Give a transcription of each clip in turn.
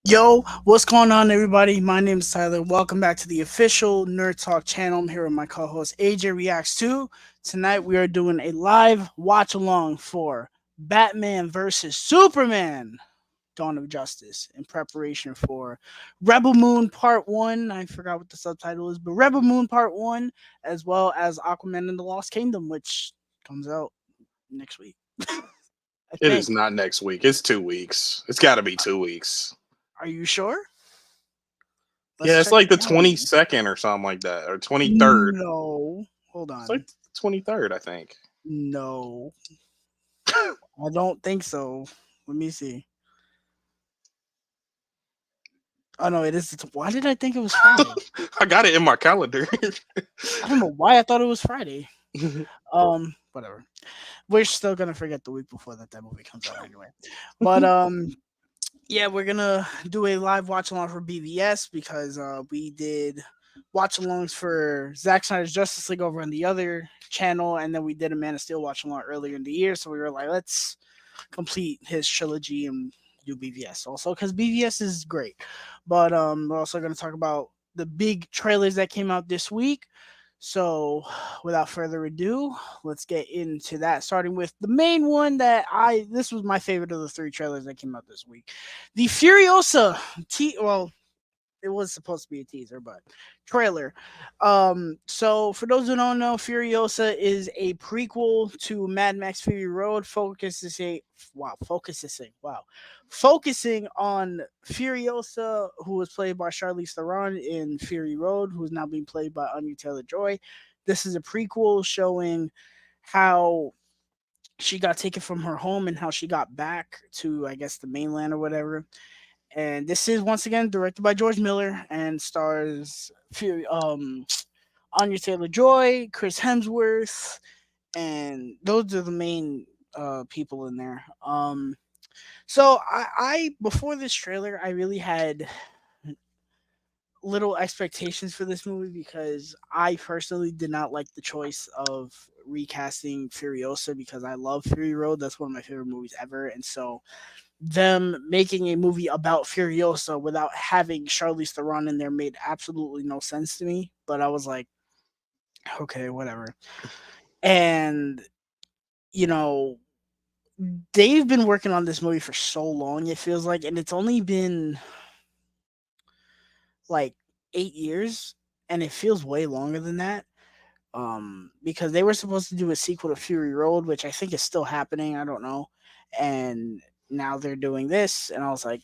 Yo, what's going on, everybody? My name is Tyler. Welcome back to the official Nerd Talk channel. I'm here with my co host AJ Reacts 2. Tonight, we are doing a live watch along for Batman versus Superman Dawn of Justice in preparation for Rebel Moon Part 1. I forgot what the subtitle is, but Rebel Moon Part 1, as well as Aquaman and the Lost Kingdom, which comes out next week, I It is think. not next week. It's 2 weeks. It's got to be 2 weeks. Are you sure? Let's Yeah, it's check like the the calendar. 22nd or something like that, or 23rd. No. Hold It's like on. 23rd, I think. No. I don't think so. Let me see. Oh no, it is. Why did I think it was Friday? I got it in my calendar. I don't know why I thought it was Friday. Whatever. We're still gonna forget the week before that movie comes out anyway. But yeah, we're gonna do a live watch along for BVS because we did watch alongs for Zack Snyder's Justice League over on the other channel, and then we did a Man of Steel watch along earlier in the year. So we were like, let's complete his trilogy and do BVS also because BVS is great. But we're also going to talk about the big trailers that came out this week. So without further ado, let's get into that. Starting with the main one that this was my favorite of the three trailers that came out this week, the Furiosa well, it was supposed to be a teaser, but trailer. So for those who don't know, Furiosa is a prequel to Mad Max Fury Road, focusing on Furiosa, who was played by Charlize Theron in Fury Road, who is now being played by Anya Taylor Joy. This is a prequel showing how she got taken from her home and how she got back to, I guess, the mainland or whatever. And this is once again directed by George Miller and stars Anya Taylor Joy, Chris Hemsworth, and those are the main people in there. So I before this trailer, I really had little expectations for this movie because I personally did not like the choice of recasting Furiosa because I love Fury Road. That's one of my favorite movies ever, and so them making a movie about Furiosa without having Charlize Theron in there made absolutely no sense to me. But I was like, okay, whatever. And you know, they've been working on this movie for so long. It feels like, and it's only been like 8 years, and it feels way longer than that. Because they were supposed to do a sequel to Fury Road, which I think is still happening. I don't know, and now they're doing this, and I was like,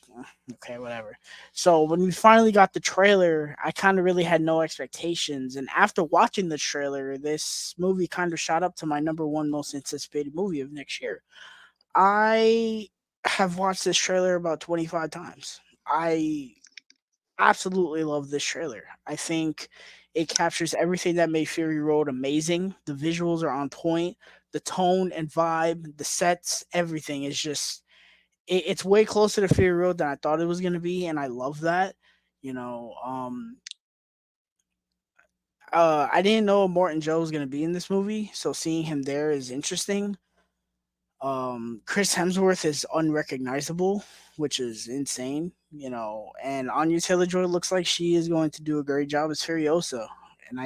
okay, whatever. So when we finally got the trailer, I kind of really had no expectations, and after watching the trailer, this movie kind of shot up to my number one most anticipated movie of next year. I have watched this trailer about 25 times. I absolutely love this trailer. I think it captures everything that made Fury Road amazing. The visuals are on point, the tone and vibe, the sets, everything is just it's way closer to Fury Road than I thought it was gonna be, and I love that. You know, I didn't know Morton Joe was gonna be in this movie, so seeing him there is interesting. Chris Hemsworth is unrecognizable, which is insane, and Anya Taylor Joy looks like she is going to do a great job as Furiosa. And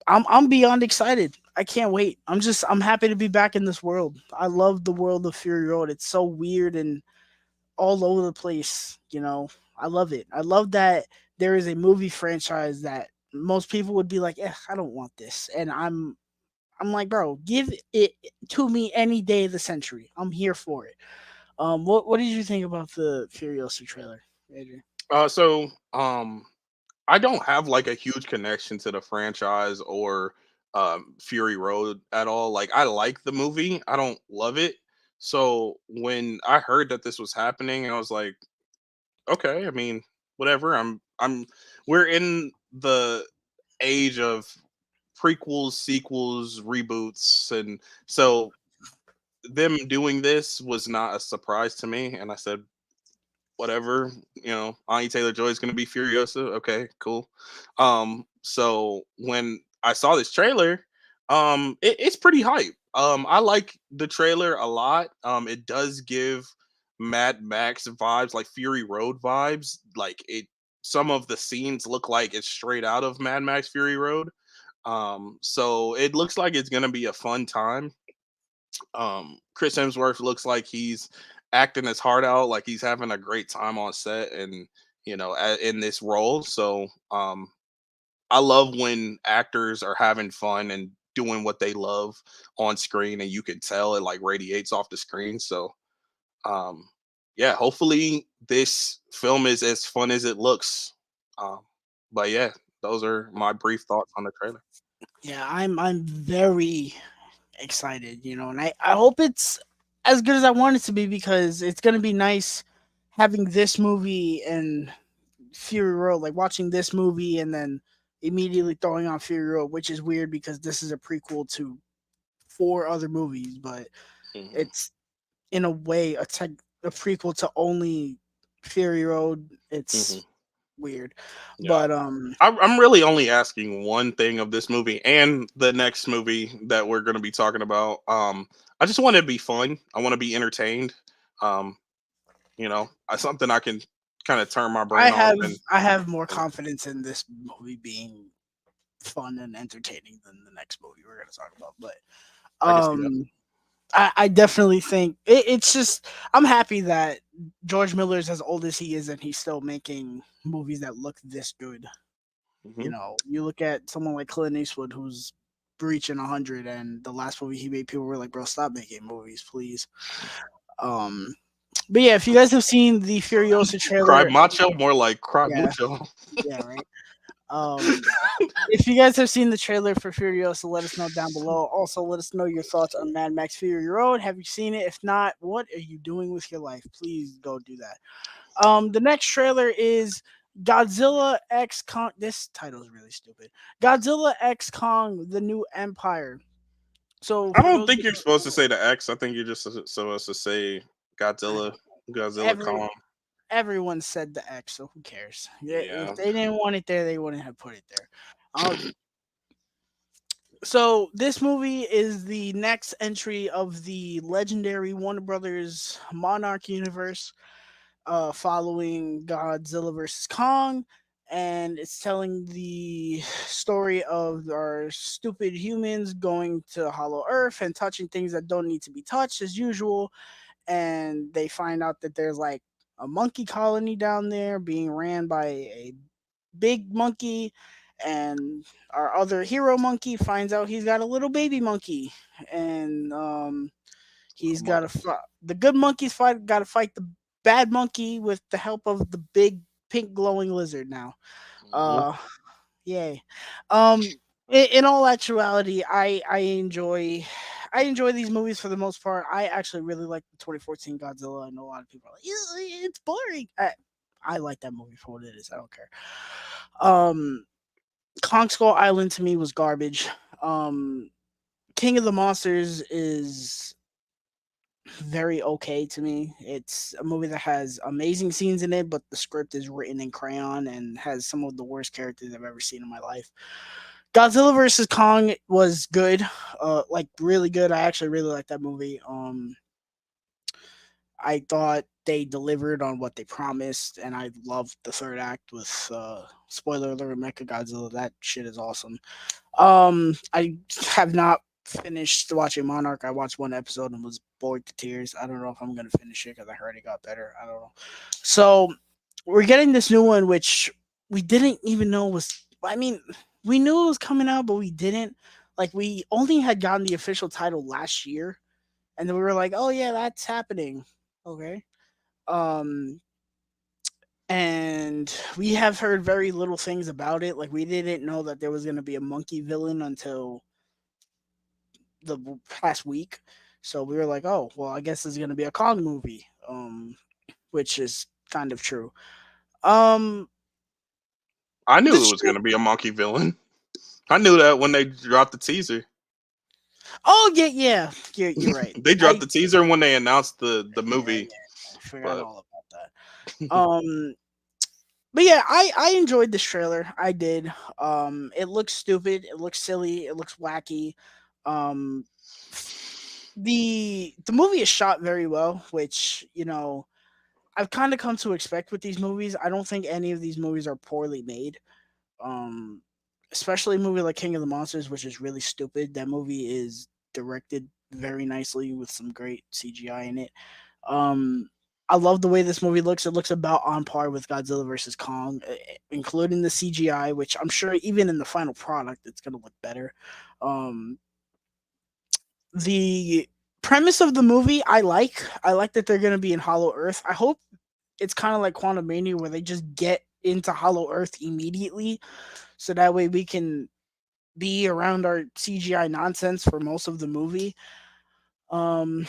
I'm beyond excited. I can't wait. I'm happy to be back in this world. I love the world of Fury Road. It's so weird and all over the place. I love it. I love that there is a movie franchise that most people would be like, I don't want this. And I'm like, bro, give it to me any day of the century. I'm here for it. What did you think about the Furiosa trailer, Adrian? So, I don't have like a huge connection to the franchise or Fury Road at all. Like, I like the movie, I don't love it. So when I heard that this was happening, I was like, okay. I mean, whatever. I'm. We're in the age of prequels, sequels, reboots, and so them doing this was not a surprise to me. And I said, whatever. Anya Taylor Joy is going to be Furiosa. Okay, cool. So when I saw this trailer, it's pretty hype. I like the trailer a lot. It does give Mad Max vibes, like Fury Road vibes. Like it, some of the scenes look like it's straight out of Mad Max Fury Road. So it looks like it's gonna be a fun time. Chris Hemsworth looks like he's acting his heart out, like he's having a great time on set, and in this role. So I love when actors are having fun and doing what they love on screen, and you can tell it like radiates off the screen. So um, yeah, hopefully this film is as fun as it looks. Um, but yeah, those are my brief thoughts on the trailer. Yeah, I'm very excited, and I hope it's as good as I want it to be, because it's gonna be nice having this movie and Fury Road, like watching this movie and then immediately throwing on Fury Road, which is weird because this is a prequel to four other movies, but Hmm. it's in a way a prequel to only Fury Road. Hmm. It's weird, Yeah. but I'm really only asking one thing of this movie and the next movie that we're going to be talking about. I just want it to be fun. I want to be entertained. Um, something I can kind of turn my I brain off have and I have more you know, confidence in this movie being fun and entertaining than the next movie we're going to talk about. But I can see that. um, I definitely think it's just I'm happy that George Miller's as old as he is and he's still making movies that look this good. Hmm. You look at someone like Clint Eastwood who's breaching 100, and the last movie he made, people were like, "Bro, stop making movies, please." Um, but yeah, if you guys have seen the Furiosa Cry trailer, macho, more like cry yeah, mucho. yeah, right. Um, if you guys have seen the trailer for Furiosa, let us know down below. Also, let us know your thoughts on Mad Max Fury Road. Have you seen it? If not, what are you doing with your life? Please go do that. The next trailer is Godzilla X Kong. This title is really stupid. Godzilla X Kong: The New Empire. So I for don't those of think you, you're supposed to say the X. I think you're just supposed to say I Godzilla, don't, Godzilla every Kong. everyone said the X, so who cares? Yeah, if Yeah. they didn't want it there, they wouldn't have put it there. Um, so this movie is the next entry of the legendary Warner Brothers Monarch universe, following Godzilla versus Kong, and it's telling the story of our stupid humans going to Hollow Earth and touching things that don't need to be touched as usual, and they find out that there's like a monkey colony down there being ran by a big monkey, and our other hero monkey finds out he's got a little baby monkey, and he's Come on. got to the good monkeys got to fight the bad monkey with the help of the big pink glowing lizard now. Mhm. uh Yay. In all actuality, I enjoy these movies for the most part. I actually really like the 2014 Godzilla. I know a lot of people are like, It's boring." I like that movie for what it is. I don't care. Um, Kong Skull Island to me was garbage. Um, King of the Monsters is very okay to me. It's a movie that has amazing scenes in it, but the script is written in crayon and has some of the worst characters I've ever seen in my life. Godzilla versus Kong was good, like really good. I actually really like that movie. I thought they delivered on what they promised, and I loved the third act with spoiler alert, Mecha Godzilla. That shit is awesome. I have not finished watching Monarch. I watched one episode and was bored to tears. I don't know if I'm gonna finish it because I heard it got better. I don't know. So we're getting this new one, which we didn't even know was. I mean, we knew it was coming out, but we didn't. Like, we only had gotten the official title last year, and then we were like, "Oh yeah, that's happening." Okay. Um, and we have heard very little things about it. Like, we didn't know that there was going to be a monkey villain until past week. So we were like, "Oh, well, I guess there's going to be a Kong movie." Which is kind of true. Um, I the knew it was show. gonna be a monkey villain. I knew that when they dropped the teaser. Oh yeah, yeah. You're right. They dropped the teaser when they announced the Yeah, movie. yeah. I forgot But all about that. But yeah, I enjoyed this trailer. I did. It looks stupid. It looks silly. It looks wacky. Um, The movie is shot very well, which I've kind of come to expect with these movies. I don't think any of these movies are poorly made. Um, Especially a movie like King of the Monsters, which is really stupid. That movie is directed very nicely with some great CGI in it. Um, I love the way this movie looks. It looks about on par with Godzilla versus Kong, including the CGI, which I'm sure even in the final product, it's gonna look better. Um, the premise of the movie, I like. I like that they're gonna be in Hollow Earth. I hope it's kind of like Quantum Mania, where they just get into Hollow Earth immediately, so that way we can be around our CGI nonsense for most of the movie. Um,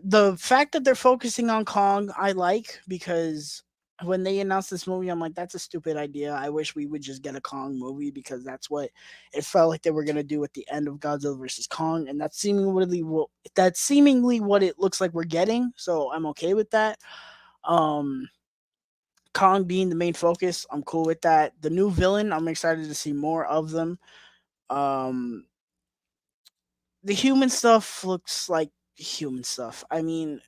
the fact that they're focusing on Kong, I like, because when they announced this movie, I'm like, that's a stupid idea. I wish we would just get a Kong movie, because that's what it felt like they were gonna do at the end of Godzilla versus Kong, and that's seemingly what it looks like we're getting. So I'm okay with that. Um, Kong being the main focus, I'm cool with that. The new villain, I'm excited to see more of them. Um, the human stuff looks like human stuff. I mean,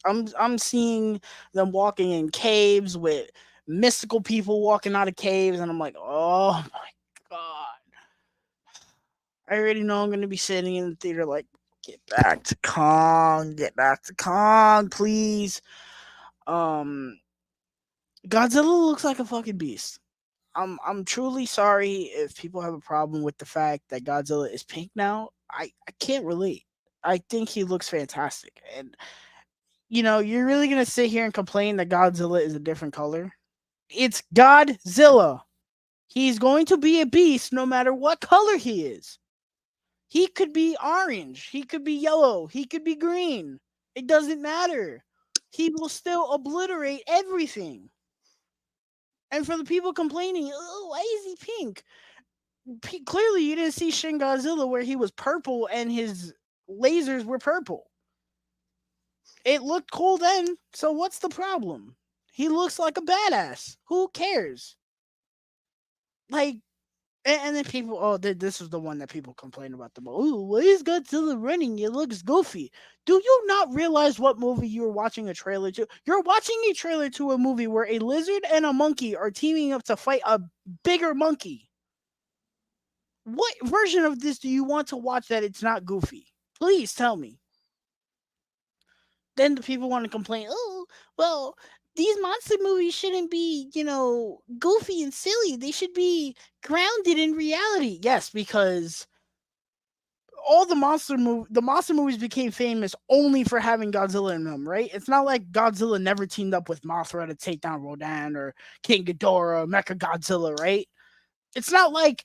I'm seeing them walking in caves with mystical people walking out of caves, and I'm like, oh my god! I already know I'm gonna be sitting in the theater like, get back to Kong, please. Um, Godzilla looks like a fucking beast. I'm truly sorry if people have a problem with the fact that Godzilla is pink now. I can't relate. I think he looks fantastic. And you're really gonna sit here and complain that Godzilla is a different color? It's Godzilla. He's going to be a beast no matter what color he is. He could be orange, he could be yellow, he could be green. It doesn't matter. He will still obliterate everything. And for the people complaining, oh, why is he pink? Clearly you didn't see Shin Godzilla where he was purple and his lasers were purple. It looked cool then, so what's the problem? He looks like a badass. Who cares? Like, and then people, oh, this is the one that people complain about the most. Oh, why is Godzilla running? It looks goofy. Do you not realize what movie you're watching a trailer to? You're watching a trailer to a movie where a lizard and a monkey are teaming up to fight a bigger monkey. What version of this do you want to watch that it's not goofy? Please tell me. Then the people want to complain, oh, well, these monster movies shouldn't be, goofy and silly. They should be grounded in reality. Yes, because all the monster movies became famous only for having Godzilla in them, right? It's not like Godzilla never teamed up with Mothra to take down Rodan or King Ghidorah, Mecha Godzilla, right? It's not like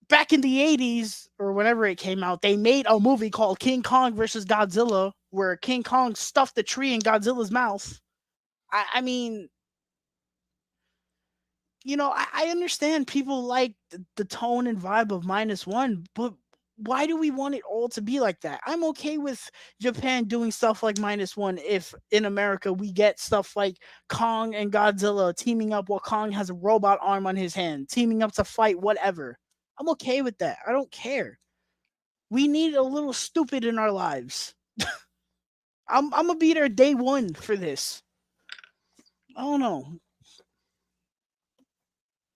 back in the 80s or whenever it came out, they made a movie called King Kong versus Godzilla where King Kong stuffed a tree in Godzilla's mouth. I mean, I understand people like the tone and vibe of -1, but why do we want it all to be like that? I'm okay with Japan doing stuff like -1 if in America we get stuff like Kong and Godzilla teaming up while Kong has a robot arm on his hand, teaming up to fight whatever. I'm okay with that. I don't care. We need a little stupid in our lives. I'm gonna be there day one for this. I don't know.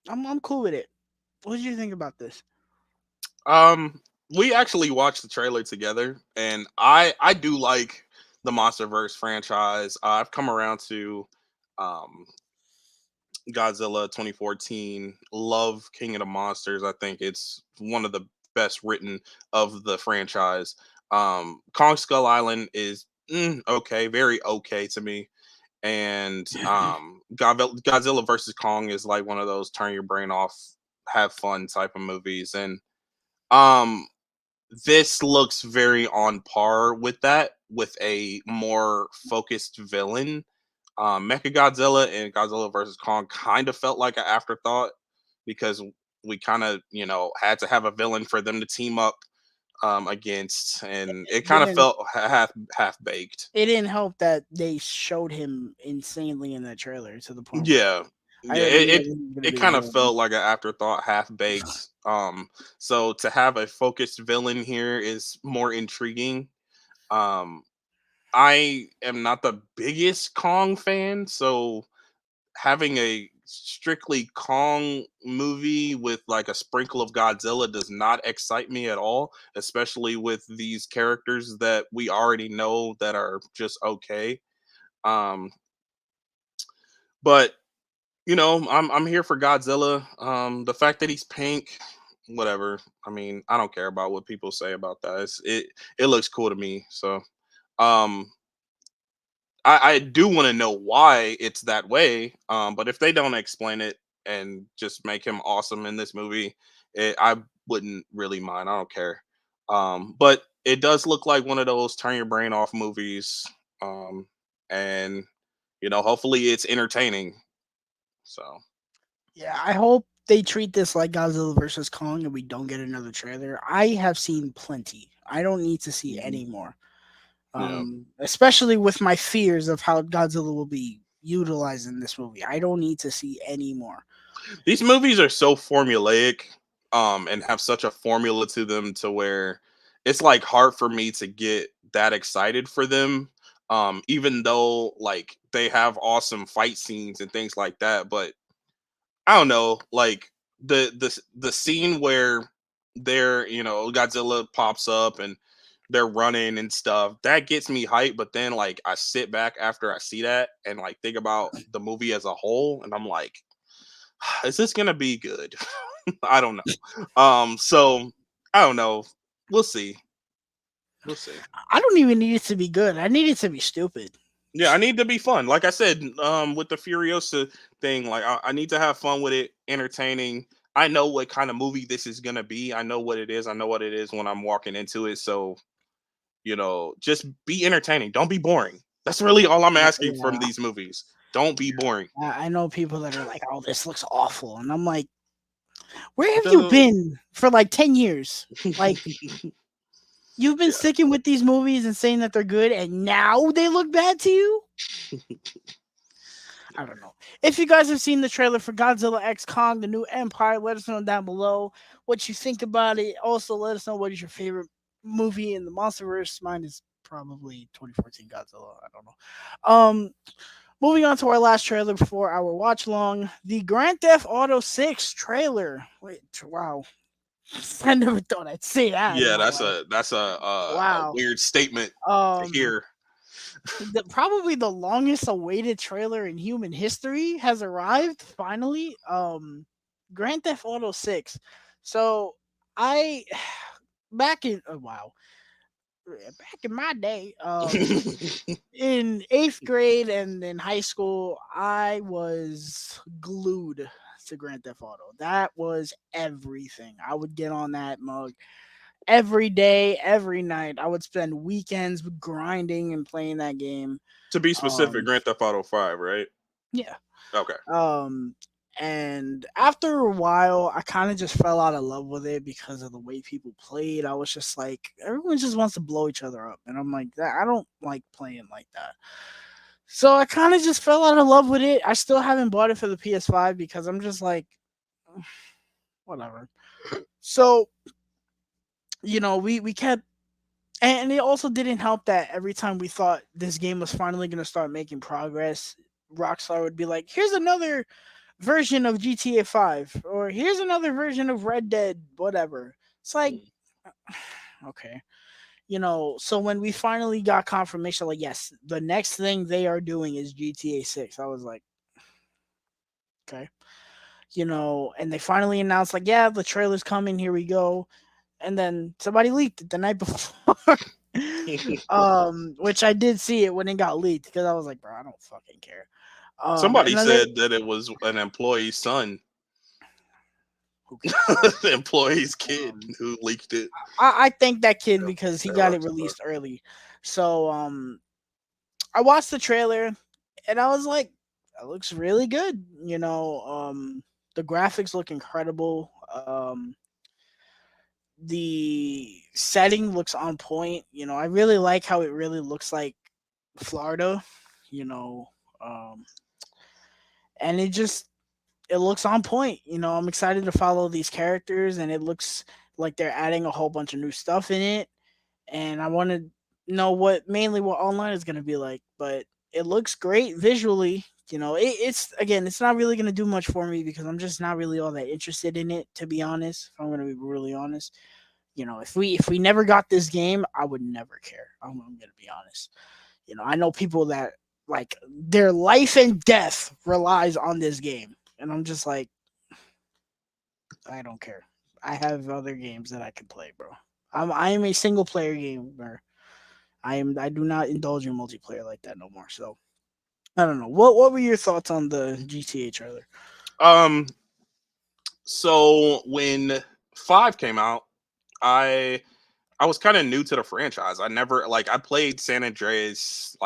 I'm cool with it. What did you think about this? Um, we actually watched the trailer together, and I do like the MonsterVerse franchise. I've come around to um Godzilla 2014. Love King of the Monsters. I think it's one of the best written of the franchise. Kong Skull Island is okay, very okay to me. And Godzilla versus Kong is like one of those turn your brain off, have fun type of movies. And um this looks very on par with that, with a more focused villain. Mecha Godzilla and Godzilla versus Kong kind of felt like an afterthought because we kind of, had to have a villain for them to team up against, and it kind of Didn't felt half baked. it didn't help that they showed him insanely in that trailer to the point where Yeah, I yeah, already it knew it, he was gonna it be the kind of villain. felt like an afterthought, half baked. So to have a focused villain here is more intriguing. Um, I am not the biggest Kong fan, so having a strictly Kong movie with like a sprinkle of Godzilla does not excite me at all, especially with these characters that we already know that are just okay. Um, but I'm here for Godzilla. The fact that he's pink, whatever. I mean, I don't care about what people say about that. It looks cool to me. So, um, I do want to know why it's that way. But if they don't explain it and just make him awesome in this movie, I wouldn't really mind. I don't care. But it does look like one of those turn your brain off movies. And hopefully it's entertaining. So Yeah, I hope they treat this like Godzilla versus Kong and we don't get another trailer. I have seen plenty. I don't need to see mhm, any more. yeah. Especially with my fears of how Godzilla will be utilized in this movie. I don't need to see any more. These movies are so formulaic, and have such a formula to them to where it's like hard for me to get that excited for them. Even though like they have awesome fight scenes and things like that, but I don't know, like the scene where Godzilla pops up and they're running and stuff, that gets me hyped, but then like I sit back after I see that and like think about the movie as a whole and I'm like, is this gonna be good? I don't know. So I don't know. We'll see. We'll see. I don't even need it to be good. I need it to be stupid. Yeah, I need to be fun. Like I said, with the Furiosa thing, like I need to have fun with it, entertaining. I know what kind of movie this is gonna be. I know what it is. I know what it is when I'm walking into it. So, just be entertaining. Don't be boring. That's really all I'm asking from Yeah, these movies. Don't be boring. I know people that are like, "Oh, this looks awful," and I'm like, "Where have you The been for like 10 years? Like, you've been yeah. sticking with these movies and saying that they're good, and now they look bad to you." I don't know. If you guys have seen the trailer for Godzilla X Kong: The New Empire, let us know down below what you think about it. Also, let us know what is your favorite movie in the MonsterVerse. Mine is probably 2014 Godzilla. I don't know. Moving on to our last trailer before our watch along, the Grand Theft Auto 6 trailer. Wait, wow. I never thought I'd say that in Yeah, my that's life. a Wow. weird statement to Um, hear. probably the longest awaited trailer in human history has arrived finally. Grand Theft Auto 6. So I back in wow, back in my day, in 8th grade and in high school, I was glued to Grand Theft Auto. That was everything. I would get on that mug every day, every night. I would spend weekends grinding and playing that game. To be specific, Um, Grand Theft Auto 5, right? yeah. Okay. Um, and after a while, I kind of just fell out of love with it because of the way people played. I was just like, everyone just wants to blow each other up, and I'm like, that I don't like playing like that. So I kind of just fell out of love with it. I still haven't bought it for the PS5 because I'm just like, whatever. So we kept, and it also didn't help that every time we thought this game was finally gonna start making progress, Rockstar would be like, "Here's another version of GTA 5, or here's another version of Red Dead, whatever." It's like, okay. So when we finally got confirmation, like, yes, the next thing they are doing is GTA 6, I was like, okay. And they finally announced, like, yeah, the trailer's coming, here we go. And then somebody leaked it the night before. Which I did see it when it got leaked because I was like, bro, I don't fucking care. Somebody And then they said that it was an employee's son, who cares? the employee's kid Um, who leaked it. I thank that kid Yep, because he that got it rocks hard. released early. So I watched the trailer and I was like, that looks really good. The graphics look incredible. The setting looks on point. I really like how it really looks like Florida. You know, um, and it looks on point. I'm excited to follow these characters, and it looks like they're adding a whole bunch of new stuff in it. And I wanted, know what online is gonna be like, but it looks great visually. It's again, it's not really gonna do much for me because I'm just not really all that interested in it, to be honest. If I'm gonna be really honest, if we never got this game, I would never care. I'm gonna be honest. I know people that like their life and death relies on this game, and I'm just like, I don't care. I have other games that I can play, bro. I am a single player gamer. I do not indulge in multiplayer like that no more. So I don't know. What were your thoughts on the GTA trailer? Um, so when 5 came out, I I was kind of new to the franchise. I never I played San Andreas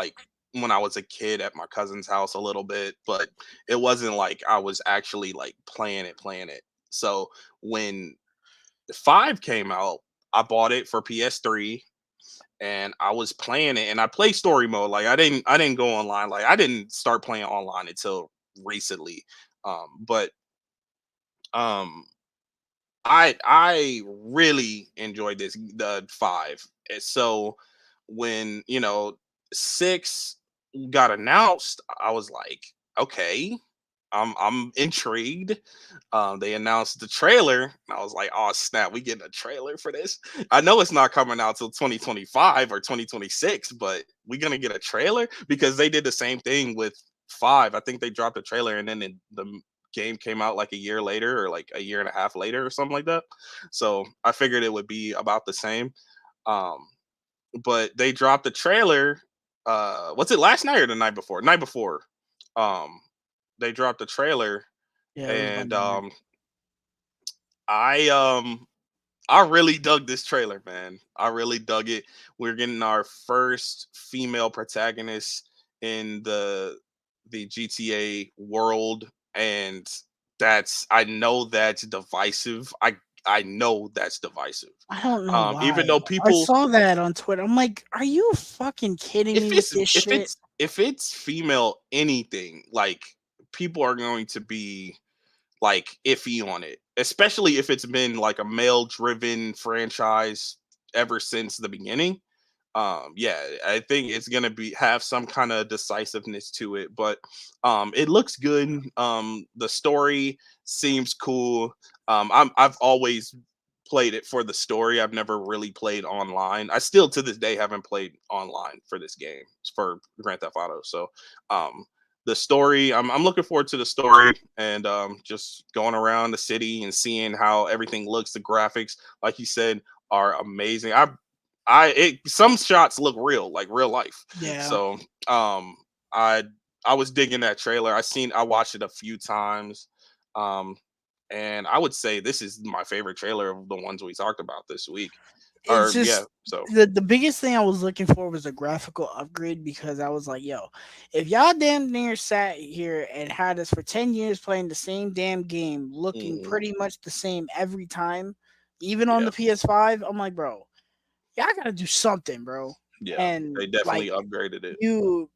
when I was a kid at my cousin's house a little bit, but it wasn't like I was actually playing it. So when 5 came out, I bought it for PS3 and I was playing it and I play story mode. I didn't go online. Like I didn't start playing online until recently. But um I really enjoyed the 5. And so when, 6 got announced, I was like, okay, I'm intrigued. They announced the trailer, and I was like, oh snap, we getting a trailer for this. I know it's not coming out till 2025 or 2026, but we're gonna get a trailer because they did the same thing with 5. I think they dropped a trailer and then the game came out like a year later or like a year and a half later or something like that. So I figured it would be about the same. Um, but they dropped the trailer. What's it, last night or the night before? Night before. Um, they dropped the trailer, Yeah, it was and Monday night. I um I really dug this trailer, man. I really dug it. We're getting our first female protagonist in the GTA world, and I know that's divisive. I know that's divisive. I don't know Even why. though I people, saw that on Twitter. I'm like, are you fucking kidding me if with it's this if shit? it's if it's female anything, people are going to be iffy on it, especially if it's been like a male driven franchise ever since the beginning. Yeah, I think it's gonna be have some kind of decisiveness to it, but it looks good. The story seems cool. I've always played it for the story. I've never really played online. I still to this day haven't played online for this game for Grand Theft Auto. So um the story, I'm looking forward to the story and just going around the city and seeing how everything looks. The graphics, like you said, are amazing. Some shots look real, like real life. Yeah. So um I I was digging that trailer. I watched it a few times. Um and I would say this is my favorite trailer of the ones we talked about this week. It's Or yeah, just so the biggest thing I was looking for was a graphical upgrade because I was like, yo, if y'all damn near sat here and had us for 10 years playing the same damn game, looking mhm, pretty much the same every time, even on yeah, the PS5, I'm like, bro, y'all gotta do something, bro. yeah. And They like definitely upgraded it. you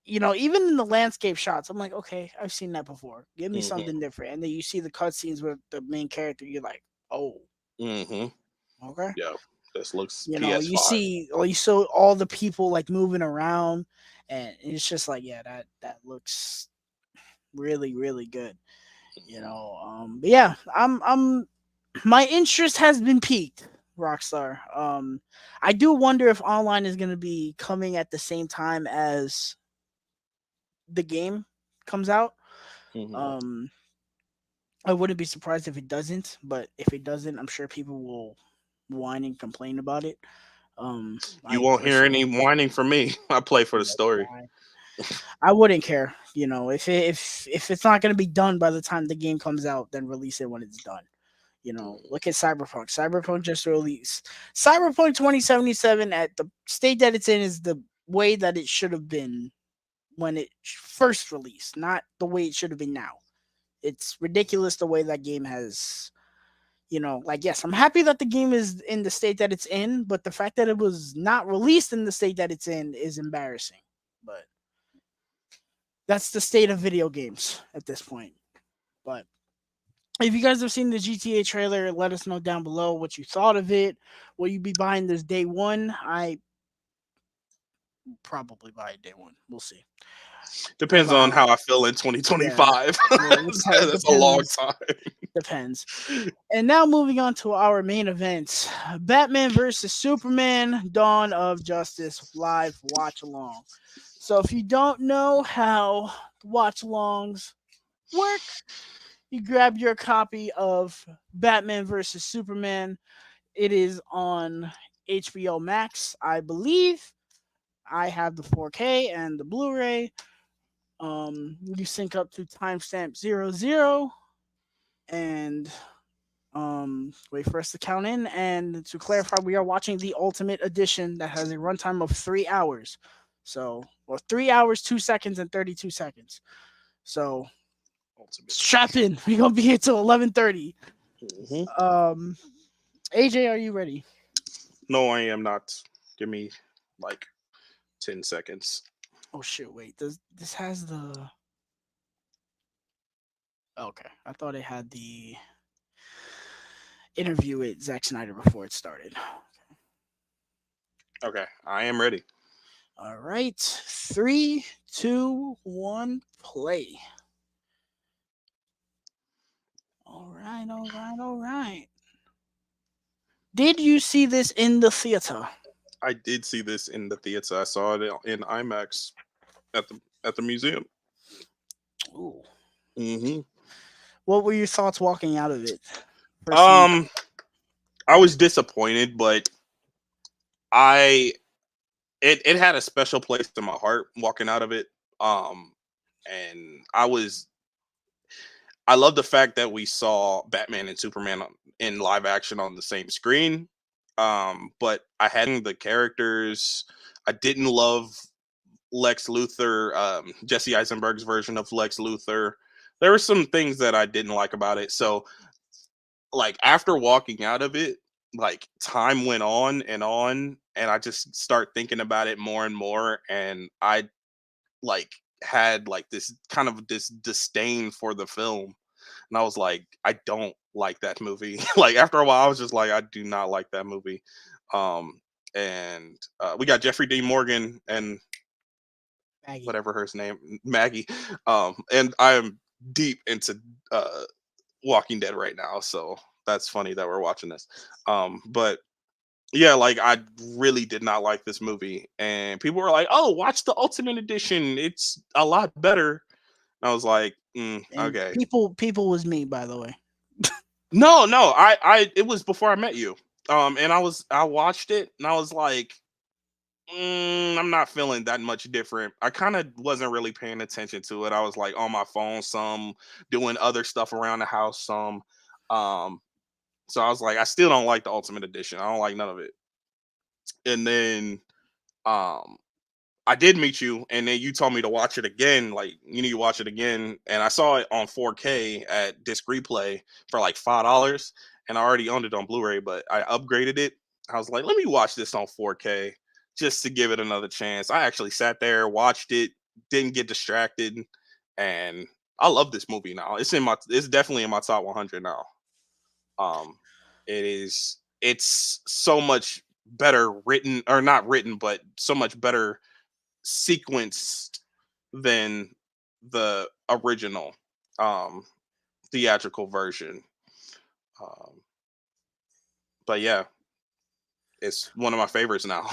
even in the landscape shots, I'm like, okay, I've seen that before. Give me Mhm. something different. And then you see the cutscenes with the main character, you're like, oh, Mhm. okay. Yeah. This looks You PS5. see, or you saw all the people like moving around, and it's just like, yeah, that looks really, really good. Mhm. But yeah, I'm my interest has been piqued, Rockstar. I do wonder if online is gonna be coming at the same time as the game comes out. Mhm. Um, I wouldn't be surprised if it doesn't, but if it doesn't, I'm sure people will whine and complain about it. You I won't hear personally any whining from me. I play for the story. I wouldn't care. If it's not gonna be done by the time the game comes out, then release it when it's done. Mhm. Look at Cyberpunk. Cyberpunk just released. Cyberpunk 2077 at the state that it's in is the way that it should have been when it first released, not the way it should have been now. It's ridiculous the way that game has. Like, yes, I'm happy that the game is in the state that it's in, but the fact that it was not released in the state that it's in is embarrassing. But that's the state of video games at this point. But if you guys have seen the GTA trailer, let us know down below what you thought of it. Will you be buying this day one? probably by day one. We'll see. Depends on Uh, how I feel in yeah, 2025. yeah. It That's a long depends. time. Depends. And now moving on to our main event, Batman versus Superman: Dawn of Justice live watch along. So if you don't know how watch alongs work, you grab your copy of Batman versus Superman. It is on HBO Max, I believe. I have the 4K and the Blu-ray. You sync up to timestamp 00 and wait for us to count in. And to clarify, we are watching the Ultimate Edition that has a runtime of 3 hours. So, or 3 hours, 2 seconds, and 32 seconds. So Ultimate strap Edition. in. We're gonna be here till 11:30. Hmm. Um, AJ, are you ready? No, I am not. Give me like 10 seconds. Oh shit! Wait, does this has the? Okay, I thought it had the interview with Zack Snyder before it started. Okay, I am ready. All right, three, two, one, play. All right, all right, all right. Did you see this in the theater? I did see this in the theater. I saw it in IMAX at the museum. Ooh. Hmm. What were your thoughts walking out of it? First seeing. Um, I was disappointed, but I it had a special place in my heart walking out of it. Um, and I love the fact that we saw Batman and Superman in live action on the same screen. But I hadn't the characters. I didn't love Lex Luthor, Jesse Eisenberg's version of Lex Luthor. There were some things that I didn't like about it. So, like after walking out of it, like time went on, and I just start thinking about it more and more, and I like had like this kind of this disdain for the film, and I was like, I don't like that movie. Like after a while, I was just like, I do not like that movie. Um, and we got Jeffrey Dean Morgan and Maggie. whatever her name, Maggie. And I am deep into uh, Walking Dead right now, so that's funny that we're watching this. But yeah, like I really did not like this movie, and people were like, "Oh, watch the Ultimate Edition; it's a lot better." And I was like, And "Okay, people was me, by the way. no, it was before I met you, and I watched it, and I was like, I'm not feeling that much different. I kind of wasn't really paying attention to it. I was like on my phone, some doing other stuff around the house, some." Um, so I was like, I still don't like the Ultimate Edition. I don't like none of it. And then um I did meet you, and then you told me to watch it again. Like you need to watch it again, and I saw it on 4K at Disc Replay for like $5, and I already owned it on Blu-ray, but I upgraded it. I was like, let me watch this on 4K just to give it another chance. I actually sat there, watched it, didn't get distracted, and I love this movie now. It's definitely in my top 100 now. Um, it's so much better written, or not written, but so much better sequenced than the original um theatrical version. Um but yeah, it's one of my favorites now.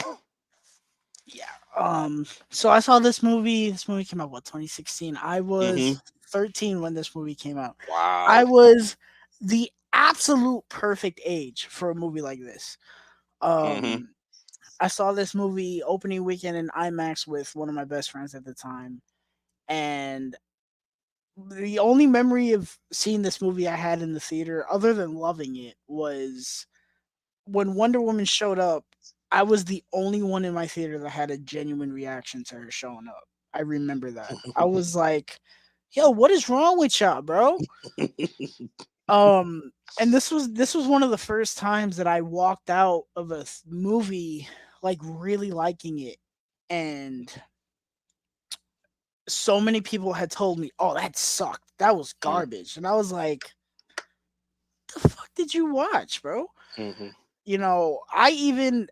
Yeah. So I saw this movie. This movie came out what 2016. I Hmm. was 13 when this movie came out. I Wow. was the absolute perfect age for a movie like this. Hmm. Um, I saw this movie opening weekend in IMAX with one of my best friends at the time, and the only memory of seeing this movie I had in the theater, other than loving it, was when Wonder Woman showed up. I was the only one in my theater that had a genuine reaction to her showing up. I remember that. I was like, "Yo, what is wrong with y'all, bro?" And this was one of the first times that I walked out of a movie like really liking it, and so many people had told me, "Oh, that sucked. That was garbage," and I was like, "The fuck did you watch, bro?" Hmm. I even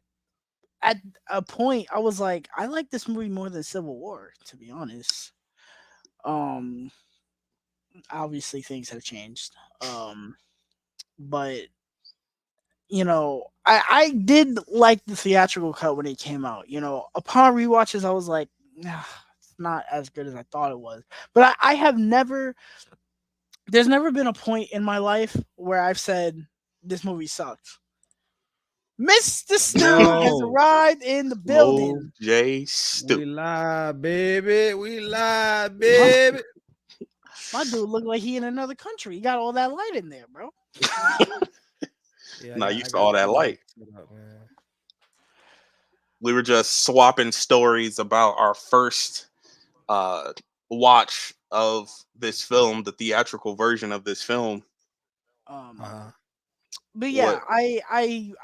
at a point I was like, I like this movie more than Civil War, to be honest. Um, Obviously things have changed. But I did like the theatrical cut when it came out. Upon rewatches, I was like, nah, it's not as good as I thought it was. But I have never, there's never been a point in my life where I've said this movie sucks. Mr. Stu has Yo, arrived in the Smooth building. J we Stu. live, baby. We live, My, baby. my dude looked like he in another country. He got all that light in there, bro. Yeah, Not I used to got all the that light light. set up, man. We were just swapping stories about our first uh watch of this film, the theatrical version of this film. Um, Uh-huh. but What yeah, I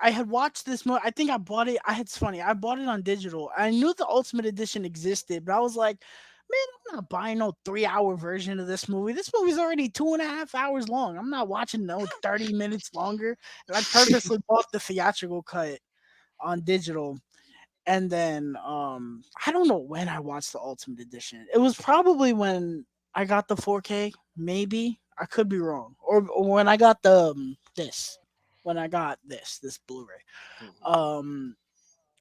had watched this movie. I think I bought it. It's funny. I bought it on digital. I knew the Ultimate Edition existed, but I was like, man, I'm not buying no 3 hour version of this movie. This movie's already 2.5 hours long. I'm not watching no 30 minutes longer. And I purposely bought the theatrical cut on digital. And then I don't know when I watched the Ultimate Edition. It was probably when I got the 4K, maybe. I could be wrong. Or when I got the this. When I got this Blu-ray. Um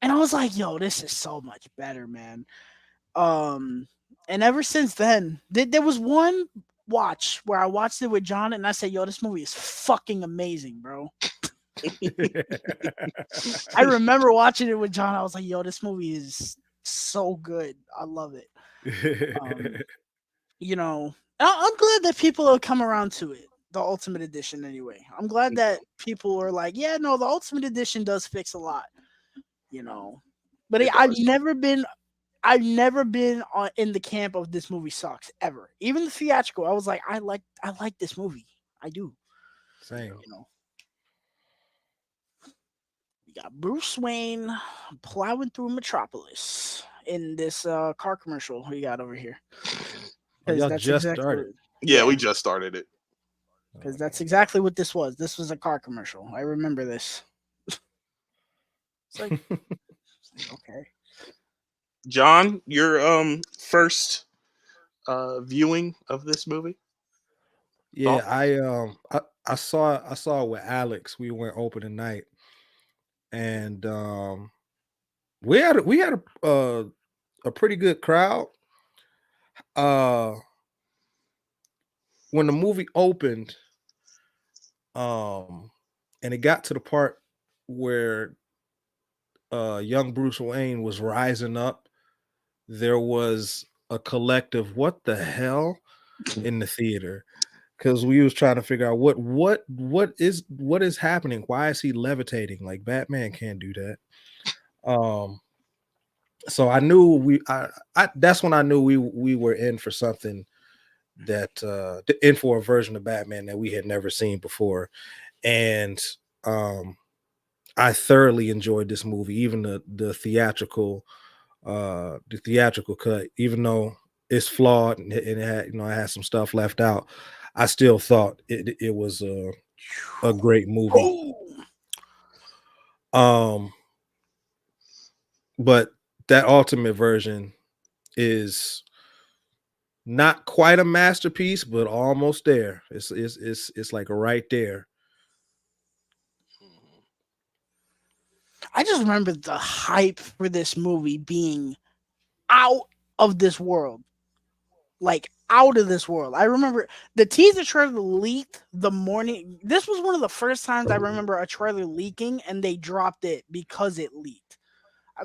and I was like, yo, this is so much better, man. Um and ever since then, there was one watch where I watched it with John and I said, yo, this movie is fucking amazing, bro. I remember watching it with John. I was like, yo, this movie is so good. I love it. Um, I'm glad that people have come around to it. The Ultimate Edition, anyway. I'm glad Yeah, that people are like, yeah, no, the Ultimate Edition does fix a lot, you know. But it I've does. never been, I've never been in the camp of this movie sucks ever. Even the theatrical, I was like, I like this movie. I do. Yeah. Same. You know, we got Bruce Wayne plowing through Metropolis in this car commercial we got over here. Oh, Because y'all that's just exactly what, started. Yeah, yeah. we just started it. Because Okay. that's exactly what this was. This was a car commercial. I remember this. It's like, okay. John, your first viewing of this movie? Yeah, Thoughts? I saw it with Alex. We went opening night, and we had a pretty good crowd. Uh, when the movie opened, um, and it got to the part where young Bruce Wayne was rising up, there was a collective "What the hell" in the theater, because we was trying to figure out what is happening. Why is he levitating? Like Batman can't do that. Um, so I knew I that's when I knew we were in for something that in for a version of Batman that we had never seen before, and um, I thoroughly enjoyed this movie, even the theatrical cut, even though it's flawed and it had it has some stuff left out. I still thought it was a great movie. Oh, Um, but that ultimate version is not quite a masterpiece, but almost there. It's like right there. I just remember the hype for this movie being out of this world. Like, out of this world. I remember the teaser trailer leaked the morning. This was one of the first times I remember a trailer leaking and they dropped it because it leaked.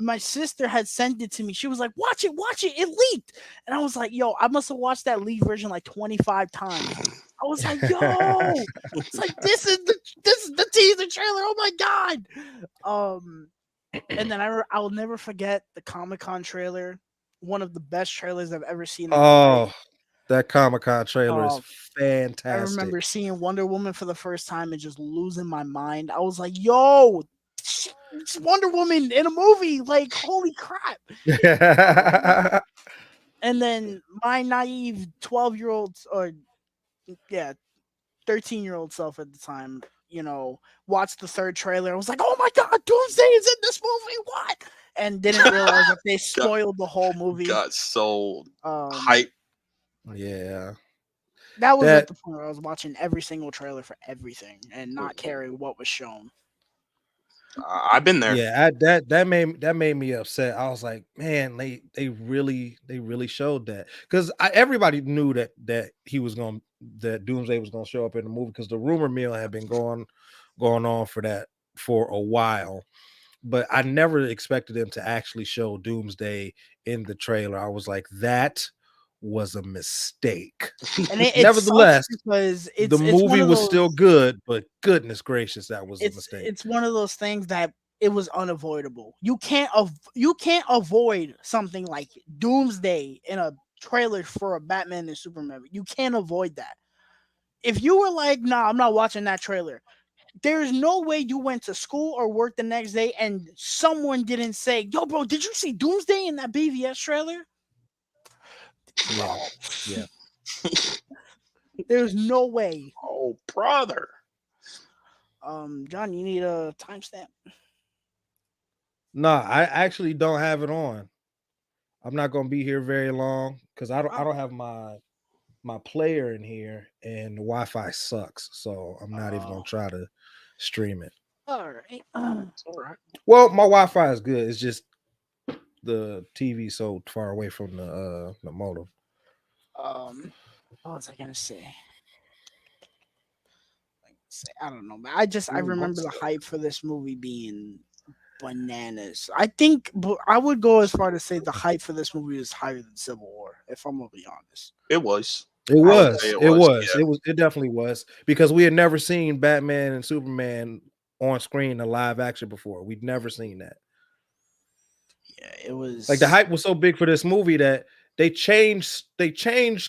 My sister had sent it to me. She was like, watch it, it leaked." And I was like, "Yo, I must have watched that leak version like 25 times." I was like, "Yo," it's like, this is the teaser trailer. Oh my god. Um, and then I'll never forget the Comic Con trailer. One of the best trailers I've ever seen in my life. Oh, that Comic Con trailer is Uh, I fantastic. remember seeing Wonder Woman for the first time and just losing my mind. I was like, "Yo, it's Wonder Woman in a movie! Like, holy crap!" Um, and then my naive 12-year-old, or yeah, 13-year-old self at the time, watched the third trailer. I was like, "Oh my god, Doomsday is in this movie! What?" and didn't realize that they got spoiled the whole movie. got so Um, hype. Yeah. that was at That the point where I was watching every single trailer for everything and not caring what was shown. I've been there. yeah, that made me upset. I was like, man, they really showed that because everybody knew that he was going that Doomsday was going to show up in the movie because the rumor mill had been going on for that for a while. But I never expected them to actually show Doomsday in the trailer. I was like, that was a mistake. And it sucks Nevertheless, because the it's one movie of was those still good, but goodness gracious, that was a it's mistake. it's one of those things that it was unavoidable. You can't avoid something like Doomsday in a trailer for a Batman and Superman. You can't avoid that. If you were like, "Nah, I'm not watching that trailer," there's no way you went to school or work the next day and someone didn't say, "Yo, bro, did you see Doomsday in that BVS trailer?" Yeah, Bro, yeah. there's no way. Oh, brother. John, you need a timestamp. No, I actually don't have it on. I'm not gonna be here very long because I don't Oh, have my player in here and the Wi-Fi sucks, so I'm not even gonna oh, try to stream it. all right. It's all right. Well, my Wi-Fi is good. It's just the TV so far away from the modem. What was I gonna say? I don't know, man. I Ooh, remember the monster. hype for this movie being bananas. I think, but I would go as far to say the hype for this movie is higher than Civil War. If I'm gonna be honest, It was. It I I would feel say was, it it was. was, it was, it definitely was because we had never seen Batman and Superman on screen in live action before. We'd never seen that. yeah, it Like the was. hype was so big for this movie that they changed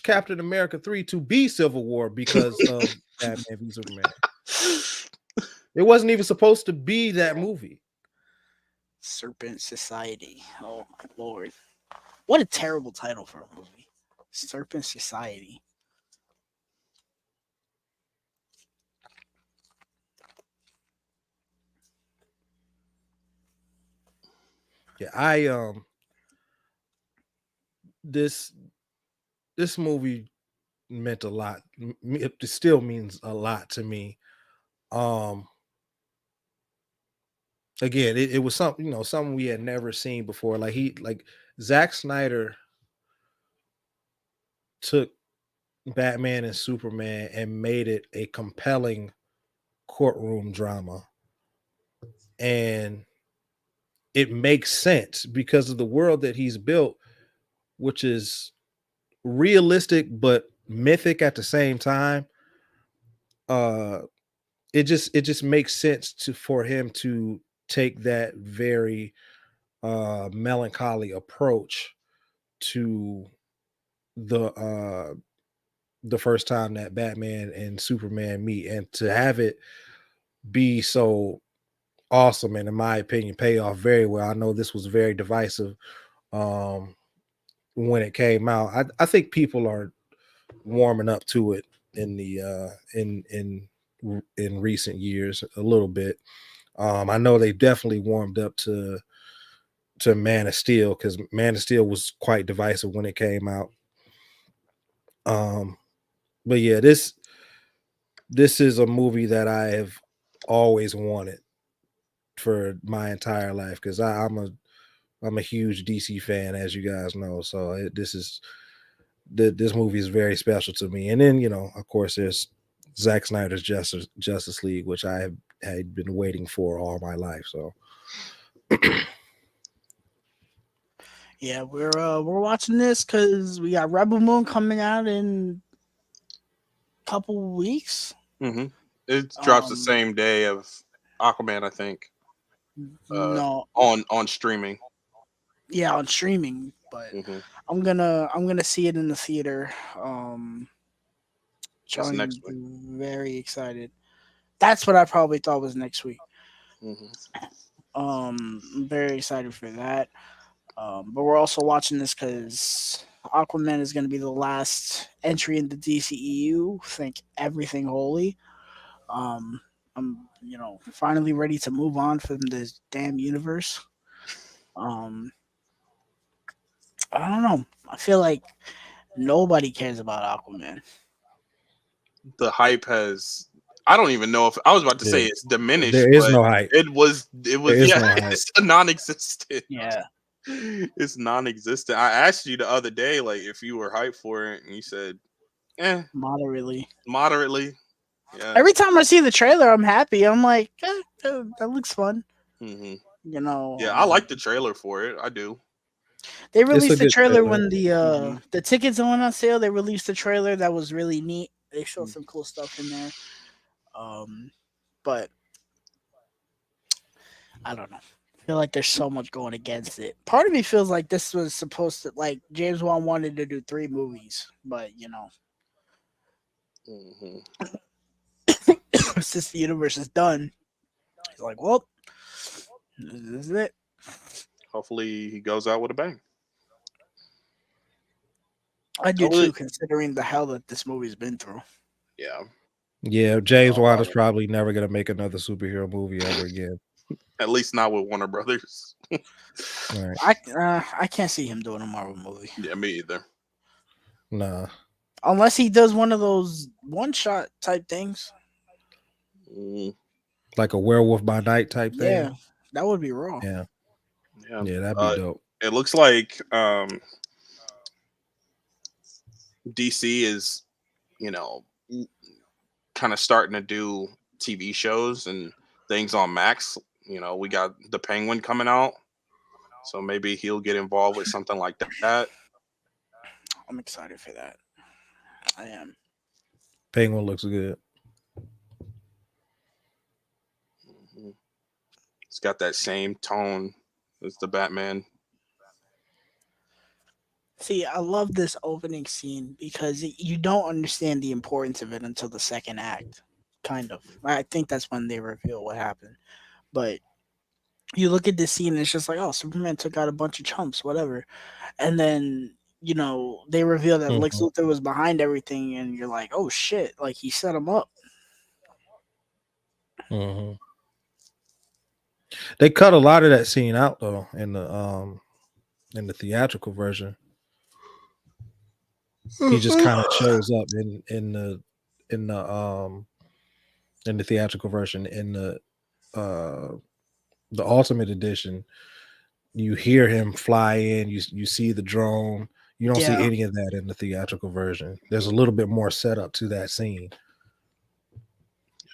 Captain America 3 to be Civil War because of Batman v Superman. It wasn't even supposed to be that movie. Serpent Society. Oh my lord. What a terrible title for a movie. Serpent Society. Yeah, I this this movie meant a lot. It still means a lot to me. Um Again, it was something, something we had never seen before. Like Zack Snyder took Batman and Superman and made it a compelling courtroom drama. And it makes sense because of the world that he's built, which is realistic but mythic at the same time. Uh it just makes sense for him to take that very melancholy approach to the first time that Batman and Superman meet and to have it be so awesome and in my opinion pay off very well. I know this was very divisive um when it came out. I think people are warming up to it in the in recent years a little bit. I know they definitely warmed up to Man of Steel because Man of Steel was quite divisive when it came out. Um, but yeah, this is a movie that I have always wanted for my entire life because I'm a huge DC fan, as you guys know. So this movie is very special to me. And then of course, there's Zack Snyder's Justice League, which I have had been waiting for all my life. So Yeah, we're watching this because we got Rebel Moon coming out in a couple weeks. Hmm. It drops the Um, same day of Aquaman, I think. Uh, no, on streaming. yeah, on streaming, but Hmm. I'm gonna see it in the theater. That's Showing next week. very excited. That's what I probably thought was next week. Hmm. I'm very excited for that. But we're also watching this because Aquaman is going to be the last entry in the DCEU. Think everything holy. Um, I'm finally ready to move on from this damn universe. Um, I don't know. I feel like nobody cares about Aquaman. The hype has. I don't even know if I was about to say Yeah. it's diminished, There is but no hype. it was. There is Yeah, no hype. it's non-existent. Yeah, It's non-existent. I asked you the other day, like if you were hyped for it, and you said, "Eh, moderately. moderately." Yeah. Every time I see the trailer, I'm happy. I'm like, that looks fun. Hmm. You know, Yeah, I like the trailer for it. I do. they It's a released the good trailer trailer. when Hmm. the tickets went on sale. They released the trailer that was really neat. They showed Mm. some cool stuff in there. Um, but I don't know. I feel like there's so much going against it. Part of me feels like this was supposed to like James Wan wanted to do 3 movies, but Hmm. since the universe is done, he's like, well, this is it. Hopefully, he goes out with a bang. I do Hopefully, too, considering the hell that this movie's been through. yeah. Yeah, James Wan Uh, is probably never gonna make another superhero movie ever again. at least not with Warner Brothers. All right. I can't see him doing a Marvel movie Yeah, me either. Nah. unless he does one of those one shot type things. Mm, Like a werewolf by night type Yeah, thing. that would be raw. Yeah. yeah. Yeah, that'd be dope. It looks like DC is, you know, kind of starting to do TV shows and things on Max. You know, we got the Penguin coming out, so maybe he'll get involved with something like that. I'm excited for that. I am. Penguin looks good. Mhm. It's got that same tone as the Batman. See, I love this opening scene because you don't understand the importance of it until the second act. Kind of. I think that's when they reveal what happened. But you look at this scene and it's just like, oh, Superman took out a bunch of chumps, whatever. And then, they reveal that Lex Mhm. Luthor was behind everything, and you're like, oh shit, like he set him up. Mhm. They cut a lot of that scene out though in the theatrical version. He just kind of shows up in the in the theatrical version. In uh the ultimate edition, you hear him fly in, you see the drone. You don't see Yeah, any of that in the theatrical version. There's a little bit more setup to that scene.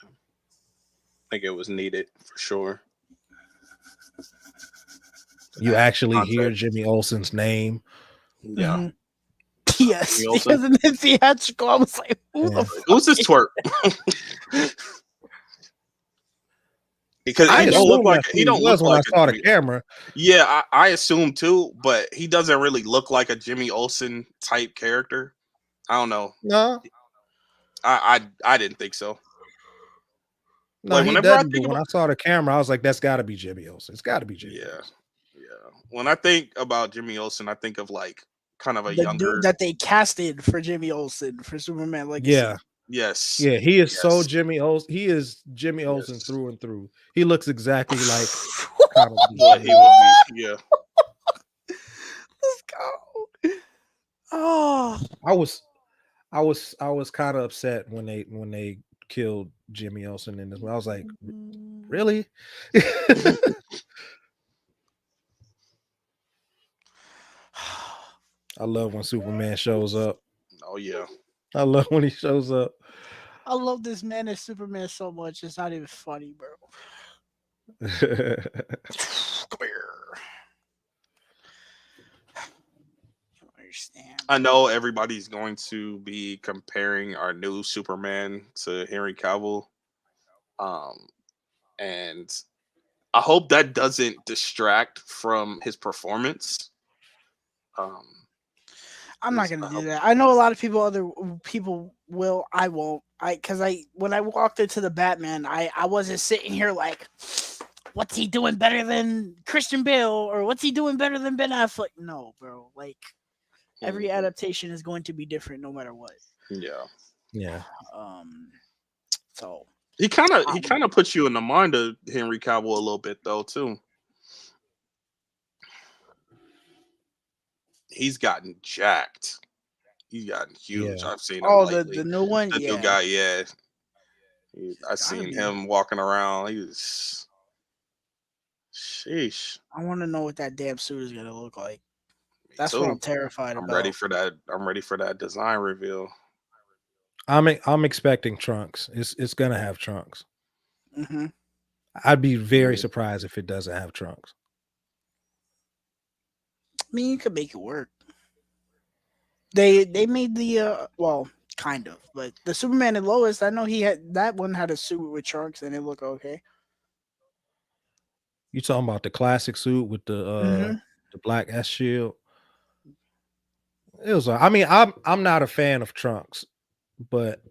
I think it was needed for sure. To You add actually hear context. Jimmy Olsen's name. Yeah, hmm yes, Jimmy Olsen. because in the theatrical, I was like, who the Yeah. Like, who's fuck this is twerp? Because I he don't look assumed like that's he who he don't look was when I like a saw the Jimmy. camera. Yeah, I assume too, but he doesn't really look like a Jimmy Olsen type character. I don't know. No, I didn't think so. no, Like he whenever I doesn't. But think when about I saw the camera, I was like, that's got to be Jimmy Olsen. It's got to be Jimmy yeah, Olsen. yeah. When I think about Jimmy Olsen, I think of like kind of a the dude younger. that they casted for Jimmy Olsen for Superman Yeah, Legacy? Yes, yeah, he is so yes, Jimmy Olsen. He is Jimmy Olsen yes. through and through. He looks exactly like comic book What he Jimmy would Olsen. be. Yeah. Let's go. Oh, I was, I was kind of upset when they killed Jimmy Olsen in this one. I was like, really? I love when Superman shows up. Oh yeah. I love when he shows up. I love this man as Superman so much. It's not even funny, bro. Come here. I don't understand. I know everybody's going to be comparing our new Superman to Henry Cavill. Um, and I hope that doesn't distract from his performance. Um, I'm not 'Cause gonna I do hope, that. I know a lot of other people will. I won't. Because when I walked into the Batman, I wasn't sitting here like, what's he doing better than Christian Bale or what's he doing better than Ben Affleck? No, bro. Like every Mhm. adaptation is going to be different no matter what. Yeah. Yeah. Um. So He kind um, of puts you in the mind of Henry Cavill a little bit though too. he's gotten jacked. He's gotten huge. Yeah. I've seen him Oh, the lately. new one, The new yeah, guy, yeah. he's I gotta seen be. him walking around. He was sheesh. I want to know what that damn suit is gonna look like. Me That's what I'm too. terrified I'm ready about. for that. I'm ready for that design reveal. I'm expecting trunks. It's gonna have trunks. Hmm. I'd be very Yeah. surprised if it doesn't have trunks. I mean, you could make it work. They made the well, kind of, but the Superman and Lois. I know he had that one had a suit with trunks and it looked okay. You talking about the classic suit with Hmm. the black S shield? It was. I mean, I'm not a fan of trunks, but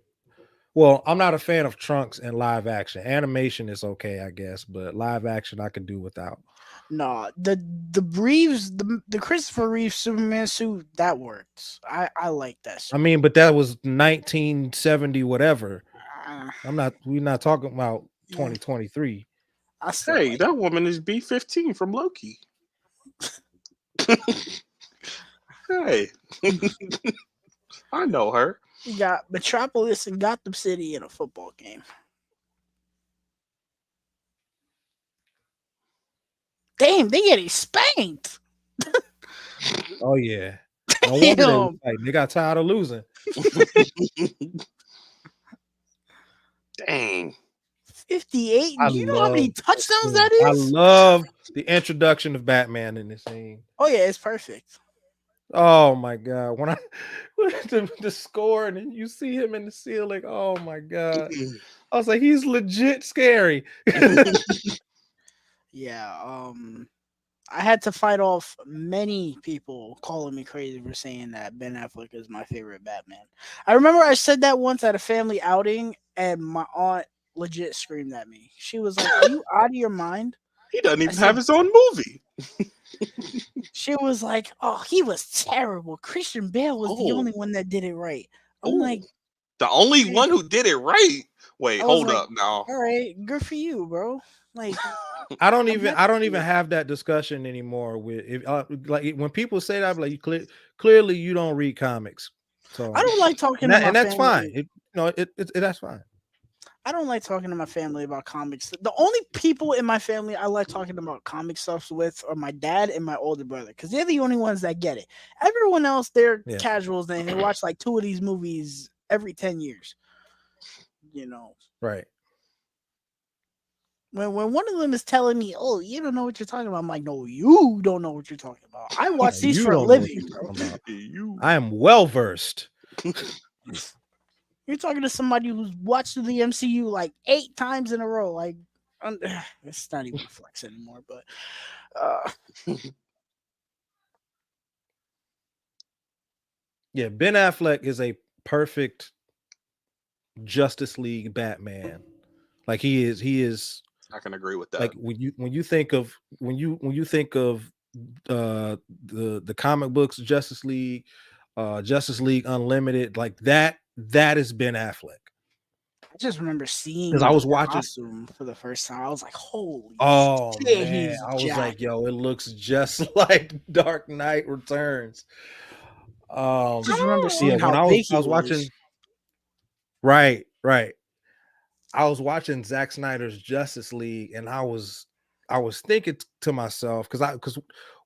well, I'm not a fan of trunks in live action. Animation is okay, I guess, but live action I could do without. No, the Reeves the Christopher Reeves Superman suit that works. I like that I suit. mean, but that was 1970 whatever. Uh, We're not talking about mm, 2023. I still Hey, like that woman is B-15 from Loki. Hey, it. I know her. You got Metropolis and Gotham City in a football game. Damn, they getting spanked. Oh yeah. No wonder they was Damn, fighting. They got tired of losing. Dang. 58. I Do you know how many love that touchdowns scene. that I is? love the introduction of Batman in this scene. Oh yeah, it's perfect. Oh my god. When I the score and then you see him in the ceiling. Oh my god. I was like, he's legit scary. Yeah, I had to fight off many people calling me crazy for saying that Ben Affleck is my favorite Batman. I remember I said that once at a family outing, and my aunt legit screamed at me. She was like, "Are you out of your mind?" He doesn't I even have said, his own movie. she was like, "Oh, he was terrible. Christian Bale was the Oh, only one that did it right." I'm oh. like, The only "Man," one who did it right. Wait, I was hold like, up now. "All right, good for you, bro." Like, I'm I happy don't for even you. have that discussion anymore with if like when people say that I'm like clearly you don't read comics. I So don't like talking to my and that's fine. family. That's fine. I don't like talking to my family about comics. The only people in my family I like talking about comic stuff with are my dad and my older brother because they're the only ones that get it. Everyone else, they're Yeah. casuals and they watch like two of these movies every 10 years. You know, Right. when one of them is telling me, "Oh, you don't know what you're talking about," I'm like, "No, you don't know what you're talking about. I Yeah, watch these you for a don't know what living, you're bro." talking about. You. I am well versed. You're talking to somebody who's watched the MCU like 8 times in a row. Like, it's not even a flex anymore. But uh, Yeah, Ben Affleck is a perfect Justice League Batman. Like he is I can agree with like that. when you think of when you think of the comic books Justice League, Justice League Unlimited, like that is Ben Affleck. I just remember Because seeing I the was watching. costume for the first time. I was like, "Holy Oh shit, man, he's I was like, jacked!" yo, it looks just like Dark Knight Returns. Just remember Yeah, seeing when how big I he was watching, was. right. I was watching Zack Snyder's Justice League, and I was thinking to myself because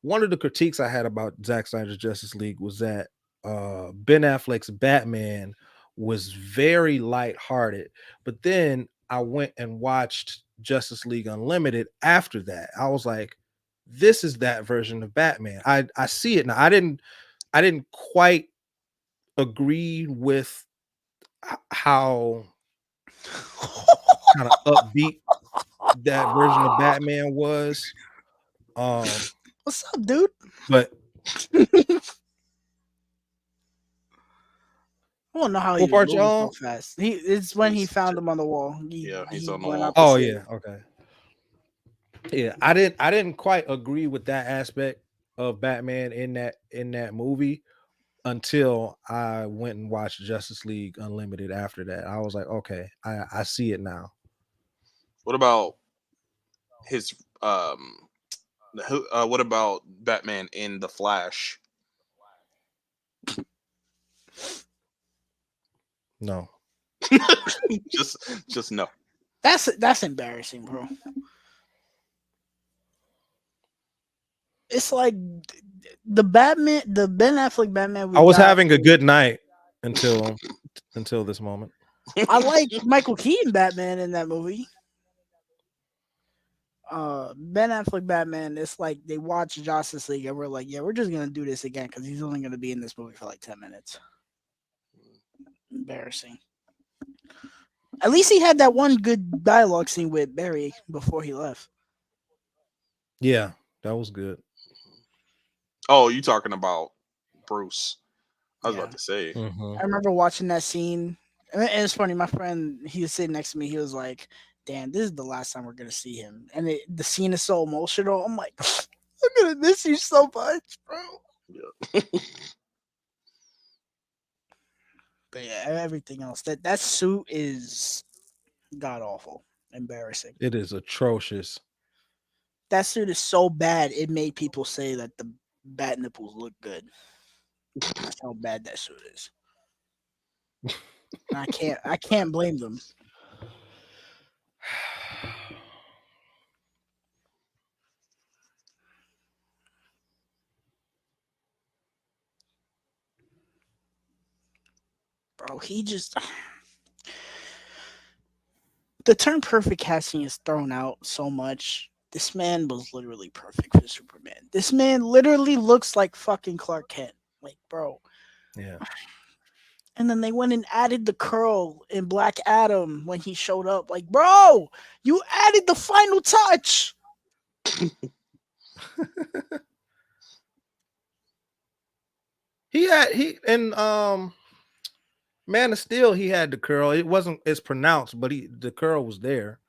one of the critiques I had about Zack Snyder's Justice League was that Ben Affleck's Batman was very lighthearted, but then I went and watched Justice League Unlimited after that. I was like, this is that version of Batman. I see it now. I didn't quite agree with how kind of upbeat that version of Batman was. Um, What's up, dude? but I don't know how he what was part you moving so on? fast. It's when he He's found him on the wall. He yeah, he's he on the went wall. up the Oh stairs. yeah, okay. Yeah, I didn't quite agree with that aspect of Batman in that movie until I went and watched Justice League Unlimited after that. I was like, okay, I see it now. What about his what about Batman in the Flash? No. just no. That's embarrassing, bro. It's like the Ben Affleck Batman I we was got. having a good night until this moment. I like Michael Keaton Batman in that movie. Ben Affleck Batman. It's like they watch Justice League and we're like, yeah, we're just gonna do this again because he's only gonna be in this movie for like 10 minutes. Embarrassing. At least he had that one good dialogue scene with Barry before he left. Yeah, that was good. Oh, you talking about Bruce? I was Yeah, about to say. Mm-hmm. I remember watching that scene. And it's funny. My friend, he was sitting next to me. He was like, "Damn, this is the last time we're gonna see him." And the scene is so emotional. I'm like, "I'm gonna miss you so much, bro." Yeah. But yeah, everything else that suit is god awful, embarrassing. It is atrocious. That suit is so bad it made people say that the bat nipples look good. That's how bad that suit is. And I can't blame them. Bro, he just the term perfect casting is thrown out so much. This man was literally perfect for Superman. This man literally looks like fucking Clark Kent. Like, bro. Yeah. And then they went and added the curl in Black Adam when he showed up. Like, bro, you added the final touch. He and Man of Steel, he had the curl. It wasn't as pronounced, but the curl was there.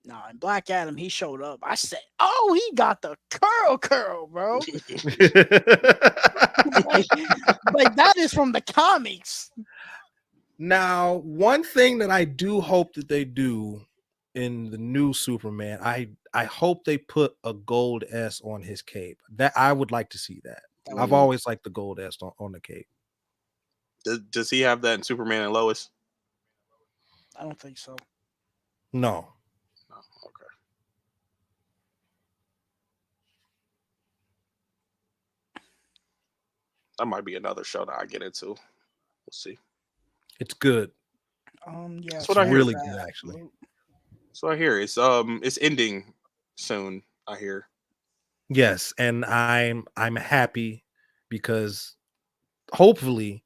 Nah, in Black Adam, he showed up. I said, oh, he got the curl, bro. like that is from the comics. Now, one thing that I do hope that they do in the new Superman, I hope they put a gold S on his cape. That I would like to see that. That would I've be, always liked the gold S on the cape. Does he have that in Superman and Lois? I don't think so. No. No. Okay. That might be another show that I get into. We'll see. It's good. Yeah, That's It's what I hear. really good, actually. So I hear it's ending soon. I hear. Yes, and I'm happy because hopefully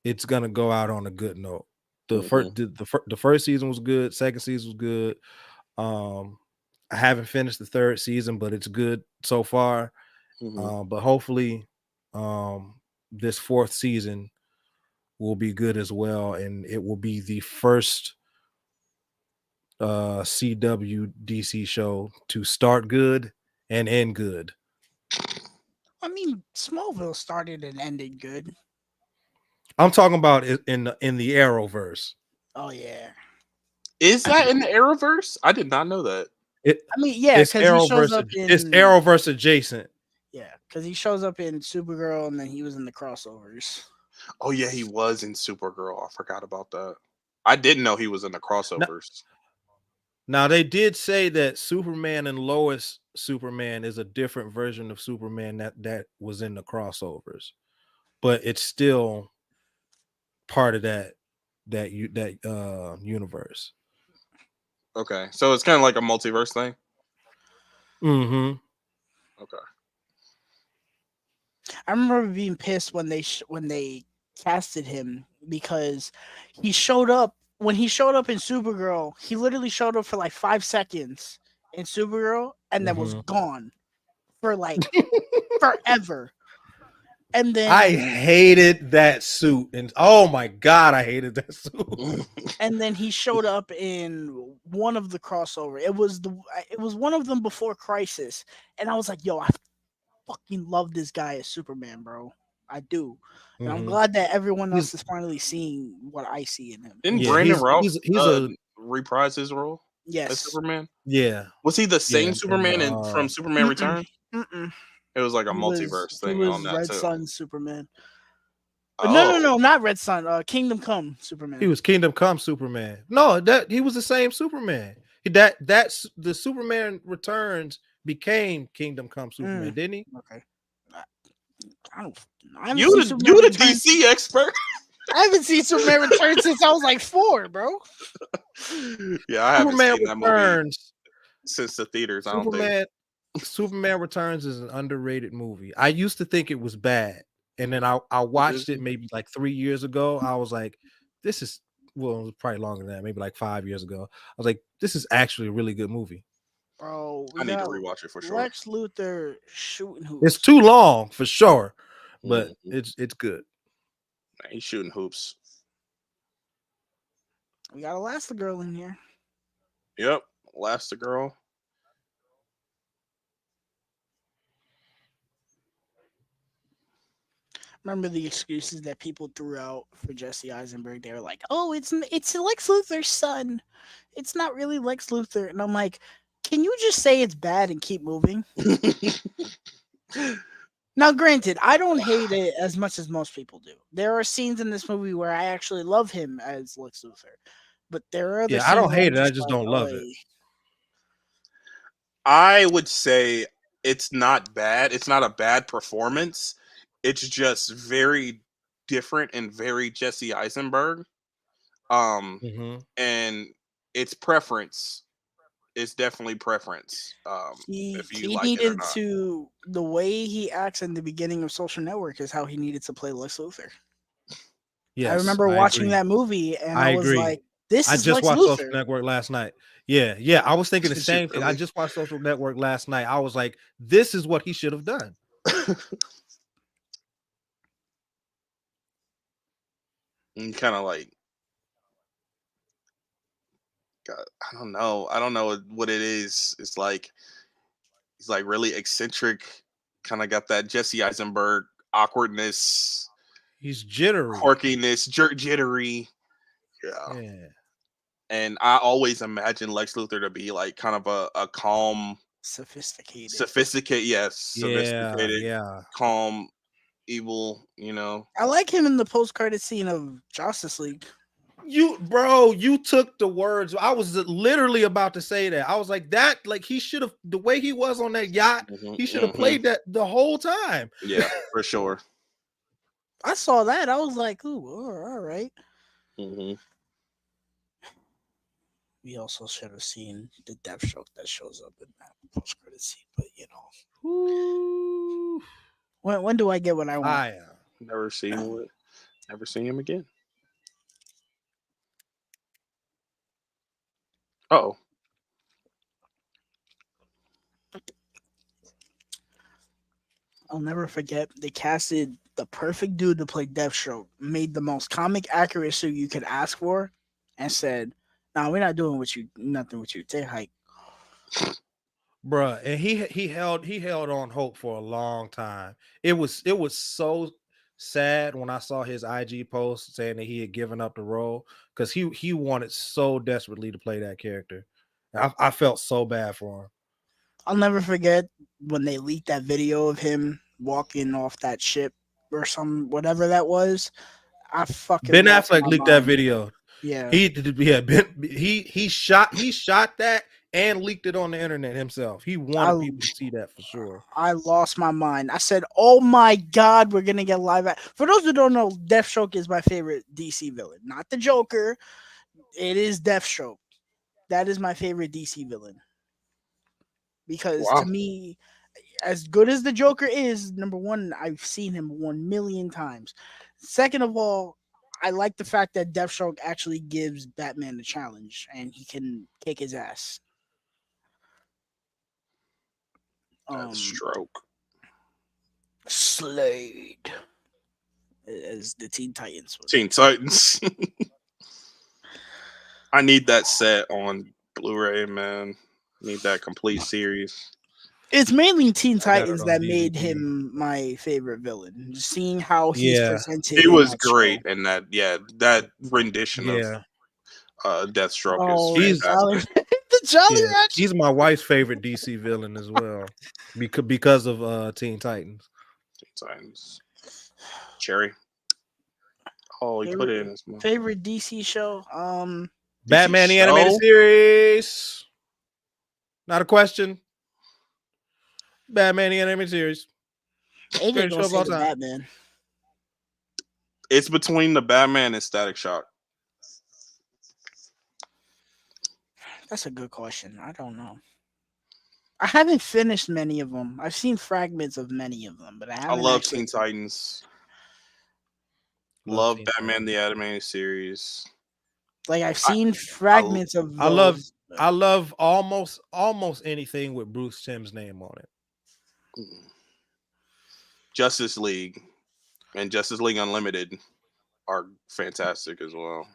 it's gonna go out on a good note. The Mhm. the first season was good. Second season was good. Um, I haven't finished the third season, but it's good so far. Mhm. But hopefully, this fourth season will be good as well, and it will be the first CW DC show to start good and end good. I mean, Smallville started and ended good. I'm talking about it in the Arrowverse. Oh yeah. Is that in the Arrowverse? I did not know that. It I mean, yeah, it's because he shows up It's in Arrowverse adjacent. yeah, because he shows up in Supergirl and then he was in the crossovers. Oh yeah, he was in Supergirl. I forgot about that. I didn't know he was in the Now, crossovers. now they did say that Superman and Lois Superman is a different version of Superman that was in the crossovers, but it's still part of that universe. Okay, so it's kind of like a multiverse thing. Mm-hmm. Okay. I remember being pissed when they casted him because he showed up when he showed up in Supergirl. He literally showed up for like 5 seconds in Supergirl and then was Mm-hmm. gone for like forever. And I then hated that suit, and oh my god, I hated that suit. he showed up in one of the crossover. It was one of them before Crisis, and I was like, "Yo, I fucking love this guy as Superman, bro. I do." And I'm Mm-hmm. glad that everyone He's else is finally seeing what I see in him. Didn't yeah, Brandon Routh he's a reprise his role as Yes. Superman? yeah Was he the yeah, same and Superman from Superman Mm-mm. Returns? Mm-mm. It was like a multiverse He thing on was that Red too. Sun Superman. Oh, not Red Sun. Kingdom Come He Superman. was Kingdom Come Superman. No, that he was the same Superman. That's the Superman Returns became Kingdom Come Superman, didn't he? Okay. I, I don't. I haven't you seen the Superman you the Returns. DC expert. I haven't seen Superman Returns since I was like 4, bro. Yeah, I haven't Superman seen that movie Returns. since the theaters. I don't think. Superman Superman Returns is an underrated movie. I used to think it was bad, and then I It watched is. it maybe like 3 years ago. I was like, this is well, it was probably longer than that, maybe like 5 years ago. I was like, this is actually a really good movie. Bro, I we need to got rewatch it for sure. Lex Luthor shooting It's hoops. too long for sure, but Mhm. it's good. Man, he's shooting hoops. We got Elastigirl in here. Yep, Elastigirl. Remember the excuses that people threw out for Jesse Eisenberg? They were like, "Oh, it's Lex Luthor's son. It's not really Lex Luthor." And I'm like, "Can you just say it's bad and keep moving?" Now, granted, I don't hate it as much as most people do. There are scenes in this movie where I actually love him as Lex Luthor, but there are other Yeah, I scenes don't where I'm hate it. I just just like, don't "Oh, love it. I would say it's not bad. It's not a bad performance. It's just very different and very Jesse Eisenberg. Um, Hmm. and it's preference. It's definitely preference. he If you he like it or needed not. to the way he acts in the beginning of Social Network is how he needed to play Lex Luthor." I Yes, remember I watching agree. that movie and I I was agree. like, "This I is just Lex watched Social Luthor." Network last night. Yeah, yeah. I was thinking the Did you same thing. I really? just watched Social Network last night. I was like, this is what he should have done. And kind of like, God, I don't know. I don't know what it is. It's like he's like really eccentric. Kind of got that Jesse Eisenberg awkwardness, He's jittery. quirkiness, jittery. Yeah. Yeah. And I always imagine Lex Luthor to be like kind of a calm, Sophisticated. sophisticated, yes, Yeah, sophisticated, yeah. calm, evil. You know, I like him in the post-credit scene of Justice League. You took the words. I was literally about to say that. I was like, that, like, he should have, the way he was on that yacht, hmm he should have hmm played that the whole time. yeah, for sure. I saw that. I was like, "Ooh, all right." hmm We also should have seen the Deathstroke that shows up in that post-credit scene, but Ooh, when do I get what I want? fire. Never seen him again. Oh, I'll never forget. They casted the perfect dude to play Deathstroke, made the most comic accurate suit you could ask for, and said, "Nah, we're not doing nothing with you. Take a hike." Bruh, and he held on hope for a long time. It was so sad when I saw his IG post saying that he had given up the role because he wanted so desperately to play that character. I felt so bad for him. I'll never forget when they leaked that video of him walking off that ship or some whatever that was. I fucking Ben lost Affleck my leaked that mind. video. Yeah, He shot that and leaked it on the internet himself. He wanted I people to see that for sure. I lost my mind. I said, "Oh my god, we're gonna get live." For those who don't know, Deathstroke is my favorite DC villain, not the Joker. It is Deathstroke. That is my favorite DC villain because to wow. me, as good as the Joker is, number one, I've seen him 1 million times. Second of all, I like the fact that Deathstroke actually gives Batman a challenge and he can kick his ass. That Um, stroke. Slade, as the Teen Titans would Teen say. Titans. I need that set on Blu-ray, man. Need that complete series. It's mainly Teen I got it Titans on that made DVD. him my favorite villain. Just seeing how he's Yeah, presented He in was that show. great in that. Yeah, that rendition of yeah. Deathstroke is Oh, the He's Jolly, fantastic. the Jolly yeah, Rancher. he's my wife's favorite DC villain as well. Because of Teen Titans. Teen Titans. Cherry. Oh, he put it in Favorite, his mouth. favorite DC show? DC Batman the animated show? series. Not a question. Batman the animated series. AJ Greatest gonna show of say all the time. Batman. It's between the Batman and Static Shock. That's a good question. I don't know. I haven't finished many of them. I've seen fragments of many of them, but I I haven't love actually. Teen Titans. Love Love Teen Batman Titans. the animated series. Like I've I seen I fragments of I love those. I love almost anything with Bruce Timm's name on it. Justice League and Justice League Unlimited are fantastic as well.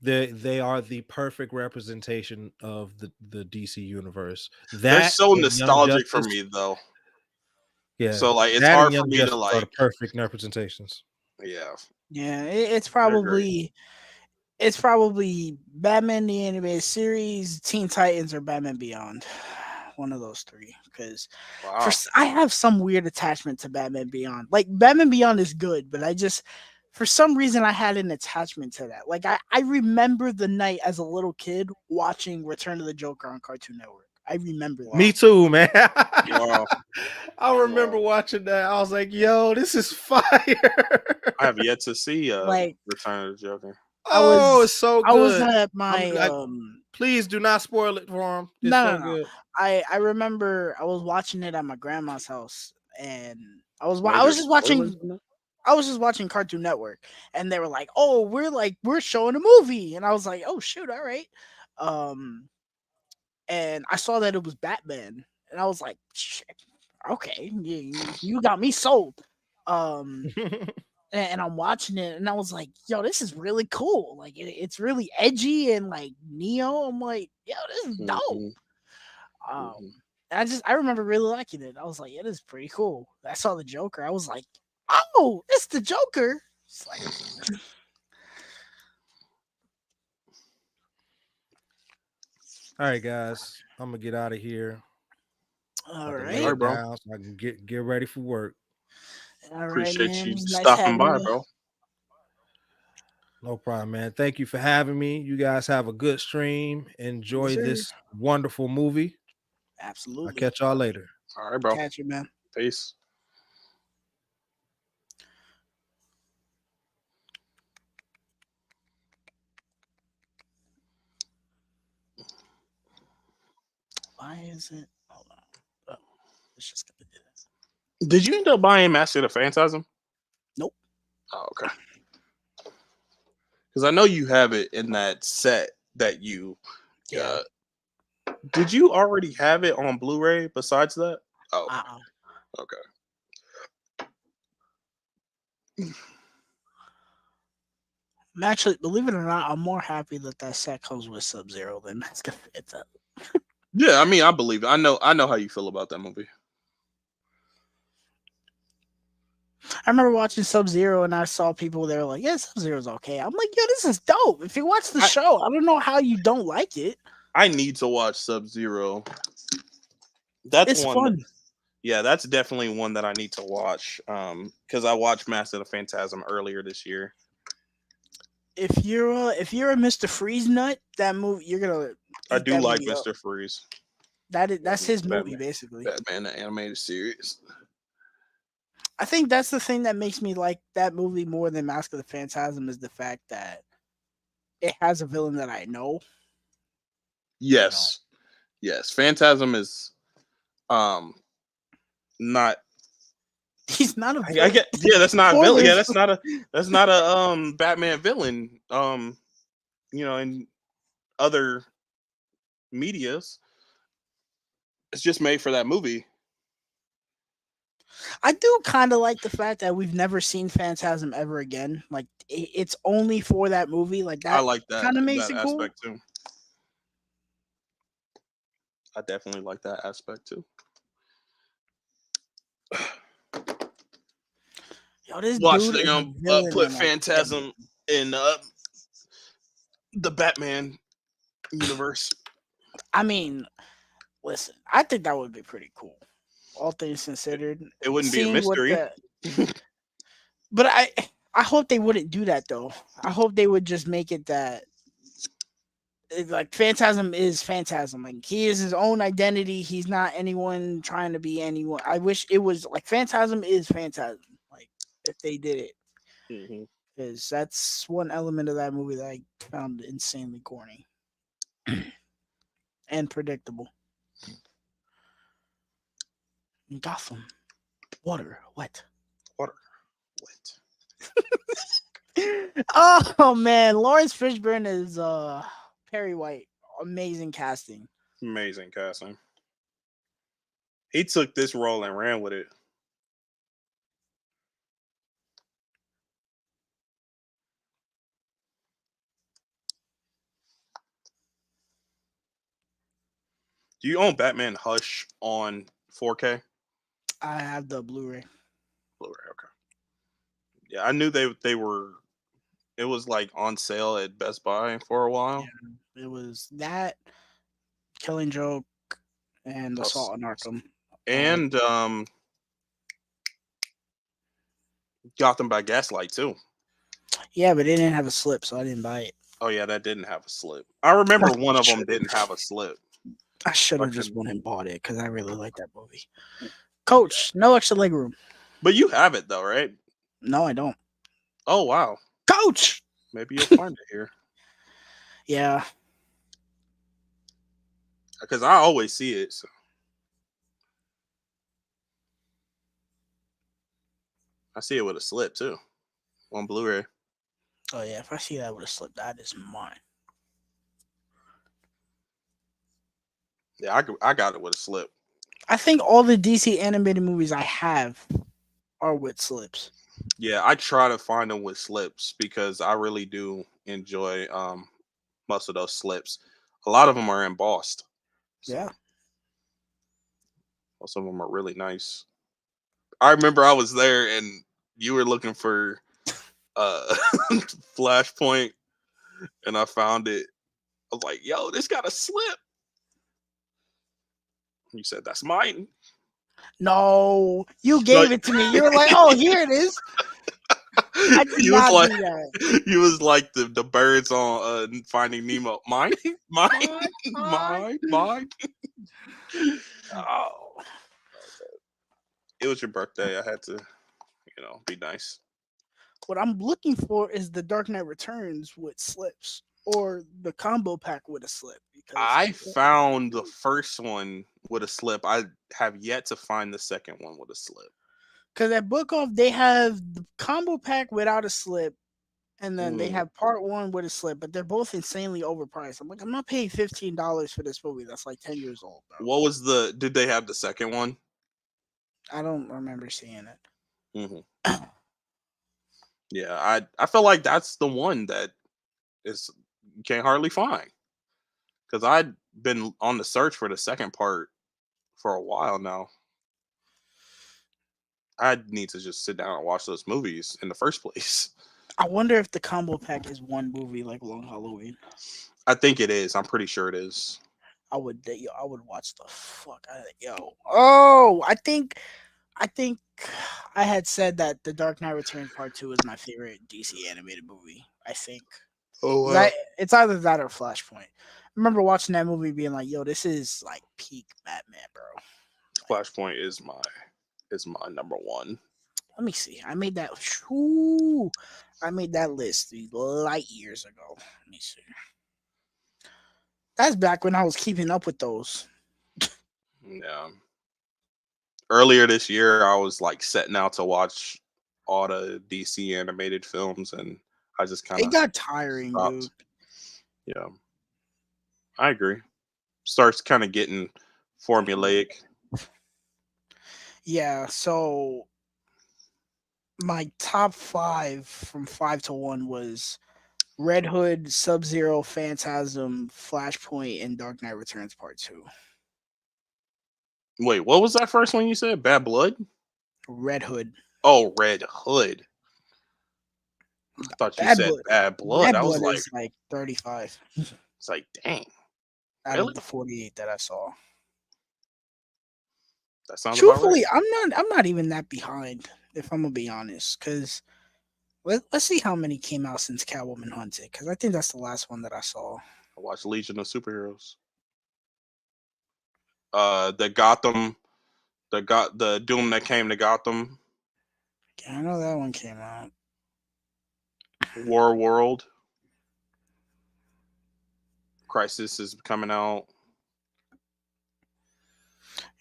They are the perfect representation of the DC universe. They're That so and Young nostalgic for Justice, me though. yeah, So like it's that and hard for Young me to Justice are the like perfect representations. yeah. Yeah, They're great. it's probably Batman the animated series, Teen Titans, or Batman Beyond. One of those three, because Wow. I have some weird attachment to Batman Beyond. Like Batman Beyond is good, but I just for some reason I had an attachment to that. Like I remember the night as a little kid watching Return of the Joker on Cartoon Network. I remember that. Me too, man. Wow. I remember Wow. watching that. I was like, "Yo, this is fire!" I have yet to see Like Return of the Joker. Oh, it's so I was good. at my Please do not spoil it for him. It's no, so no, no. good. I remember I was watching it at my grandma's house, and I Major was just spoilers in that? watching Cartoon Network, and they were like, we're showing a movie," and I was like, "Oh shoot, all right," and I saw that it was Batman, and I was like, "Shit, okay, you got me sold," um. And I'm watching it, and I was like, "Yo, this is really cool. Like, it's really edgy and like neo." I'm like, "Yo, this is dope." Mhm, Um, mhm. I remember really liking it. I was like, "It is pretty cool." I saw the Joker. I was like, "Oh, it's the Joker." It's like, All right, guys, I'm gonna get out of here. all I can lay All right, right, it bro. down so I can get ready for work. all right, Appreciate man. It you was nice stopping having by, you. bro. No problem, man. Thank you for having me. You guys have a good stream. Yes, Enjoy sir. this wonderful movie. I'll Absolutely. catch y'all later. All right, bro. Catch you, man. Peace. Why is it? Hold on. Oh, it's just gonna do this. Did you end up buying Master of the Phantasm? Nope. Oh, okay. Because I know you have it in that set that you Yeah. got. Did you already have it on Blu-ray besides that? Oh, Uh. okay. Actually, believe it or not, I'm more happy that set comes with Sub Zero than Mask of Phantasm. Yeah, I mean, I believe it. I know how you feel about that movie. I remember watching Sub Zero and I saw people they were like, "Yeah, Sub Zero's okay." I'm like, "Yo, this is dope." If you watch the I show, I don't know how you don't like it. I need to watch Sub-Zero. That's It's one. fun. Yeah, that's definitely one that I need to watch. Because I watched Master of the Phantasm earlier this year. If you're a Mr. Freeze nut, that movie you're gonna I eat do that like movie up. Mr. Freeze. That's his movie Batman, basically. Batman the animated series. I think that's the thing that makes me like that movie more than Mask of the Phantasm is the fact that it has a villain that I know. You know, Yes, yes. Phantasm is um not. he's not a I villain. get yeah. That's not a villain. Yeah, Spoilers. that's not a Batman villain. In other medias, it's just made for that movie. I do kind of like the fact that we've never seen Phantasm ever again. Like it's only for that movie. Like I that like that kind of makes that it cool. aspect too. I definitely like that aspect too. Yo, this Watch dude they is a gonna villain put in like Phantasm everything. in the Batman universe. I mean, listen, I think that would be pretty cool. All things It, considered, it wouldn't be a seeing what mystery. the but I hope they wouldn't do that though. I hope they would just make it that like Phantasm is Phantasm. Like he is his own identity. He's not anyone trying to be anyone. I wish it was like Phantasm is Phantasm. Like if they did it, Hmm. because that's one element of that movie that I found insanely corny and predictable. Gotham, water, what? Water. Wet. Oh man, Lawrence Fishburne is Perry White. Amazing casting. Amazing casting. He took this role and ran with it. Do you own Batman Hush on 4K? I have the Blu-ray. Blu-ray. Okay. Yeah, I knew they were. It was like on sale at Best Buy for a Yeah, while. it was that Killing Joke and Us- Assault on Arkham. And And Gotham by Gaslight too. yeah, but they didn't have a slip, so I didn't buy it. Oh yeah, that didn't have a slip. I remember I one of them should didn't have a slip. I should I have just couldn't. went and bought it because I really like that movie. Coach, no extra leg room. But you have it though, right? No, I don't. Oh wow. Coach. Maybe you'll find it here Yeah, because I always see it. So I see it with a slip too on Blu-ray. oh yeah. If I see that with a slip, that is mine. Yeah, I got it with a slip. I think all the DC animated movies I have are with slips. Yeah, I try to find them with slips because I really do enjoy most of those slips. A lot of them are embossed, so Yeah. most of them are really nice. I remember I was there and you were looking for uh Flashpoint, and I found it. I was like, "Yo, this got a slip." You said, "That's mine." No, you No, gave it to me. You were like, "Oh, here it is." I did you was not like, do that. you was like the birds on Finding Nemo. Mine, mine, Mine, mine. mine, mine. Oh, It was your birthday. I had to, be nice. what I'm looking for is the Dark Knight Returns with slips or the combo pack with a slip because I found the first one with a slip. I have yet to find the second one with a slip. at Book Off they have the combo pack without a slip and then they Mm. have part one with a slip, but they're both insanely overpriced. I'm like, I'm not paying $15 for this movie that's like 10 years old, bro. What was the? Did they have the second one? I don't remember seeing it. Hmm. Yeah, I feel like that's the one that is you can't hardly find because I'd been on the search for the second part for a while now. I need to just sit down and watch those movies in the first place. I wonder if the combo pack is one movie like Long Halloween. I think it is. I'm pretty sure it is. I would watch the fuck out of it. Yo. Oh, I think I had said that The Dark Knight Returns Part 2 is my favorite DC animated movie. I think. Oh wow. That it's either that or Flashpoint. I remember watching that movie being like, yo, this is like peak Batman, bro. Flashpoint is my number one. Let me see. I made that list light years ago. Let me see. That's back when I was keeping up with those. Yeah. Earlier this year, I was like setting out to watch all the DC animated films, and I just kind It of got tiring, dude. stopped. Yeah, I agree. Starts kind of getting formulaic. Yeah, so my top five from 5 to 1 was Red Hood, Sub Zero, Phantasm, Flashpoint, and Dark Knight Returns Part 2. Wait, what was that first one you said? Bad Blood? Red Hood. Oh, Red Hood. I thought you Bad said Blood. Bad Blood. Bad I was Blood like, is like 35 it's like, dang, out of really? the 48 that I saw. That sounds about right. Truthfully, I'm not even that behind, if I'm gonna be honest, because Let's see how many came out since Catwoman Hunted, because I think that's the last one that I saw. I watched Legion of Superheroes. The Gotham, the Doom that came to Gotham, Yeah, I know that one came out. War World, Crisis is coming out.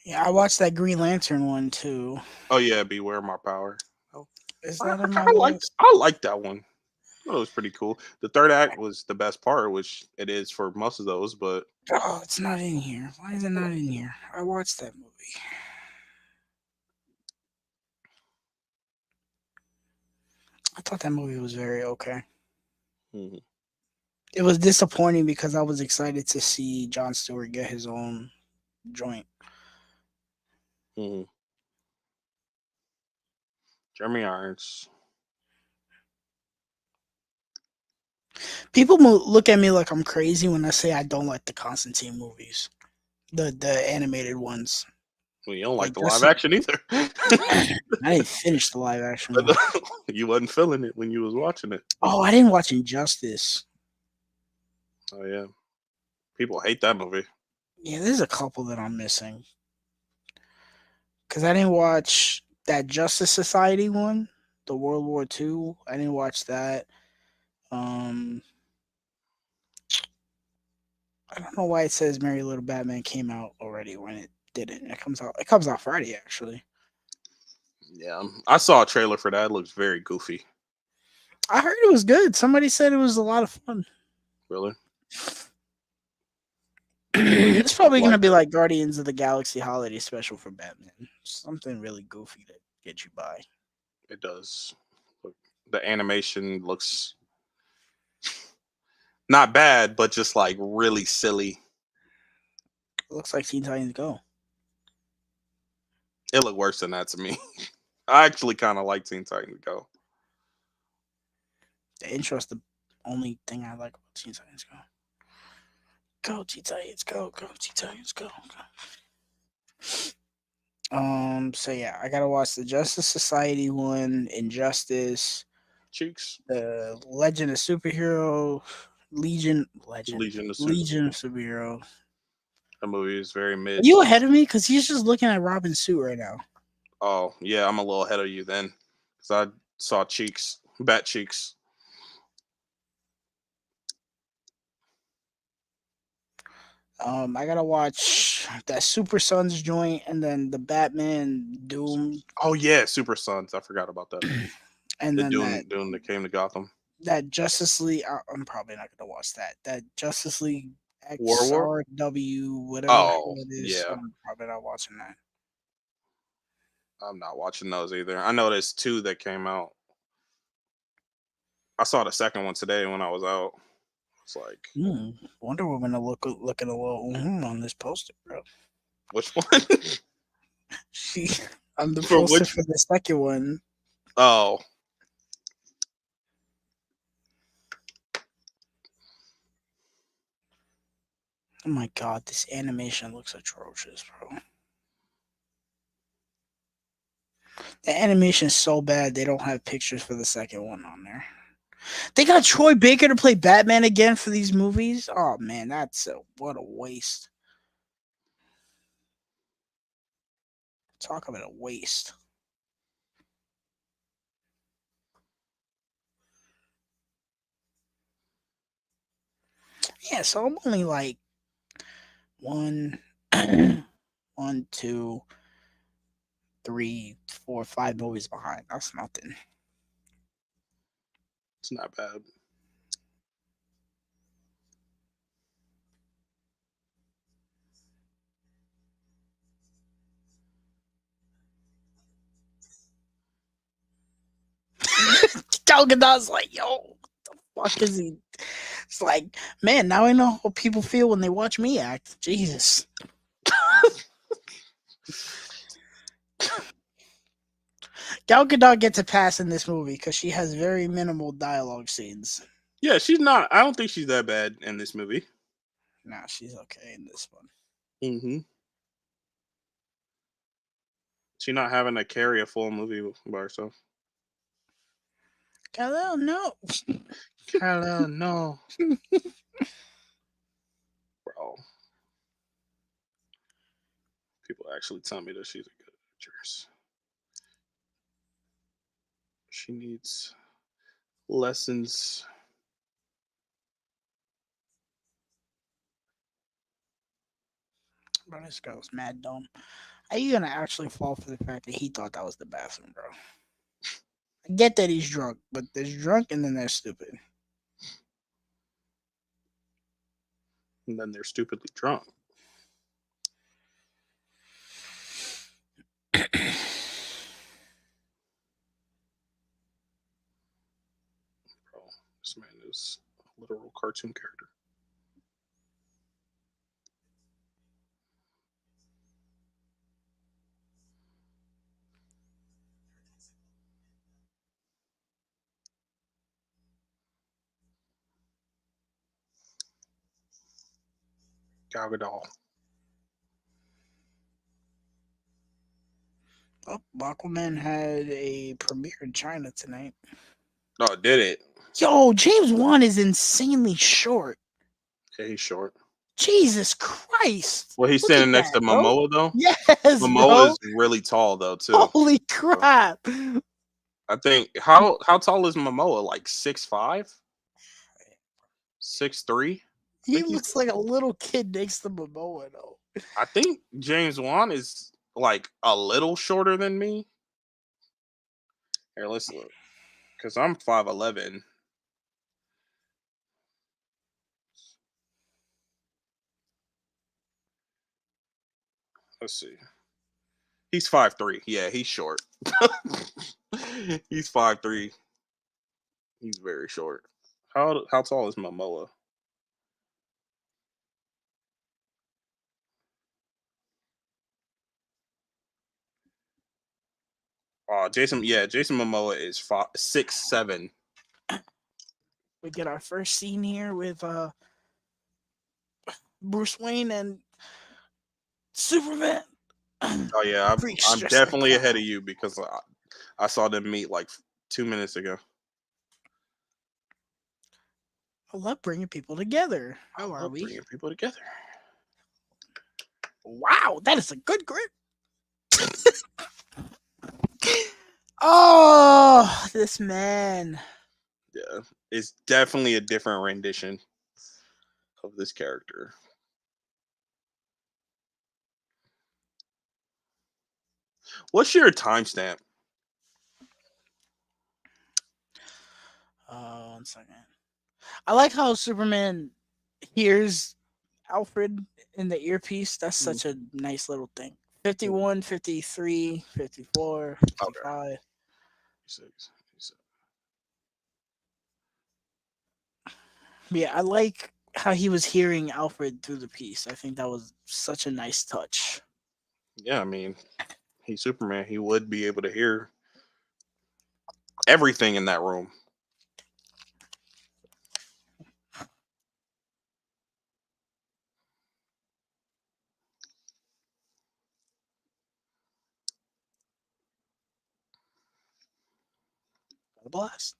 Yeah, I watched that Green Lantern one too. Oh yeah, Beware My Power. Oh, Is I, that in I, my I like list? I like that one. That was pretty cool. The third act was the best part, which it is for most of those. But Oh, it's not in here. Why is it not in here? I watched that movie. I thought that movie was very okay. mhm, It was disappointing because I was excited to see Jon Stewart get his own joint. mhm. Jeremy Irons. People look at me like I'm crazy when I say I don't like the Constantine movies, the animated ones. Well, you don't like Like the live just action either. I didn't finish the live action one. You wasn't feeling it when you was watching it. Oh, I didn't watch Injustice. Oh yeah, people hate that movie. Yeah, there's a couple that I'm missing because I didn't watch that Justice Society one, the World War II. I didn't watch that. Um, I don't know why it says Merry Little Batman came out already when it didn't. It comes out. It comes out Friday actually. Yeah, I saw a trailer for that. It looks very goofy. I heard it was good. Somebody said it was a lot of fun. Really, It's look probably gonna like be like Guardians of the Galaxy holiday special for Batman. Something really goofy to get you by. it does. Look, the animation looks not bad, but just like really silly. It looks like Teen Titans Go. It looked worse than that to me. I actually kind of like Teen Titans Go. The intro's the only thing I like about Teen Titans Go. Go Teen Titans Go. Go Teen Titans Go. So yeah, I gotta watch the Justice Society one, Injustice, Cheeks, the Legend of Superhero, Legion of Super. Legion of Superhero. That movie is very Are mid. you ahead of me? Because he's just looking at Robin's suit right now. Oh yeah, I'm a little ahead of you then, because I saw Cheeks, Bat Cheeks. I gotta watch that Super Sons joint and then the Batman Doom Oh yeah, Super Sons. I forgot about that. and The then that Dune that came to Gotham. Justice League. I'm probably not gonna watch that. That Justice League War. XRW whatever the Oh hell it is. yeah, I'm probably not watching that. I'm not watching those either. I know there's two that came out. I saw the second one today when I was out. It's like, Hmm. Wonder Woman to looking a little on this poster, bro. which one? She on the For poster which? for the second one. Oh, Oh my god, this animation looks atrocious, bro. The animation is so bad they don't have pictures for the second one on there. They got Troy Baker to play Batman again for these movies. Oh man, what a waste. Talk about a waste. Yeah, so I'm only like one, one, two, three, four, 5 movies behind. That's nothing. it's not bad. Gal Gadot's like, yo, what the fuck is he? It's like, man, now I know how people feel when they watch me act. Jesus. Gal Gadot gets a pass in this movie because she has very minimal dialogue scenes. Yeah, she's not. I don't think she's that bad in this movie. Nah, she's okay in this one. Mm-hmm. She's not having to carry a full movie by herself. Hello, no. Hello, no, bro. People actually tell me that she's a good actress. She needs lessons. Bro, this girl's mad dumb. Are you gonna actually fall for the fact that he thought that was the bathroom, bro? I get that he's drunk, but there's drunk and then there's stupid. And then they're stupidly drunk. Bro, this man is a literal cartoon character. Gal Gadot. Oh, Aquaman had a premiere in China tonight. Oh, did it? Yo, James Wan is insanely short. Yeah, he's short. Jesus Christ. Well, he's Look at standing next to that, bro. Momoa though. Yes, Momoa bro. is really tall though too. Holy So, crap. I think how tall is Momoa? Like 6'5", 6'3"? I He think he's. looks like a little kid next to Momoa, though. I think James Wan is like a little shorter than me. Here, let's look. Cause I'm 5'11". Let's see. He's 5'3". Yeah, he's short. He's 5'3". He's very short. How tall is Momoa? Jason Momoa is 6'7". We get our first scene here with Bruce Wayne and Superman. Oh yeah, Preach I'm just like definitely ahead hell. of you because I saw them meet like 2 minutes ago. I love bringing people together. I How are love we? bringing people together. Wow, that is a good grip. Oh, this man. Yeah, it's definitely a different rendition of this character. What's your timestamp? 1 second. I like how Superman hears Alfred in the earpiece. That's Mm, such a nice little thing. mm, 51, 53, 54, Okay, 55. 6, Yeah, I like how he was hearing Alfred through the piece. I think that was such a nice touch. yeah, I mean, he's Superman. He would be able to hear everything in that room. Got a blast.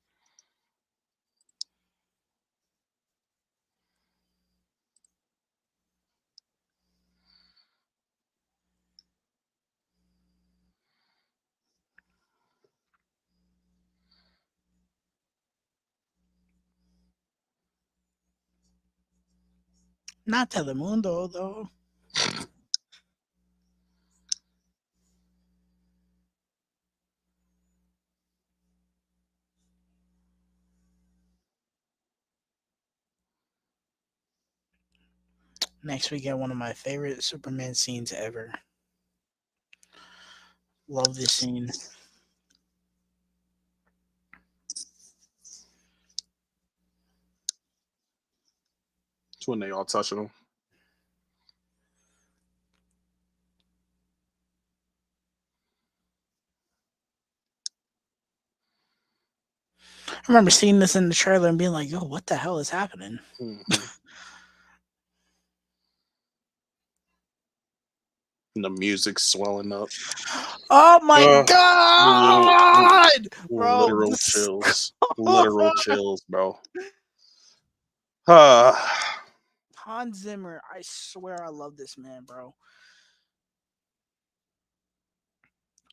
Not Telemundo, though. Next, we get one of my favorite Superman scenes ever. Love this scene. It's when they all touching him. I remember seeing this in the trailer and being like, yo, what the hell is happening? Hmm. And the music's swelling up. Oh my Uh, l- god, bro! literal This chills. Literal chills, bro. Uh, Hans Zimmer. I swear, I love this man, bro. I'm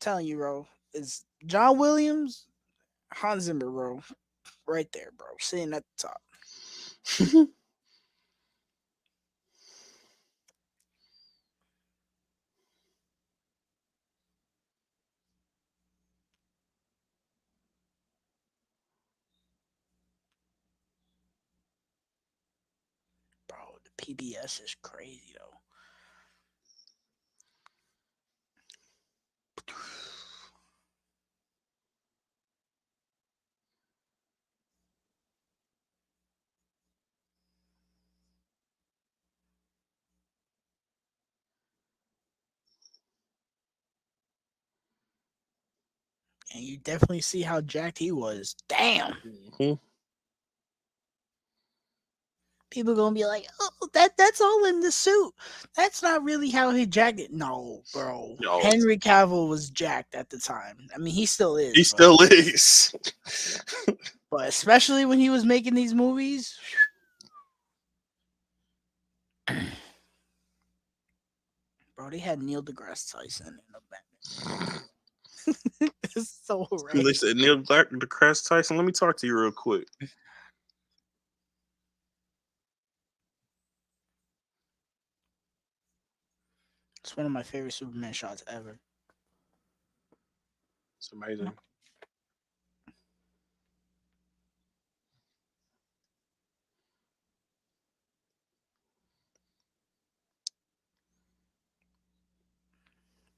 telling you, bro. Is John Williams, Hans Zimmer, bro, right there, bro, sitting at the top. Bro, the PBS is crazy though. And you definitely see how jacked he was. Damn. mhm. People gonna be like, oh, that's all in the suit. That's not really how he jacked it. No, bro. Yo, Henry Cavill was jacked at the time. I mean, he still he is, still is. but especially when he was making these movies. Bro, they had Neil deGrasse Tyson in the Batman. It's so right. They said Neil deGrasse Tyson. Let me talk to you real quick. It's one of my favorite Superman shots ever. It's amazing.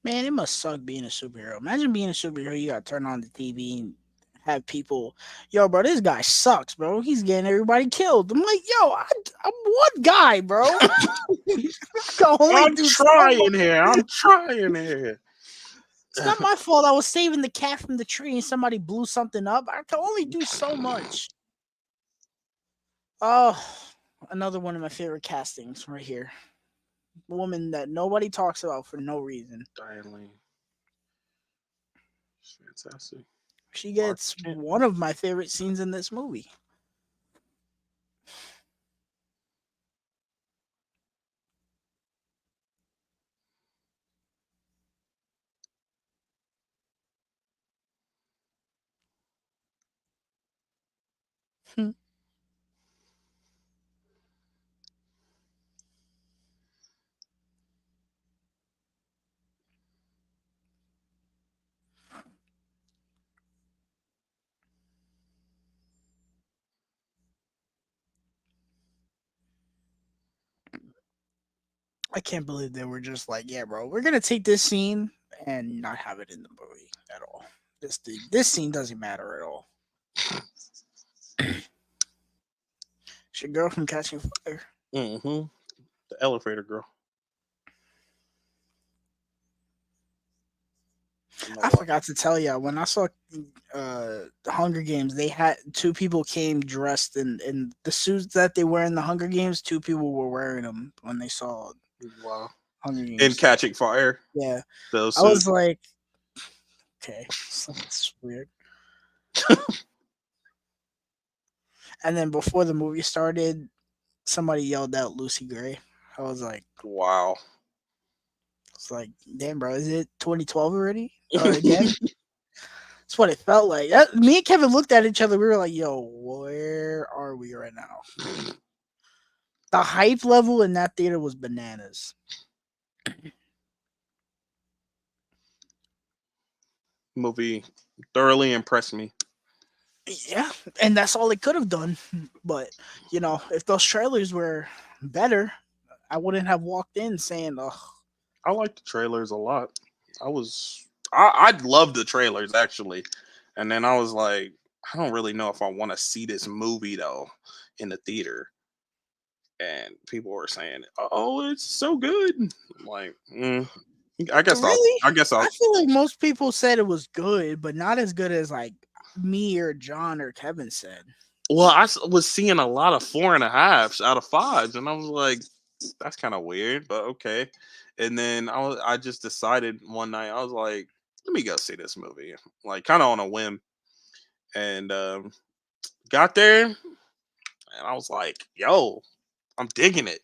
Man, it must suck being a superhero. Imagine being a superhero. You gotta turn on the TV and have people, yo, bro, this guy sucks, bro. He's getting everybody killed. I'm like, yo, I'm one guy, bro. I can only I'm do so trying much. here. I'm trying here. It's not my fault. I was saving the cat from the tree and somebody blew something up. I can only do so much. Oh, another one of my favorite castings right here. A woman that nobody talks about for no reason. Diane Lane. Fantastic. She Mark gets Kent. one of my favorite scenes in this movie. Hmm. I can't believe they were just like, yeah, bro, we're gonna take this scene and not have it in the movie at all. This scene doesn't matter at all. It's your girl from Catching Fire. Mm-hmm. The elevator girl. You know I what? forgot to tell you when I saw the Hunger Games, they had two people came dressed in the suits that they wear in the Hunger Games. Two people were wearing them when they saw Wow. Hunger In Games. Catching Fire, Yeah, those I was suits. like, okay, it's weird. And then before the movie started, somebody yelled out Lucy Gray. I was like, Wow. it's like, damn, bro, is it 2012 already? Again? That's what it felt like. Me and Kevin looked at each other. We were like, yo, where are we right now? The hype level in that theater was bananas. Movie thoroughly impressed me. Yeah, and that's all it could have done. But, if those trailers were better, I wouldn't have walked in saying, oh, I like the trailers a lot. I love the trailers actually, and then I was like, I don't really know if I want to see this movie though in the theater. And people were saying, "Oh, it's so good." I'm like, I guess I'll. really? I guess I I'll. feel like most people said it was good, but not as good as like me or John or Kevin said. Well, was seeing a lot of 4.5s out of 5s, and I was like, that's kind of weird, but okay. And then I just decided one night I was like, let me go see this movie, like kind of on a whim, and got there and I was like, yo, I'm digging it.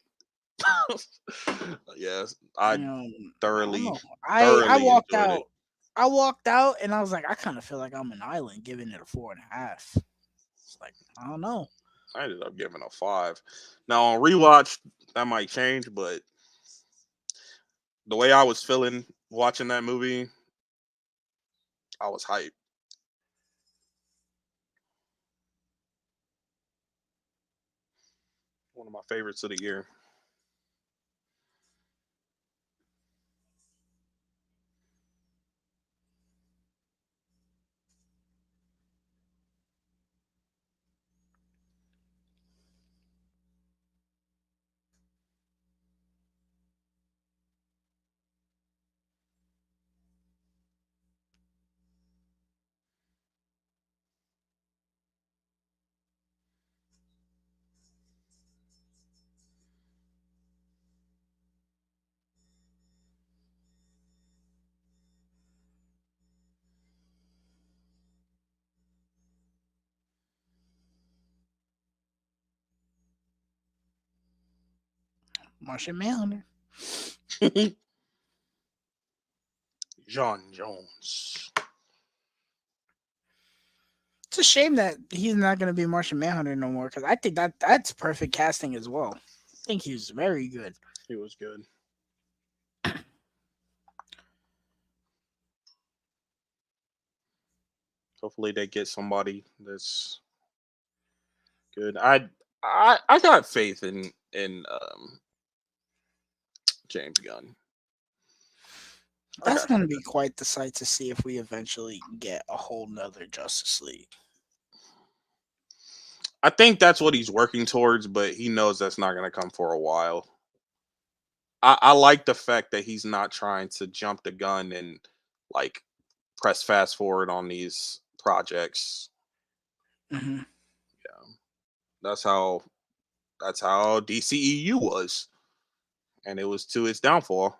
Yes, I I don't thoroughly know. I thoroughly walked enjoyed out. it. I walked out and I was like, I kind of feel like I'm an island, giving it a 4.5. It's like I don't know. I ended up giving a 5. Now on rewatch, that might change, but the way I was feeling watching that movie, I was hyped. One of my favorites of the year. Martian Manhunter. John Jones. It's a shame that he's not going to be Martian Manhunter no more because I think that's perfect casting as well. I think he's very good. He was good. Hopefully they get somebody that's good. I got faith in James Gunn. I That's got going to faith. be quite the sight to see if we eventually get a whole nother Justice League. I think that's what he's working towards, but he knows that's not going to come for a while. I like the fact that he's not trying to jump the gun and like press fast forward on these projects. Hmm. Yeah, that's how DCEU was, and it was to its downfall.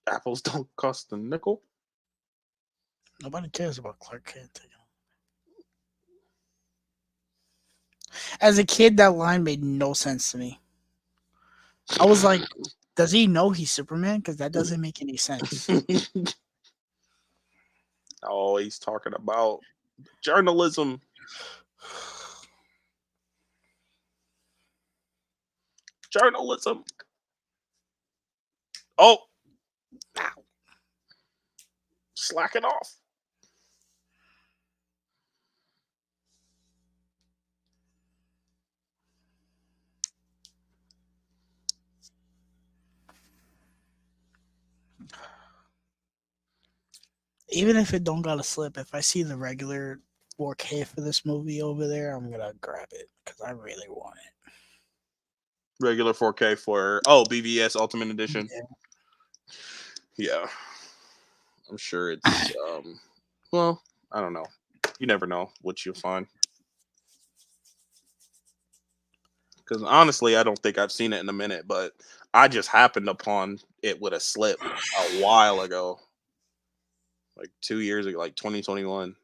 Apples don't cost a nickel. Nobody cares about Clark Kent. As a kid, that line made no sense to me. I was like, does he know he's Superman? Because that doesn't make any sense. Always talking about journalism. Journalism. Oh, slacking off. Even if it don't gotta slip, if I see the regular 4K for this movie over there, I'm gonna grab it because I really want it. Regular 4K for BVS Ultimate Edition. Yeah. Yeah, I'm sure it's well, I don't know. You never know what you'll find. Because honestly, I don't think I've seen it in a minute, but I just happened upon it with a slip a while ago, like 2 years ago, like 2021.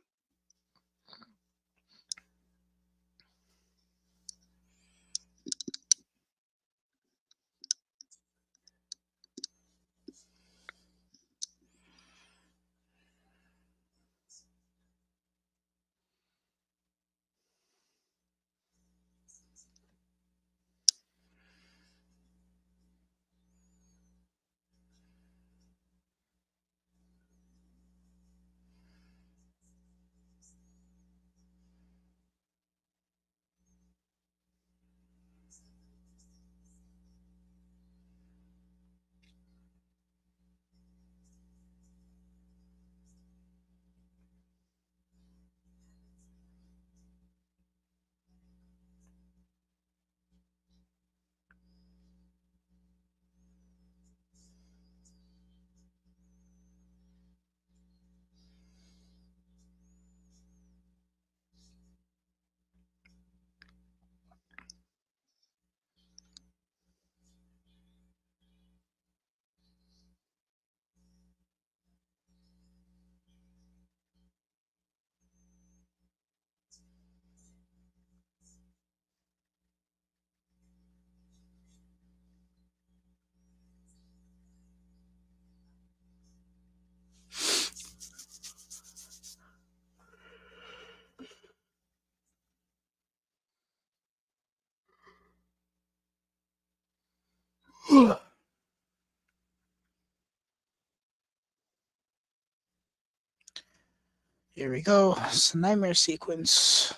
Here we go. It's a nightmare sequence.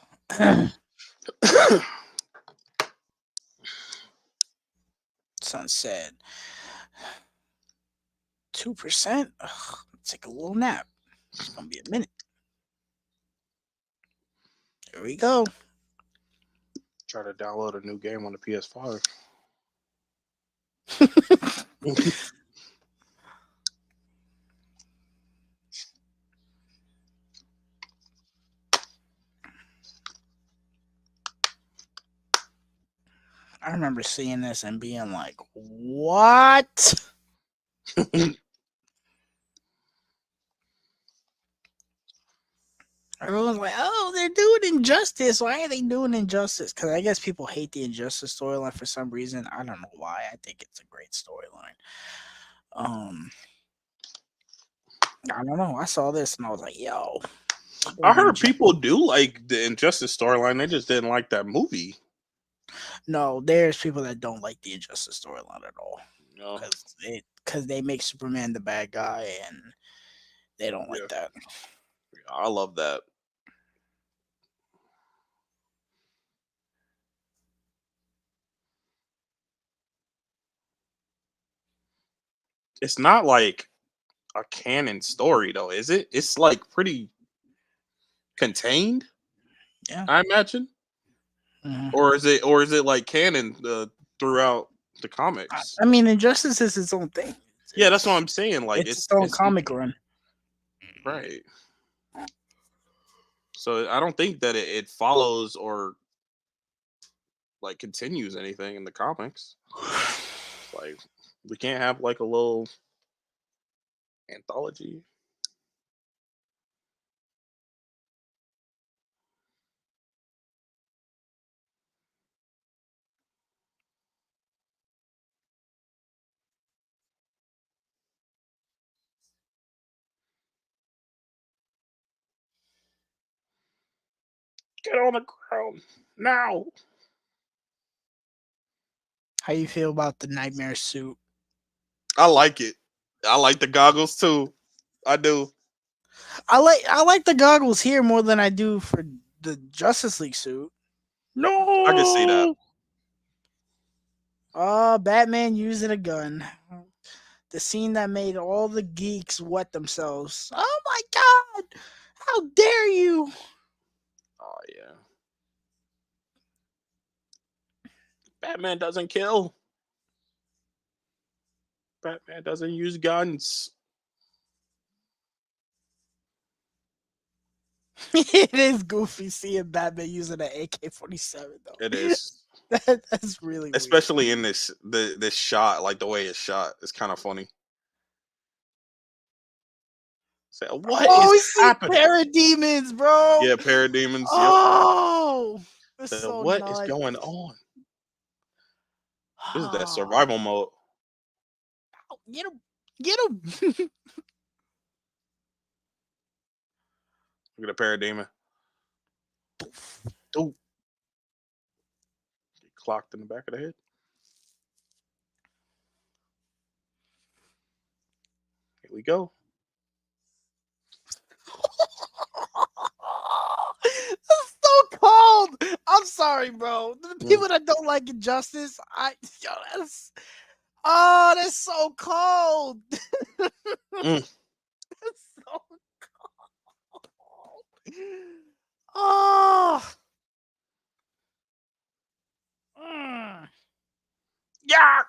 Sunset. 2%. Take a little nap. It's gonna be a minute. Here we go. Try to download a new game on the PS5. I remember seeing this and being like, "What?" Everyone's like, "Oh, they're doing Injustice. Why are they doing Injustice?" Because I guess people hate the Injustice storyline for some reason. I don't know why. I think it's a great storyline. Um, I don't know. I saw this and I was like, "Yo, I heard people do like the Injustice storyline. They just didn't like that movie. No, there's people that don't like the Injustice storyline at all You know? because they make Superman the bad guy and they don't Yeah. like that. I love that. It's not like a canon story though, is it? It's like pretty contained, Yeah. I imagine. Mhm. Or is it like canon throughout the comics? I mean, Injustice is its own thing. Yeah, that's what I'm saying. Like It's its own it's comic run. right. So I don't think that it follows or like continues anything in the comics. Like we can't have like a little anthology. Get on the ground now. How you feel about the nightmare suit? I like it. I like the goggles too. I do. I like the goggles here more than I do for the Justice League suit. I can see that. No. Batman using a gun. The scene that made all the geeks wet themselves. Oh my god! How dare you! Oh yeah. Batman doesn't kill. Batman doesn't use guns. It is goofy seeing Batman using an AK-47 though. It is. That's really weird. Especially in this shot, like the way it's shot. It's kind of funny. Say, what Oh, is we see happening? parademons, bro. Yeah, parademons. Yep. Oh, it's So so what is nuts. going on? This is that survival mode. Get him! Get him! Look at the parademon. Oh, get clocked in the back of the head. Here we go. It's so cold. I'm sorry, bro. The Mm. people that don't like Injustice, that's so cold. Mm. That's so cold. Oh. Mm. Yeah.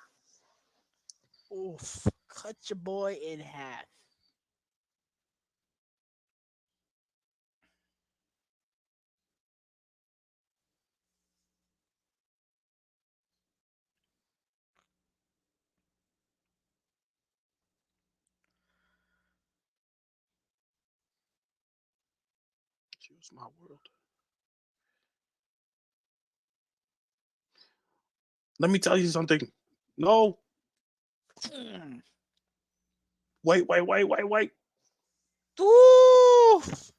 Oof. Cut your boy in half. Choose my world. Let me tell you something. No. Mm. Wait. Oof.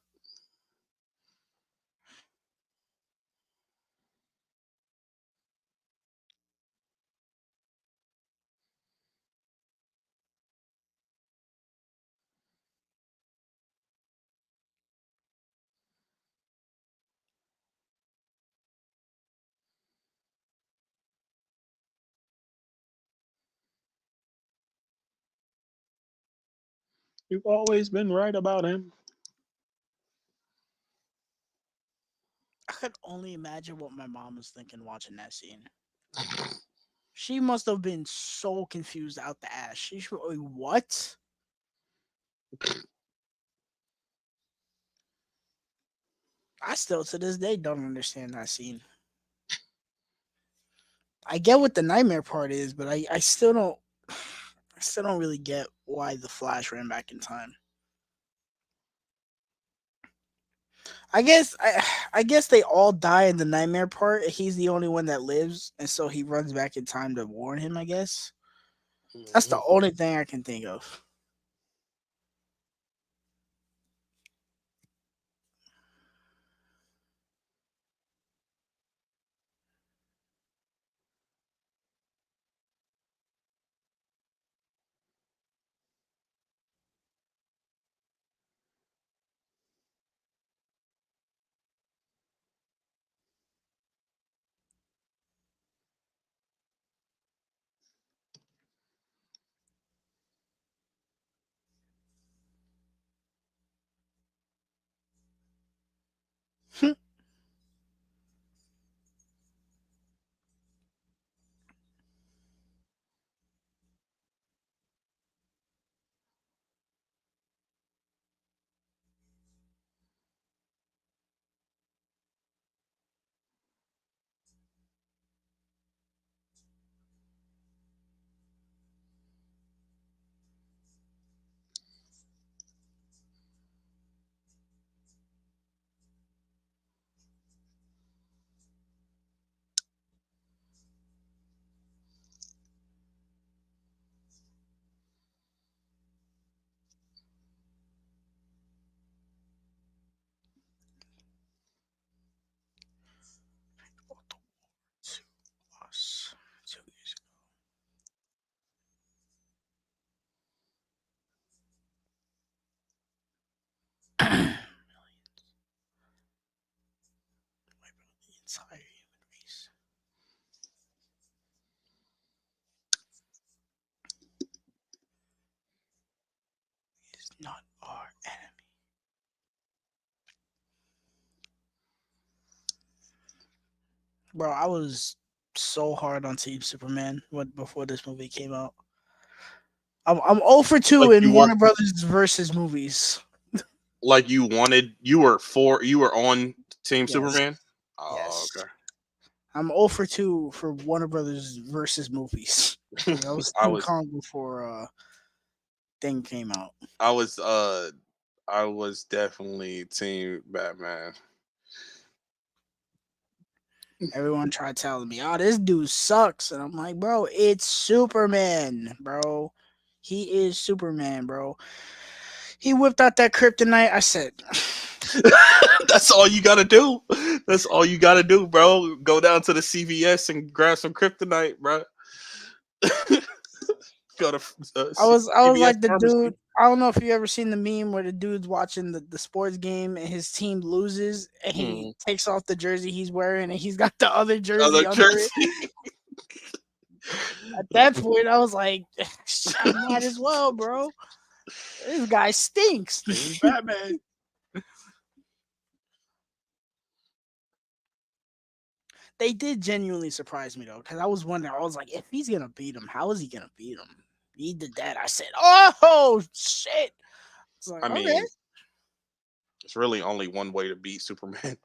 You've always been right about him. I could only imagine what my mom was thinking watching that scene. She must have been so confused out the ass. She's like, what? I still to this day don't understand that scene. I get what the nightmare part is, but I still don't I still don't really get why the Flash ran back in time. I guess they all die in the nightmare part. He's the only one that lives, and so he runs back in time to warn him. I guess that's the Mhm. only thing I can think of. Us 2 years ago. The entire human race is not our enemy. Bro, I was so hard on Team Superman when before this movie came out. I'm 0 for 2 Like in you want, Warner Brothers versus movies. like you wanted, you were on Team Yes, Superman. Oh, yes. I'm 0 for 2 for Warner Brothers versus movies okay. because I was I Team was, Kong before thing came out. I was, I was definitely Team Batman. Everyone tried telling me, "Oh, this dude sucks," and I'm like, "Bro, it's Superman, bro. He is Superman, bro." He whipped out that kryptonite. I said, That's all you gotta do. That's all you gotta do, bro. Go down to the CVS and grab some kryptonite, bro. Go to I was CVS like the dude. pharmacy. I don't know if you ever seen the meme where the dude's watching the sports game and his team loses and he Hmm. takes off the jersey he's wearing and he's got the other Other jersey under it. jersey. At that point, I was like, might as well, bro. This guy stinks. Team Batman. They did genuinely surprise me though, because I was wondering. I was like, if he's gonna beat him, how is he gonna beat him? He did that. I said, oh shit. It's like, I okay. mean, it's really only one way to beat Superman.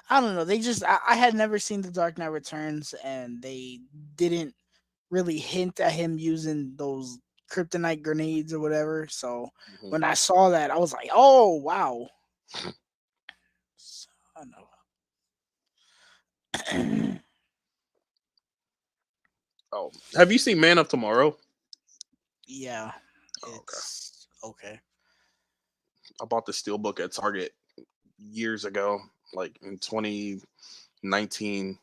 I don't know. They just I had never seen The Dark Knight Returns, and they didn't really hint at him using those kryptonite grenades or whatever. So Mhm. when I saw that, I was like, oh wow. Son of Oh, have you seen Man of Tomorrow? yeah, Oh, okay. it's okay. I bought the steelbook at Target years ago, like in 2019.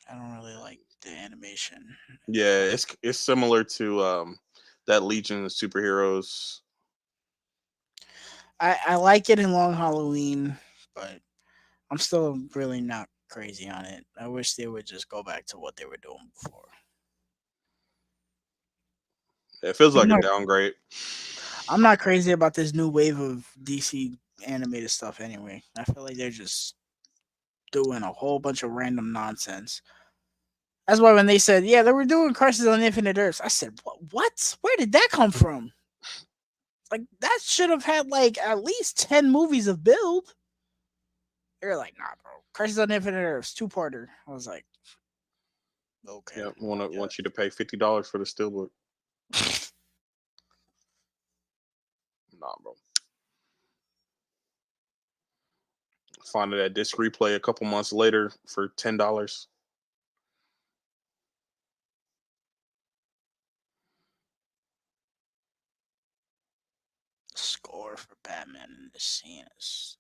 I don't really like the animation. Yeah, it's similar to that Legion of Superheroes. I like it in Long Halloween, but I'm still really not crazy on it. I wish they would just go back to what they were doing before. It feels I'm like a not, downgrade. I'm not crazy about this new wave of DC animated stuff anyway. I feel like they're just doing a whole bunch of random nonsense. That's why when they said, yeah, they were doing Crisis on Infinite Earths, I said, what? Where did that come from? Like, that should have had, like, at least 10 movies of build. They're like, nah, bro. Crisis on Infinite Earths, two-parter. I was like, okay. Yeah, want you to pay $50 for the steelbook. Nah, bro. Find it at disc replay a couple months later for $10. Score for Batman in this scene is...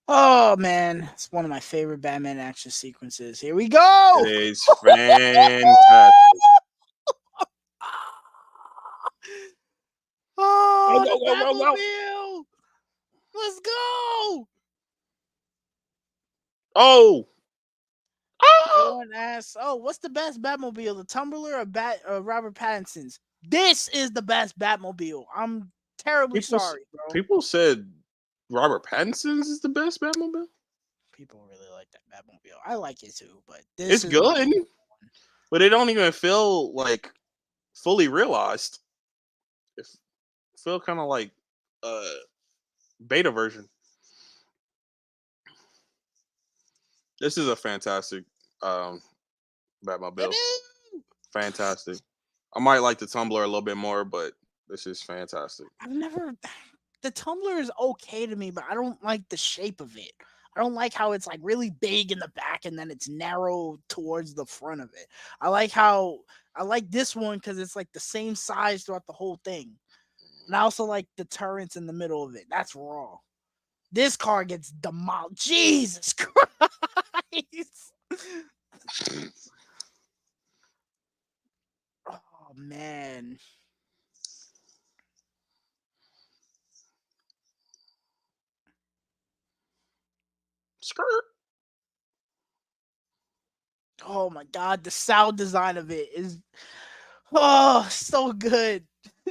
Oh, man. It's one of my favorite Batman action sequences. Here we It go! is fantastic. Go Oh, go the go go go! Batmobile! Let's go! Oh, oh! Everyone asks, "Oh, what's the best Batmobile? The Tumbler or Robert Pattinson's?" This is the best Batmobile. I'm terribly People sorry, bro. people said Robert Pattinson's is the best Batmobile. People really like that Batmobile. I like it too, but this It's is my good, but it don't even feel like fully realized. It feel kind of like a beta version. This is a fantastic um, Batmobile. one. Fantastic. I might like the Tumbler a little bit more, but this is fantastic. I've never. The Tumbler is okay to me, but I don't like the shape of it. I don't like how it's like really big in the back and then it's narrow towards the front of it. I like this one because it's like the same size throughout the whole thing. And I also like the turrets in the middle of it. That's raw. This car gets demolished. Jesus Christ. Oh man. Skirt. Oh my god, the sound design of it is so good.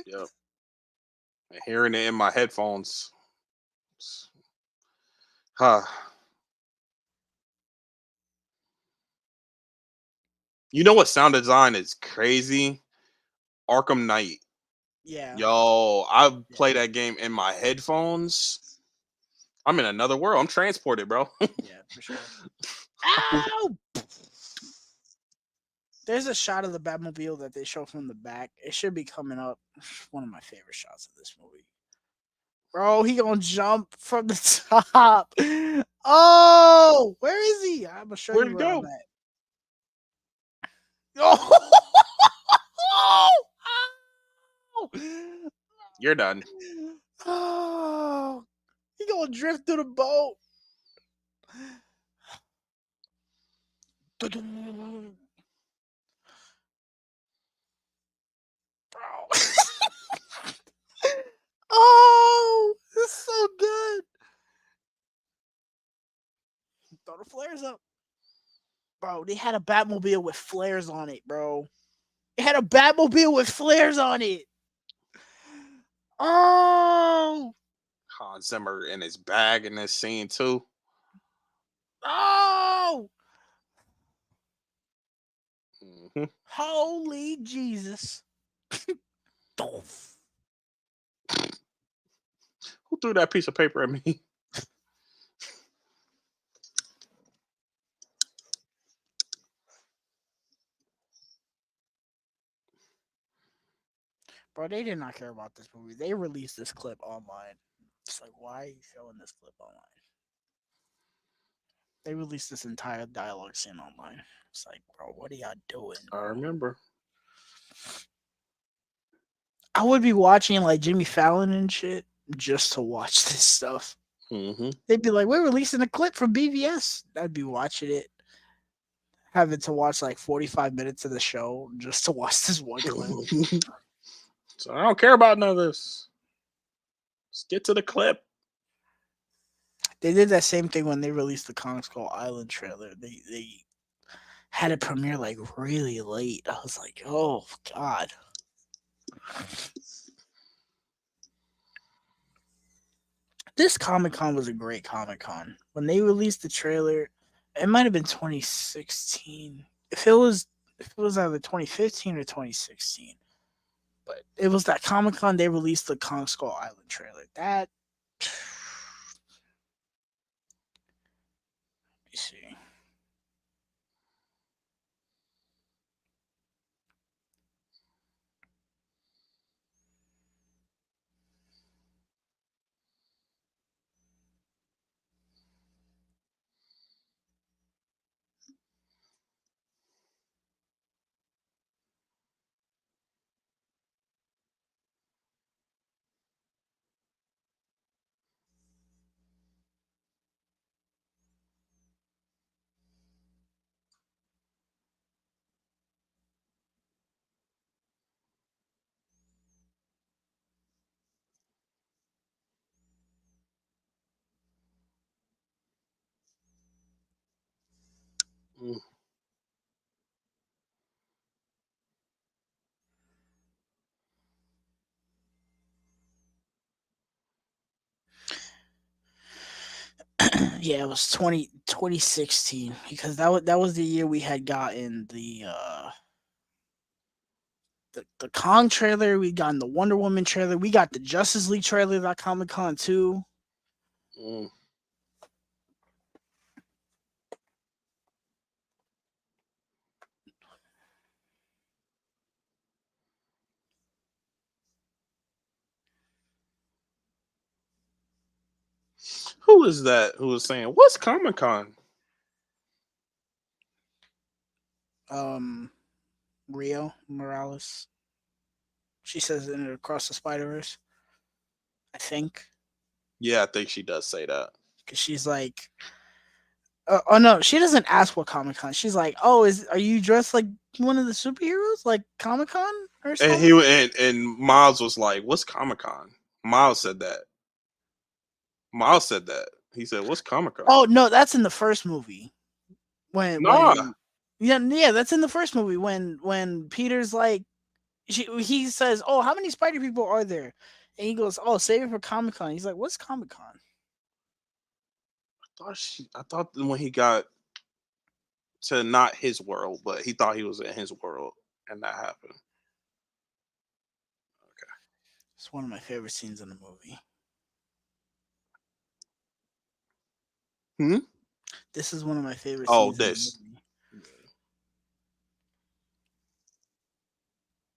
Yep. And hearing it in my headphones. Huh. You know what sound design is crazy? Arkham Knight. Yeah. Yo, I Yeah. play that game in my headphones. I'm in another world. I'm transported, bro. Yeah, for sure. Ow! There's a shot of the Batmobile that they show from the back. It should be coming up. One of my favorite shots of this movie. Bro, he gonna jump from the top. Oh, where is he? I'm gonna show Where'd you it where I'm go? at. Oh, ow! You're done. Oh, he gonna drift through the boat. Bro. Oh, it's so good. Throw the flares up. Bro, they had a Batmobile with flares on it, bro. They had a Batmobile with flares on it. Oh, Hans Zimmer in his bag in this scene too. oh, Mhm. holy Jesus. Who threw that piece of paper at me? Bro, they did not care about this movie. They released this clip online. It's like, why are you showing this clip online? They released this entire dialogue scene online. It's like, bro, what are y'all doing, I bro? remember. I would be watching like Jimmy Fallon and shit just to watch this stuff. Hmm. They'd be like, we're releasing a clip from BVS. I'd be watching it, having to watch like 45 minutes of the show just to watch this one clip. So I don't care about none of this. Let's get to the clip. They did that same thing when they released the Kong Skull Island trailer. They had it premiere like really late. I was like, oh god. This Comic Con was a great Comic Con. When they released the trailer, it might have been 2016. If it was either 2015 or 2016, but it was that Comic Con they released the Kong Skull Island trailer. That let me see. Mm. Yeah, it was 2016 because that was the year we had gotten the Kong trailer, we got the Wonder Woman trailer, we got the Justice League trailer at Comic Con too. Mm. Who is that? Who was saying what's Comic Con? Um, Rio Morales. She says in Across the Spider Verse. I think Yeah, I think she does say that. because she's like, oh no, she doesn't ask what Comic Con. She's like, oh, are you dressed like one of the superheroes, like Comic Con or And something? and Miles was like, "What's Comic Con?" Miles said that. Miles said that. He said, "What's Comic Con?" Oh no, that's in the first movie. When Nah. when yeah, that's in the first movie when Peter's like, he says, oh, how many Spider people are there? And he goes, oh, save it for Comic Con. He's like, what's Comic Con? I thought when he got to not his world, but he thought he was in his world, and that happened. It's one of my favorite scenes in the movie. Hmm? This is one of my favorite Oh, scenes in the this. movie.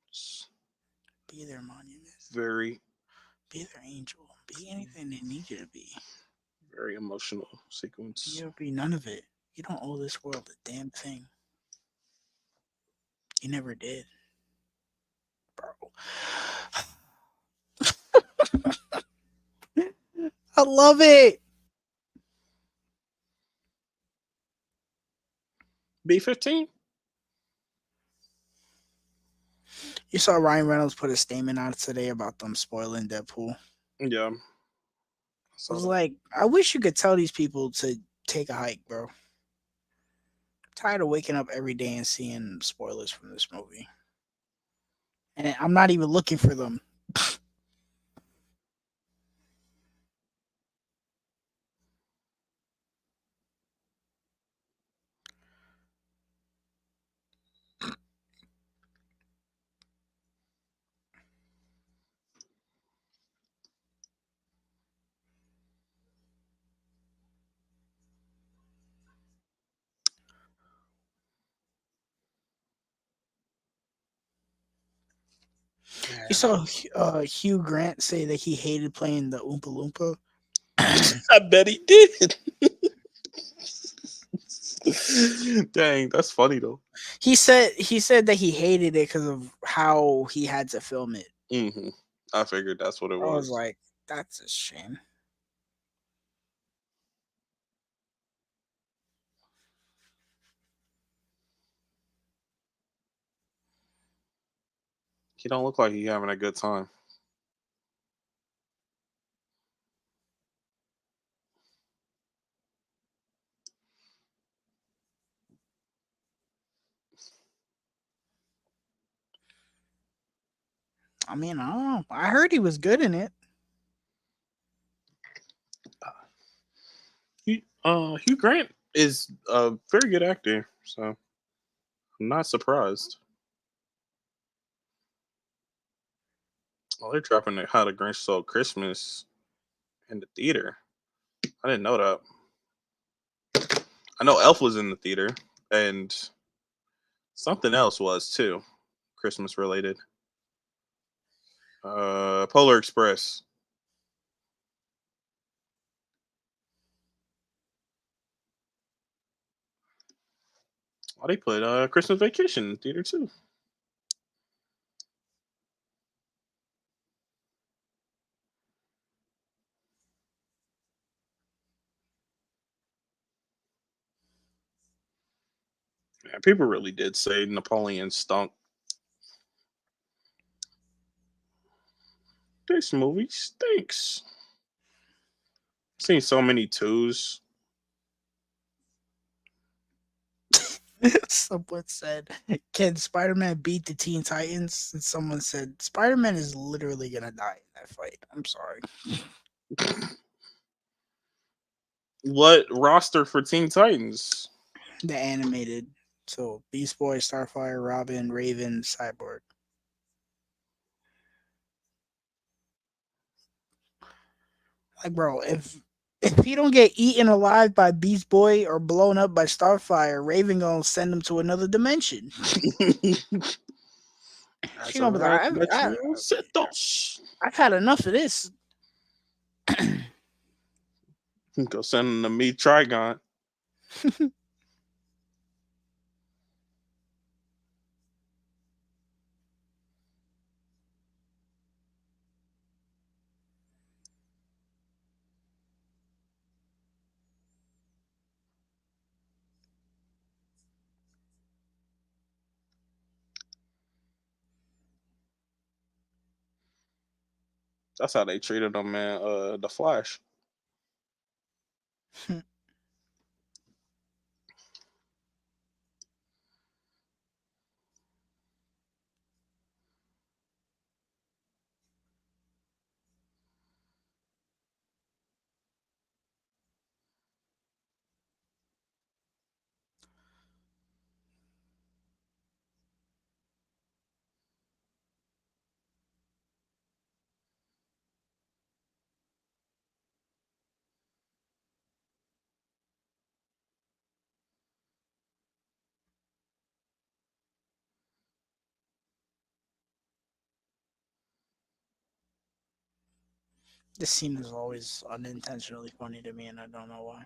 It's Be their monument. very, Be their angel. Be anything they need you to be. very emotional Be sequence. or be none of it. You don't owe this world a damn thing. You never did, bro. I love it. B-15. You saw Ryan Reynolds put a statement out today about them spoiling Deadpool. Yeah, I I saw was that. like, I wish you could tell these people to take a hike, bro. Tired of waking up every day and seeing spoilers from this movie. And I'm not even looking for them. You Man, saw Hugh Grant say that he hated playing the Oompa Loompa. I bet he did. Dang, that's funny though. He said that he hated it because of how he had to film it. Hmm. I figured that's what it I was was. like, that's a shame. He don't look like he having a good time. I mean, I don't know. I heard he was good in it. Hugh Grant is a very good actor, so I'm not surprised. Oh, they're dropping How the Grinch Stole Christmas in the theater. I didn't know that. I know Elf was in the theater, and something else was too, Christmas related. Polar Express. Oh, they put Christmas Vacation in the theater too. Yeah, people really did say Napoleon stunk. This movie stinks. Seen so many twos. Someone said, "Can Spider-Man beat the Teen Titans?" And someone said, "Spider-Man is literally gonna die in that fight." I'm sorry. What roster for Teen Titans? The animated. So Beast Boy, Starfire, Robin, Raven, Cyborg. Like, bro, if he don't get eaten alive by Beast Boy or blown up by Starfire, Raven gonna send him to another dimension. She As a gonna be like, red Metro Cetos. I've had enough of this. Go send them to me Trigon. That's how they treated him, man. The Flash. This scene is always unintentionally funny to me, and I don't know why.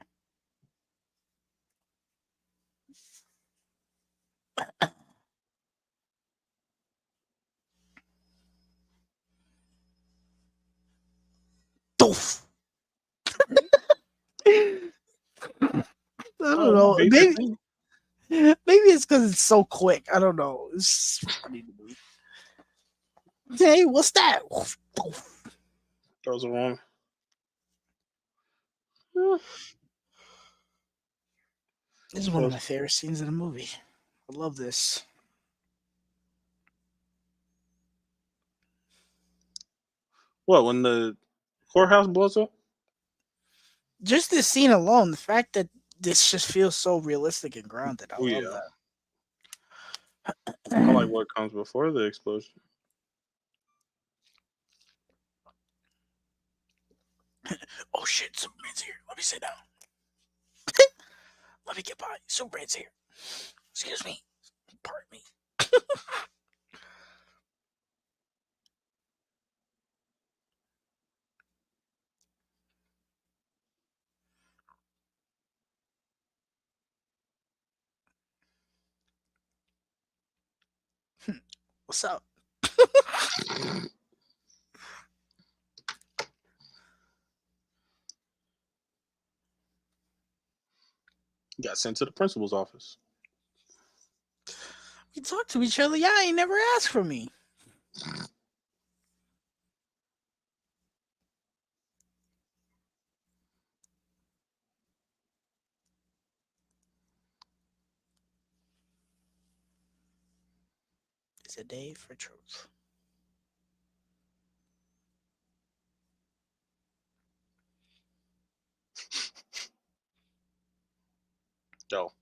Doof. I don't Oh, my know. favorite thing. Maybe it's because it's so quick. I don't know. It's funny to me. Hey, what's that? Those are wrong. This is one of my favorite scenes in the movie. I love this. What, when the courthouse blows up? Just this scene alone, the fact that this just feels so realistic and grounded. I Oh love yeah. I like that. what comes before the explosion. Oh shit, Superman's here. Let me sit down. Let me get by. Superman's here. Excuse me. Pardon me. What's up? Got sent to the principal's office. We talk to each other. Yeah, he never asked for me. It's a day for truth. Yo,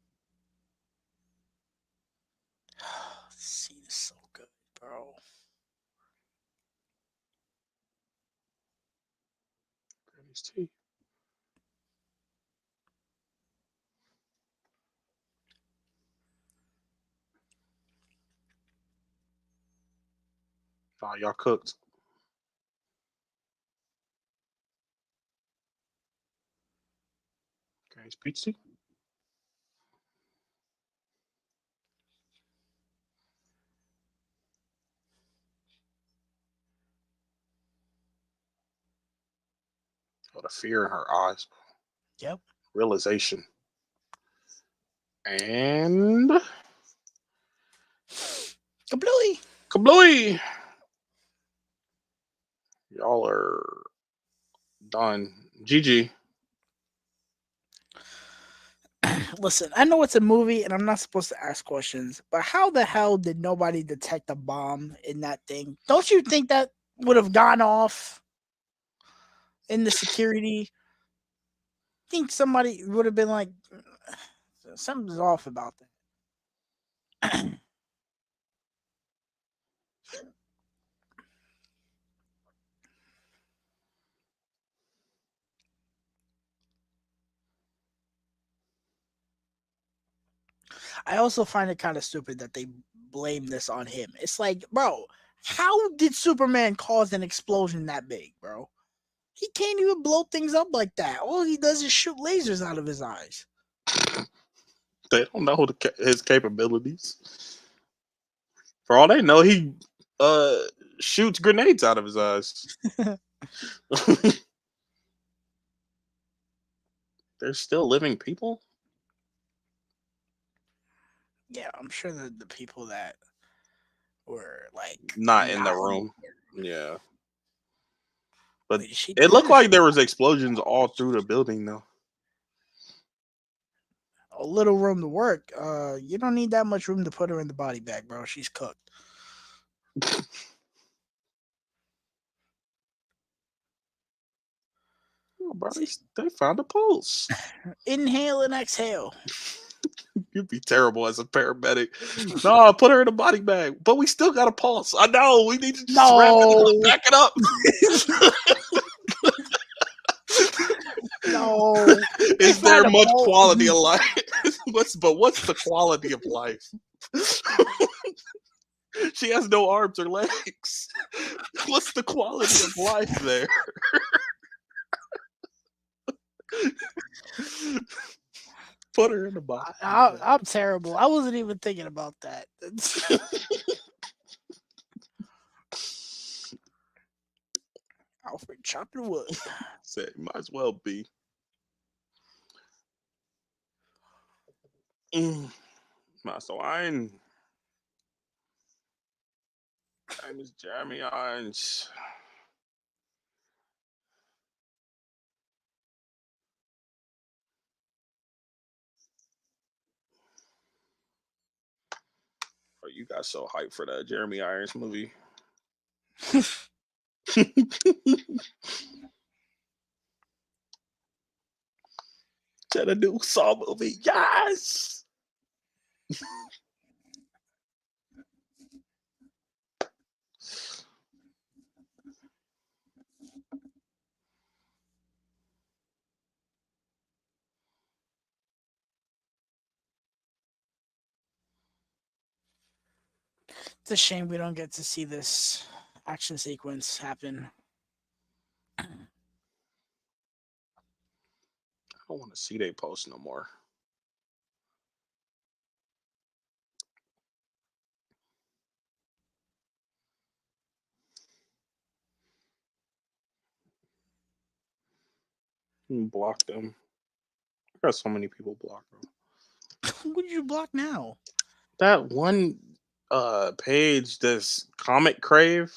This scene is so good, bro. Granny's tea. Oh, y'all cooked. Granny's pizza. Oh, the fear in her eyes. Yep. Realization. And Kablooey. kablooey! Y'all are done. GG. Listen, I know it's a movie and I'm not supposed to ask questions, but how the hell did nobody detect a bomb in that thing? Don't you think that would have gone off in the security? Think somebody would have been like, something's off about that. I also find it kind of stupid that they blame this on him. It's like, bro, how did Superman cause an explosion that big, bro? He can't even blow things up like that. All he does is shoot lasers out of his eyes. They don't know his capabilities. For all they know, he uh shoots grenades out of his eyes. They're still living people? Yeah, I'm sure that the people that were like Not in the not. room. Yeah. But Wait, is she it looked dead? like there was explosions all through the building though. A little room to work. You don't need that much room to put her in the body bag, bro. She's cooked. Oh, bro, See, they found a pulse. inhale and exhale. You'd be terrible as a paramedic. No, put her in a body bag. But we still got a pulse. I know. We need to just wrap it up. No, Back it up. no. They Is there find a much pole. quality of life? What's the quality of life? She has no arms or legs. What's the quality of life there? Put her in the body. I'm terrible. I wasn't even thinking about that. Alfred chopping wood. Say, might as well be. So I'm. Name is Jeremy Irons. Oh, you got so hyped for that Jeremy Irons movie. To the new Saw movie, yes. It's a shame we don't get to see this action sequence happen. I don't want to see they post no more. Block them. I got so many people blocked, bro. Who did you block now? That one page, this Comic Crave,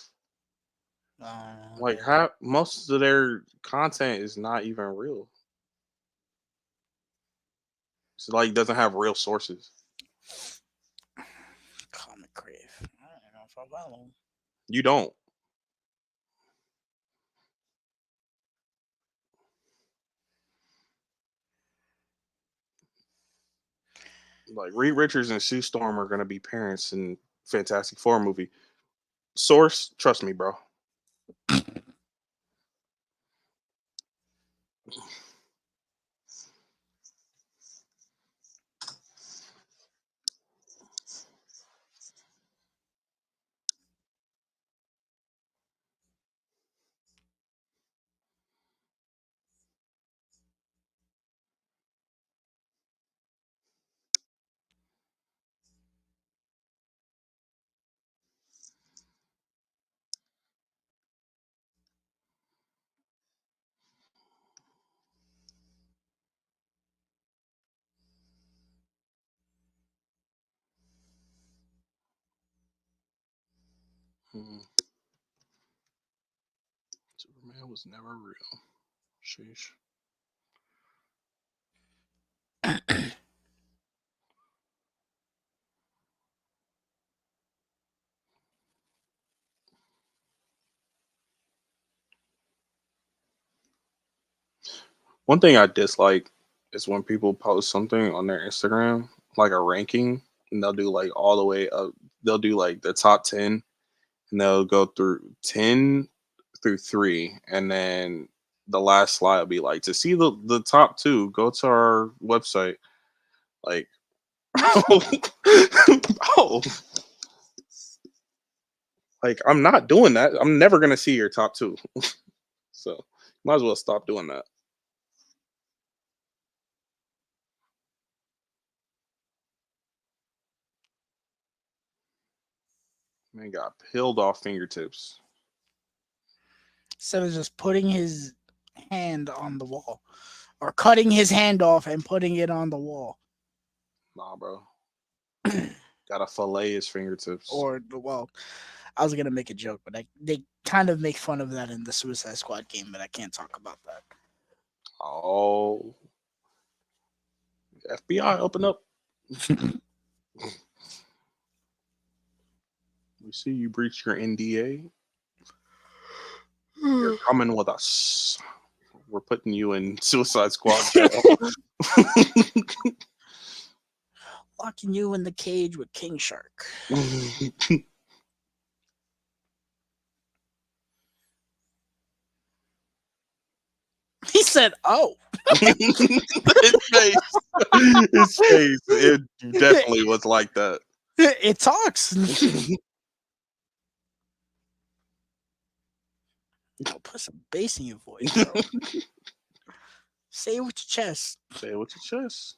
like Okay. how most of their content is not even real. It's like doesn't have real sources. Comic Crave. I don't know if I follow. You don't. Like Reed Richards and Sue Storm are gonna be parents in Fantastic Four movie. Source, trust me, bro. Hmm. Superman was never real. Sheesh. One thing I dislike is when people post something on their Instagram, like a ranking, and they'll do like all the way up. They'll do like the top 10, and they'll go through 10 through 3, and then the last slide will be like, to see the top two, go to our website. Like, oh, like I'm not doing that. I'm never gonna see your top two, so might as well stop doing that. Man got peeled off fingertips. Instead of just putting his hand on the wall, or cutting his hand off and putting it on the wall, Nah, bro. Gotta fillet his fingertips. or the well, I was gonna make a joke, but they kind of make fun of that in the Suicide Squad game, but I can't talk about that. Oh, FBI, open up. We see you breached your NDA. You're coming with us. We're putting you in Suicide Squad jail. Locking you in the cage with King Shark. He said, "Oh, his face, his face, it definitely was like that. it talks." I'll put some bass in your voice, bro. Say it with your chest. Say it with your chest.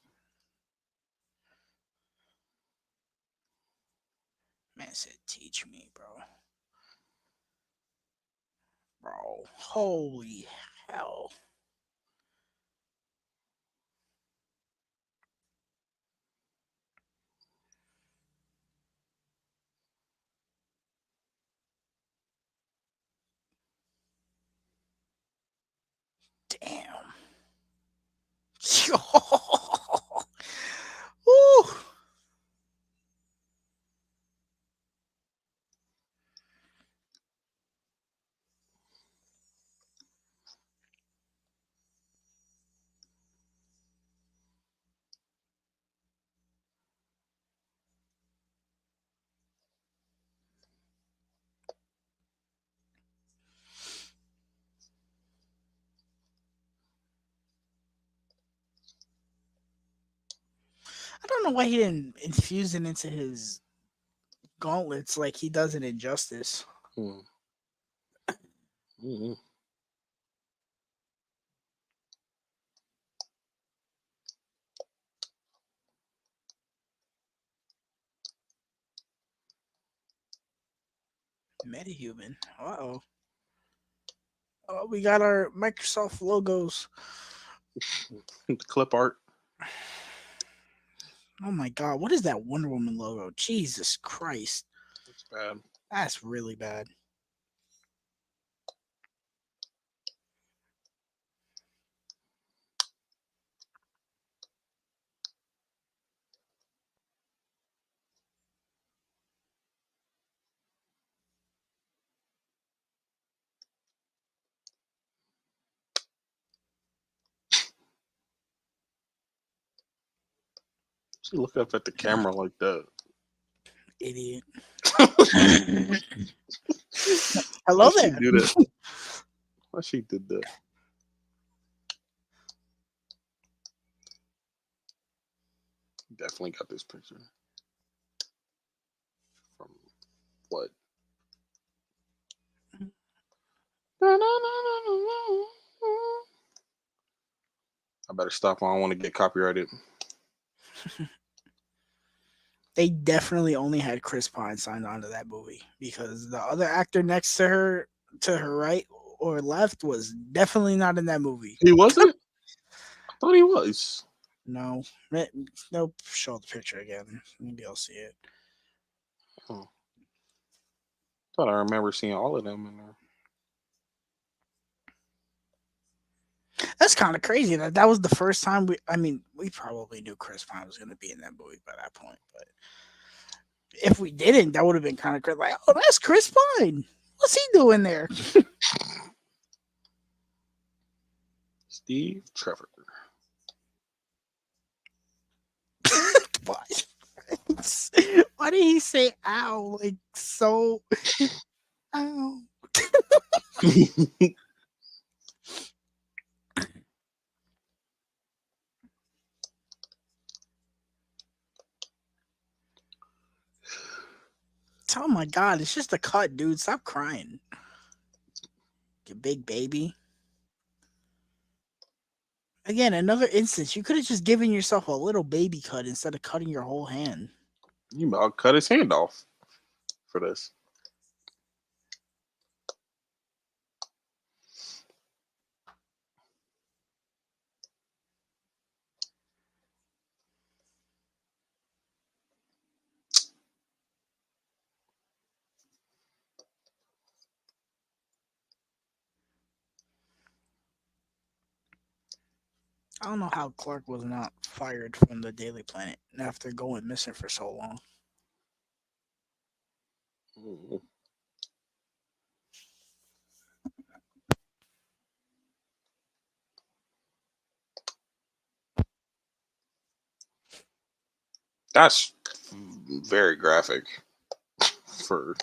Man said, "Teach me, bro." Bro, holy hell. Damn. Woo. I don't know why he didn't infuse it into his gauntlets like he does in Injustice. Hmm. Mhm. Metahuman. Uh-oh. Oh, we got our Microsoft logos. Clip art. Oh my god, what is that Wonder Woman logo? Jesus Christ. It's bad. That's really bad. She look up at the camera like that. Idiot. Why Hello she there. do that? Why she did that? Definitely got this picture from what? I better stop. I don't want to get copyrighted. They definitely only had Chris Pine signed on to that movie because the other actor next to her right or left, was definitely not in that movie. He wasn't. I thought he was. No, nope. Show the picture again. Maybe I'll see it. Oh, thought I remember seeing all of them in there. That's kind of crazy that was the first time we. I mean, we probably knew Chris Pine was going to be in that movie by that point, but if we didn't, that would have been kind of crazy. Like, oh, that's Chris Pine. What's he doing there? Steve Trevor. Why? Why did he say "ow" like so? Ow. Oh my god, it's just a cut, dude. Stop crying. You big baby. Again, another instance. You could have just given yourself a little baby cut instead of cutting your whole hand. You about cut his hand off for this. I don't know how Clark was not fired from the Daily Planet after going missing for so long. Mm. That's very graphic for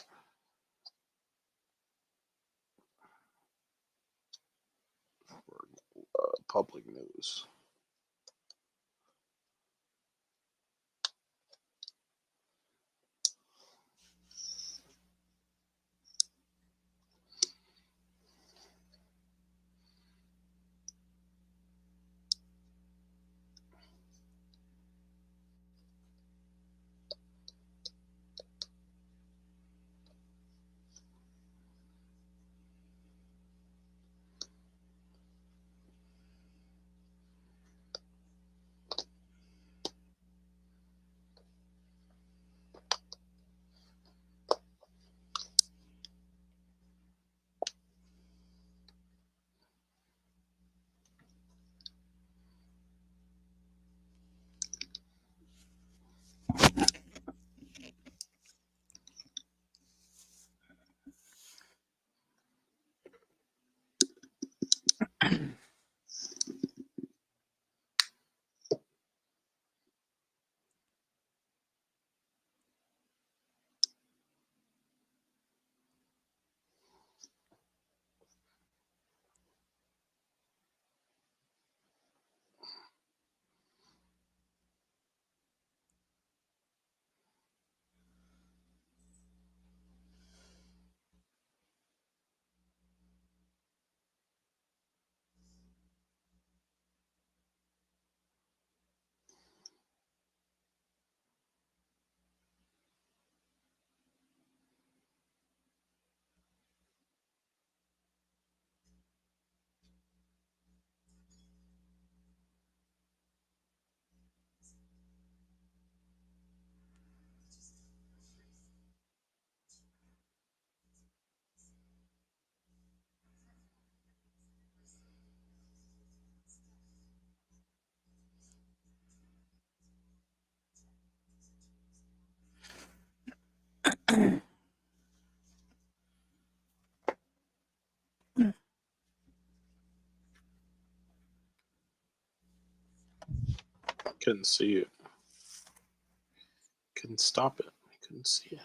public news. Couldn't see it. Couldn't stop it. I couldn't see it.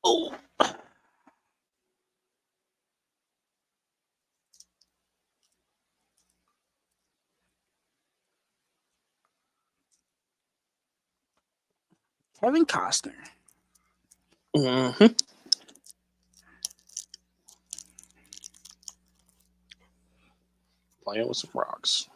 Oh, Kevin Costner. Mm-hmm. Playing with some rocks.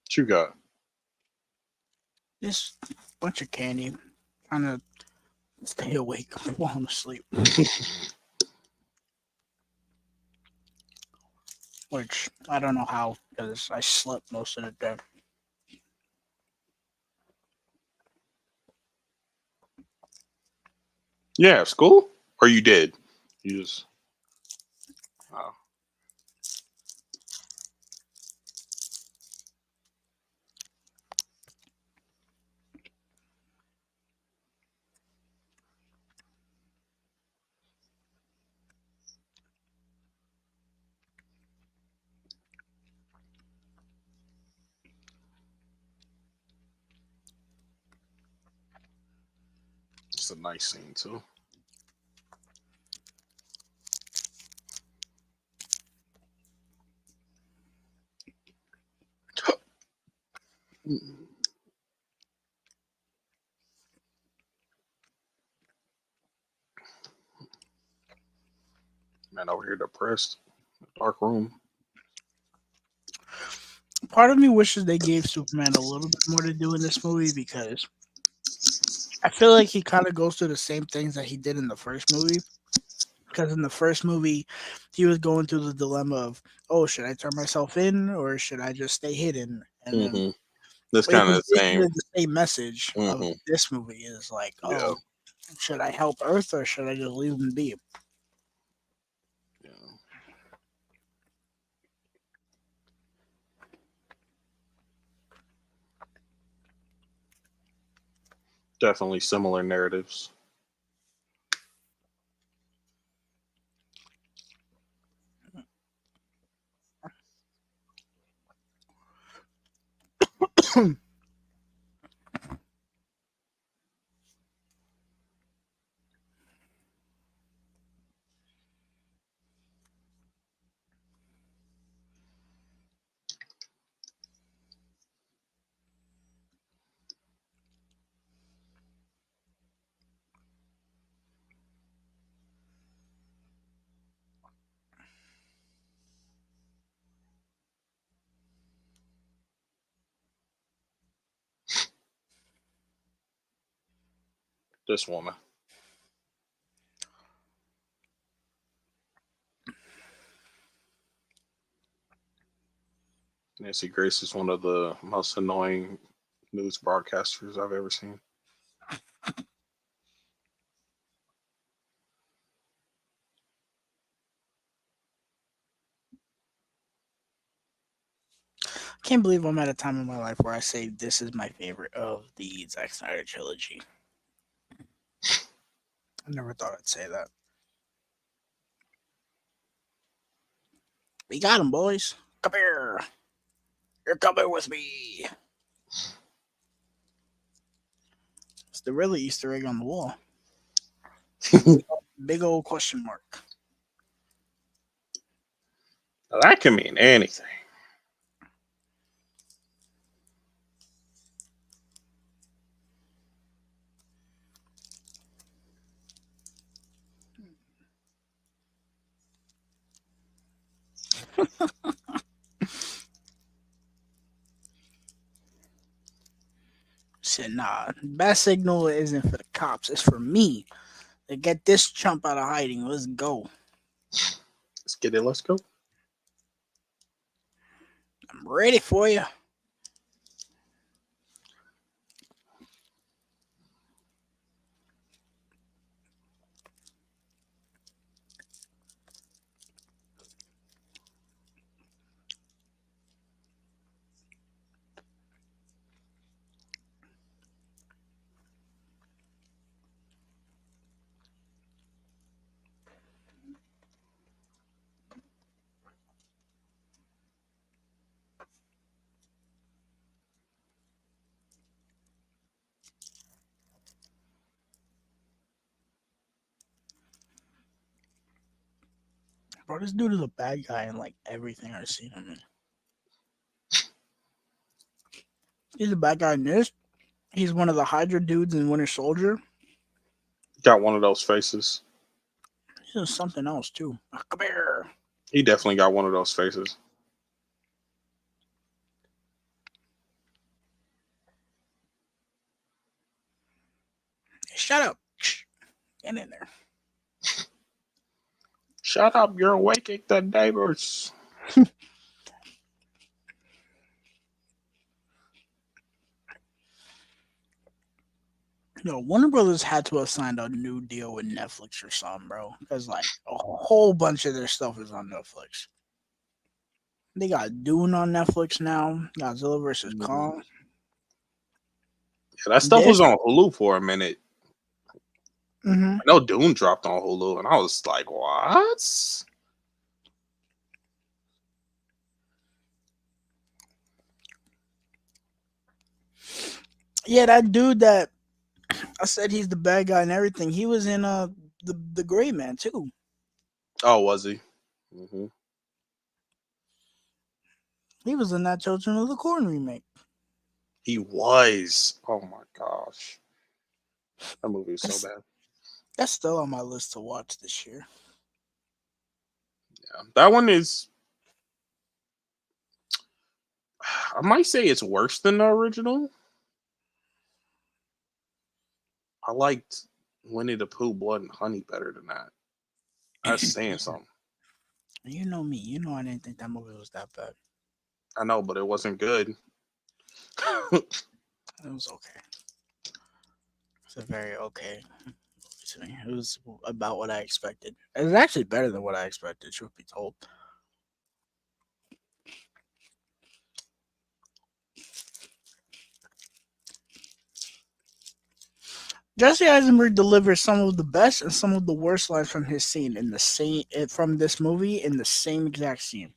What you got? Just bunch of candy. Trying to stay awake. I'm falling asleep. Which I don't know how because I slept most of the day. Yeah, school? Or you did? You just. Oh. It's a nice scene, too. Man, over here depressed. Dark room. Part of me wishes they gave Superman a little bit more to do in this movie because I feel like he kind of goes through the same things that he did in the first movie. Because in the first movie, he was going through the dilemma of, oh, should I turn myself in or should I just stay hidden? And then Mm-hmm. That's it's kind of the same. basically the same message of Mm-hmm. this movie is like, Yeah. oh, should I help Earth or should I just leave him be? Yeah. Definitely similar narratives. This woman. Nancy Grace is one of the most annoying news broadcasters I've ever seen. Can't believe I'm at a time in my life where I say this is my favorite of the Zack Snyder trilogy. I never thought I'd say that. We got him, boys. Come here. You're coming with me. It's the really Easter egg on the wall. Big old question mark. That can mean anything. said, "Nah, bat signal isn't for the cops. It's for me to get this chump out of hiding. Let's go. Let's get it. Let's go. I'm ready for you." Bro, this dude is a bad guy in like everything I've seen him in. He's a bad guy in this. He's one of the Hydra dudes in Winter Soldier. Got one of those faces. He's something else too. Come here. He definitely got one of those faces. Shut up. Get in there. Shut up! You're awakening the neighbors. Yo, Warner Brothers had to have signed a new deal with Netflix or something, bro. Because like a whole bunch of their stuff is on Netflix. They got Dune on Netflix now. Godzilla versus Mhm. Kong. Yeah, that stuff This. was on Hulu for a minute. Hmm. I know Dune dropped on Hulu, and I was like, "What?" Yeah, that dude that I said he's the bad guy and everything. He was in the Gray Man too. Oh, was he? Hmm. He was in that Children of the Corn remake. He was. Oh my gosh, that movie is so That's bad. that's still on my list to watch this year. Yeah, that one is. I might say it's worse than the original. I liked Winnie the Pooh, Blood and Honey better than that. That's saying something. You know me. You know I didn't think that movie was that bad. I know, but it wasn't good. It was okay. It's a very okay to me. It was about what I expected. It was actually better than what I expected, truth be told. Jesse Eisenberg delivers some of the best and some of the worst lines from his scene in the same from this movie in the same exact scene.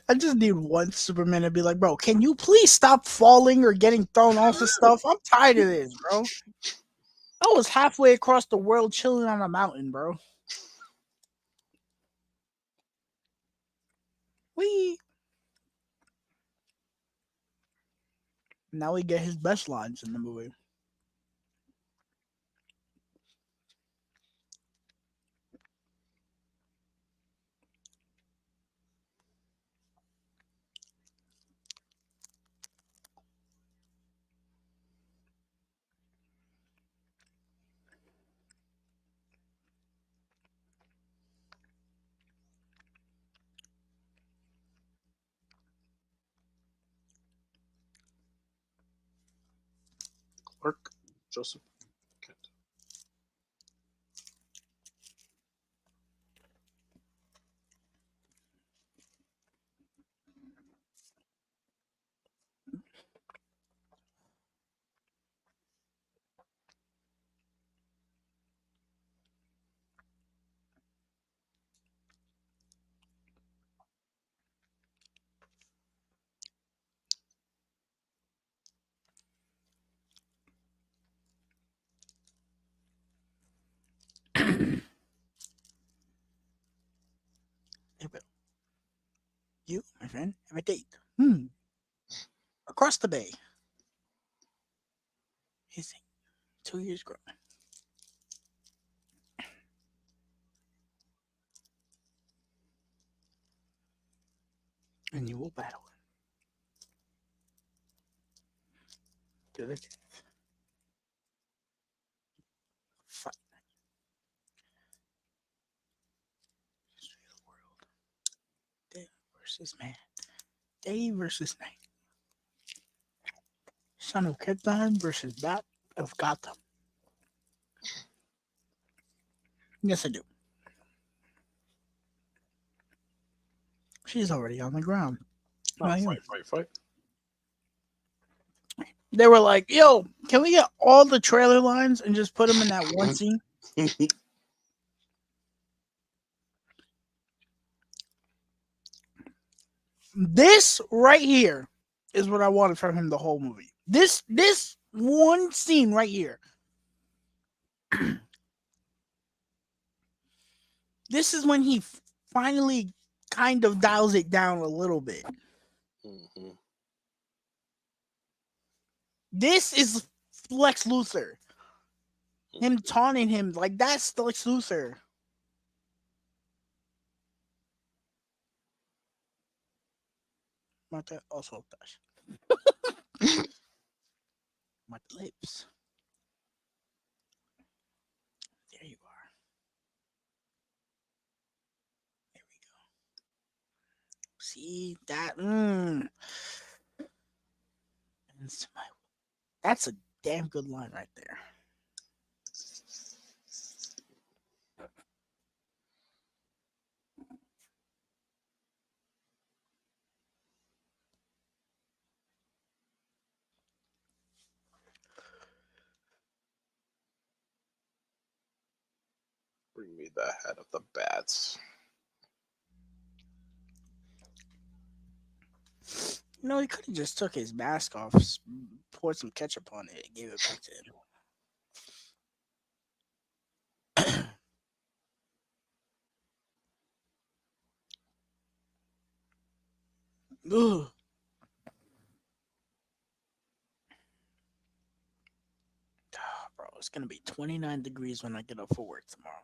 I just need one Superman to be like, bro, can you please stop falling or getting thrown off of stuff? I'm tired of this, bro. I was halfway across the world chilling on a mountain, bro. We now we get his best lines in the movie. Clark Joseph Kent. They will. You, my friend, have a date. Hmm. Across the bay. He's 2 years grown. And you will battle to the death. Fight. History of the world. Day versus man. Day versus night. Son of Krypton versus Bat of Gotham. Yes, I do. She's already on the ground. Oh, I am. fight. They were like, yo, can we get all the trailer lines and just put them in that one scene? This right here is what I wanted from him the whole movie. This one scene right here. This is when he finally kind of dials it down a little bit. Mm-hmm. This is Lex Luthor. Him taunting him, like, that's Lex Luthor. Mata also touch. My lips. There you are. There we go. See that? That's a damn good line right there. Bring me the head of the bats. You know, he could have just took his mask off, poured some ketchup on it, and gave it back to him. Ugh. Bro, it's gonna be 29 degrees when I get up for work tomorrow.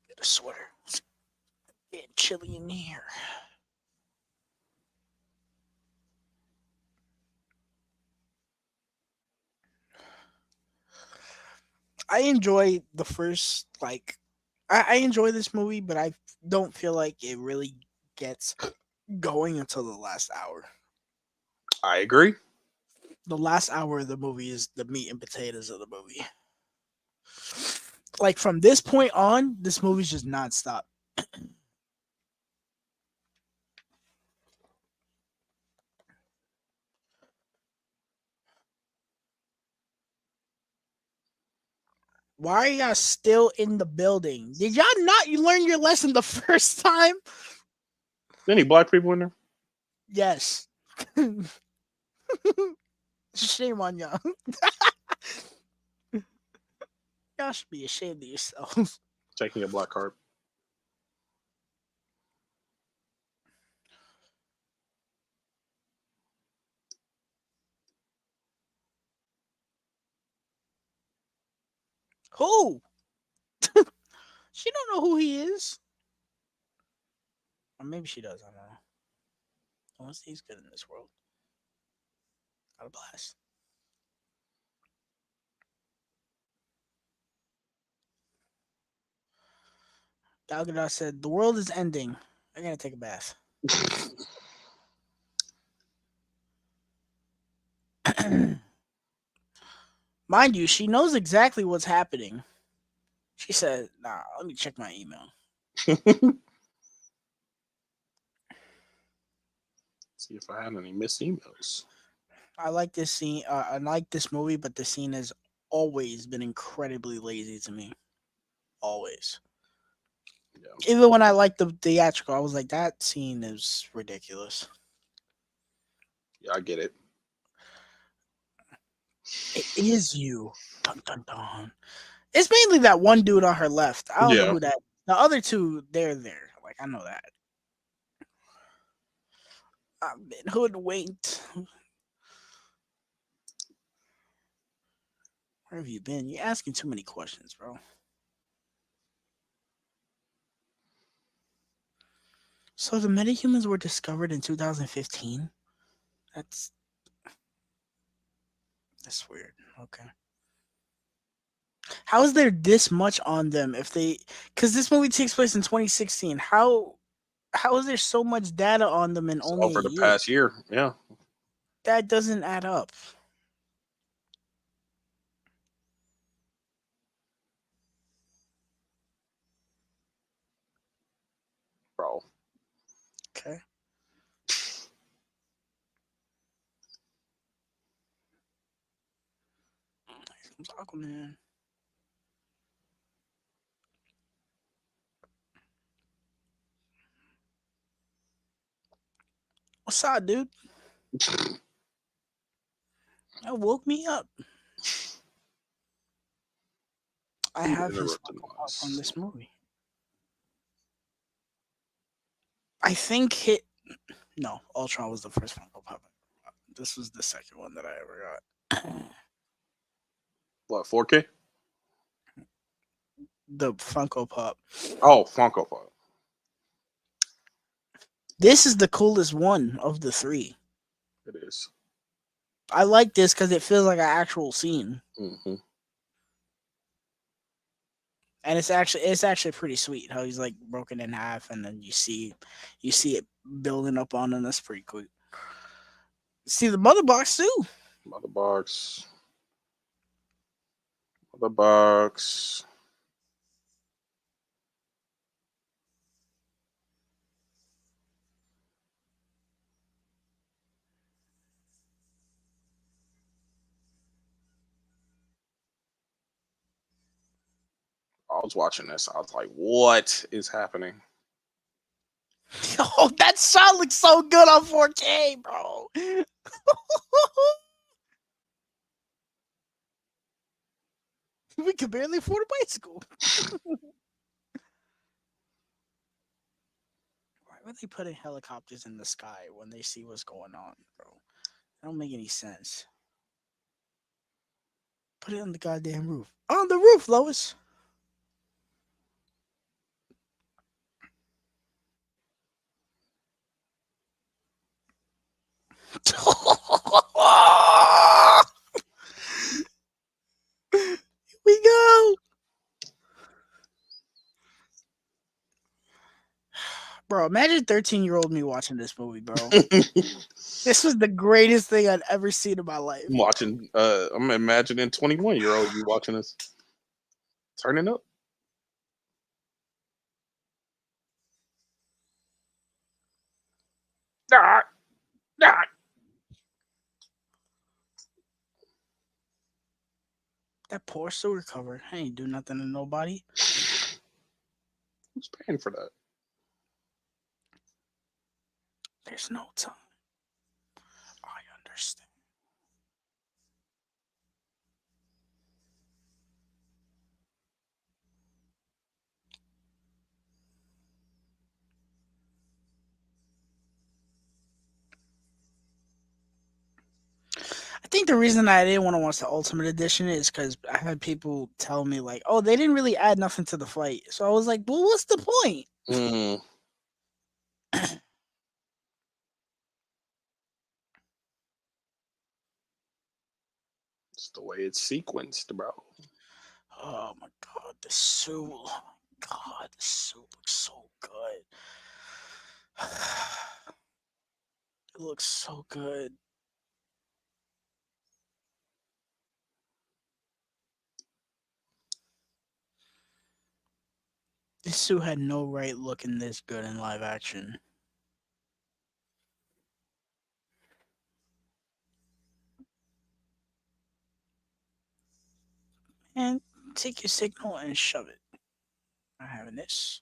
Get a sweater. It's getting chilly in here. I enjoy the first, like, I enjoy this movie, but I don't feel like it really gets going until the last hour. I agree. The last hour of the movie is the meat and potatoes of the movie. Like, from this point on, this movie's just nonstop. Why are y'all still in the building? Did y'all not learn your lesson the first time? Any black people in there? Yes. Shame on y'all. Y'all should be ashamed of yourselves. Taking a black card. Who? She don't know who he is. Or maybe she does. I don't know. Unless he's good in this world. Got a blast. Gal Gadot said, "The world is ending. I'm gonna take a bath." Mind you, she knows exactly what's happening. She said, "Nah, let me check my email." See if I had any missed emails. I like this scene. I like this movie, but the scene has always been incredibly lazy to me. Always. Yeah. Even when I liked the theatrical, I was like, that scene is ridiculous. Yeah, I get it. It is you. Dun dun dun. It's mainly that one dude on her left. I don't know Yeah. who that. The other two, they're there. Like I know that. I've been hoodwinked. Where have you been? You're asking too many questions, bro. So the metahumans were discovered in 2015. That's that's weird. Okay. How is there this much on them if they? Because this movie takes place in 2016. How is there so much data on them in It's only a over the year? past year. Yeah, That doesn't add up. bro. Okay. Here comes Aquaman. What's up, dude? That woke me up. I Who have his interrupted Funko my Pop from this sleep? movie. I think it. No, Ultron was the first Funko Pop. This was the second one that I ever got. What 4K? The Funko Pop. Oh, Funko Pop. This is the coolest one of the three. It is. I like this because it feels like an actual scene, Mm-hmm. and it's actually pretty sweet how he's like broken in half, and then you see it building up on him. That's pretty cool. See the mother box too. Mother box. Mother box. I was watching this. I was like, "What is happening?" Oh, that shot looks so good on 4K, bro. We can barely afford a bicycle. Why are they putting helicopters in the sky when they see what's going on, bro? That don't make any sense. Put it on the goddamn roof. On the roof, Lois. Here we go. Bro, imagine 13-year-old me watching this movie, bro. This was the greatest thing I'd ever seen in my I'm life. watching. I'm imagining 21-year-old you watching this, turning up. Ah, ah. That poor sewer cover. I ain't do nothing to nobody. Who's paying for that? There's no time. I understand. I think the reason I didn't want to watch the Ultimate Edition is because I had people tell me like, "Oh, they didn't really add nothing to the fight." So I was like, "Well, what's the point?" Mm, it's the way it's sequenced, bro. Oh my god, the suit! Oh my god, the suit looks so good. It looks so good. This suit had no right looking this good in live action. And take your signal and shove it. I'm having this.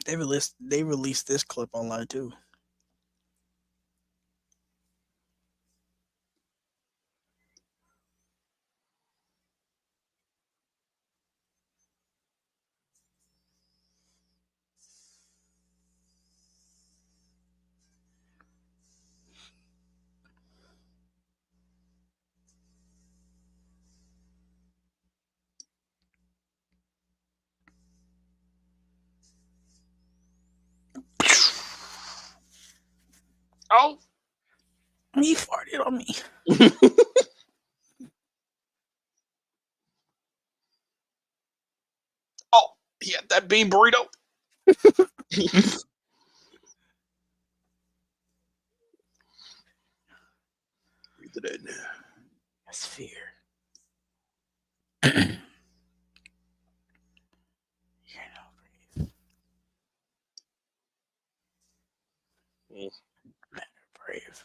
They released this clip online too. Oh. He farted on me. Oh, he had that bean burrito. Breathe it in. That's fear. You're not brave. Mm. Men are brave.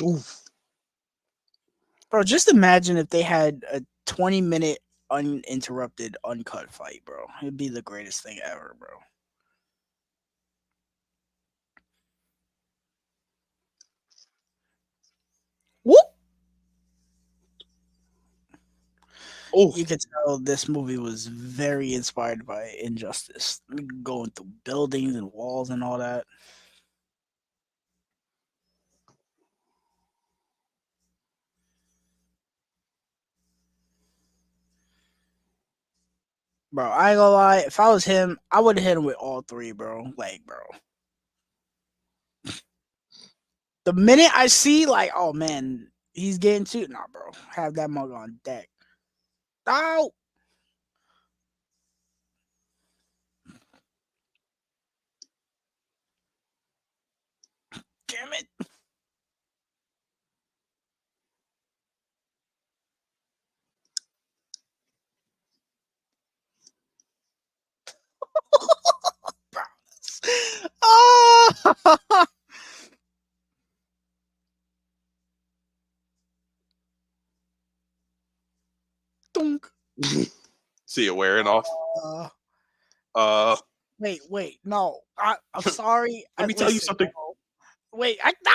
Oof. Bro, just imagine if they had a 20-minute uninterrupted uncut fight, bro. It'd be the greatest thing ever, bro. Whoop! Oof. You could tell this movie was very inspired by Injustice, going through buildings and walls and all that. Bro, I ain't gonna lie. If I was him, I would have hit him with all three, bro. Like, bro. The minute I see, like, oh man, he's getting to, nah, bro. Have that mug on deck. Oh, damn it. Oh, dunk. See it wearing off. Uh, Uh, wait, no. I'm sorry. let me tell you Listen, something. bro. Wait, no.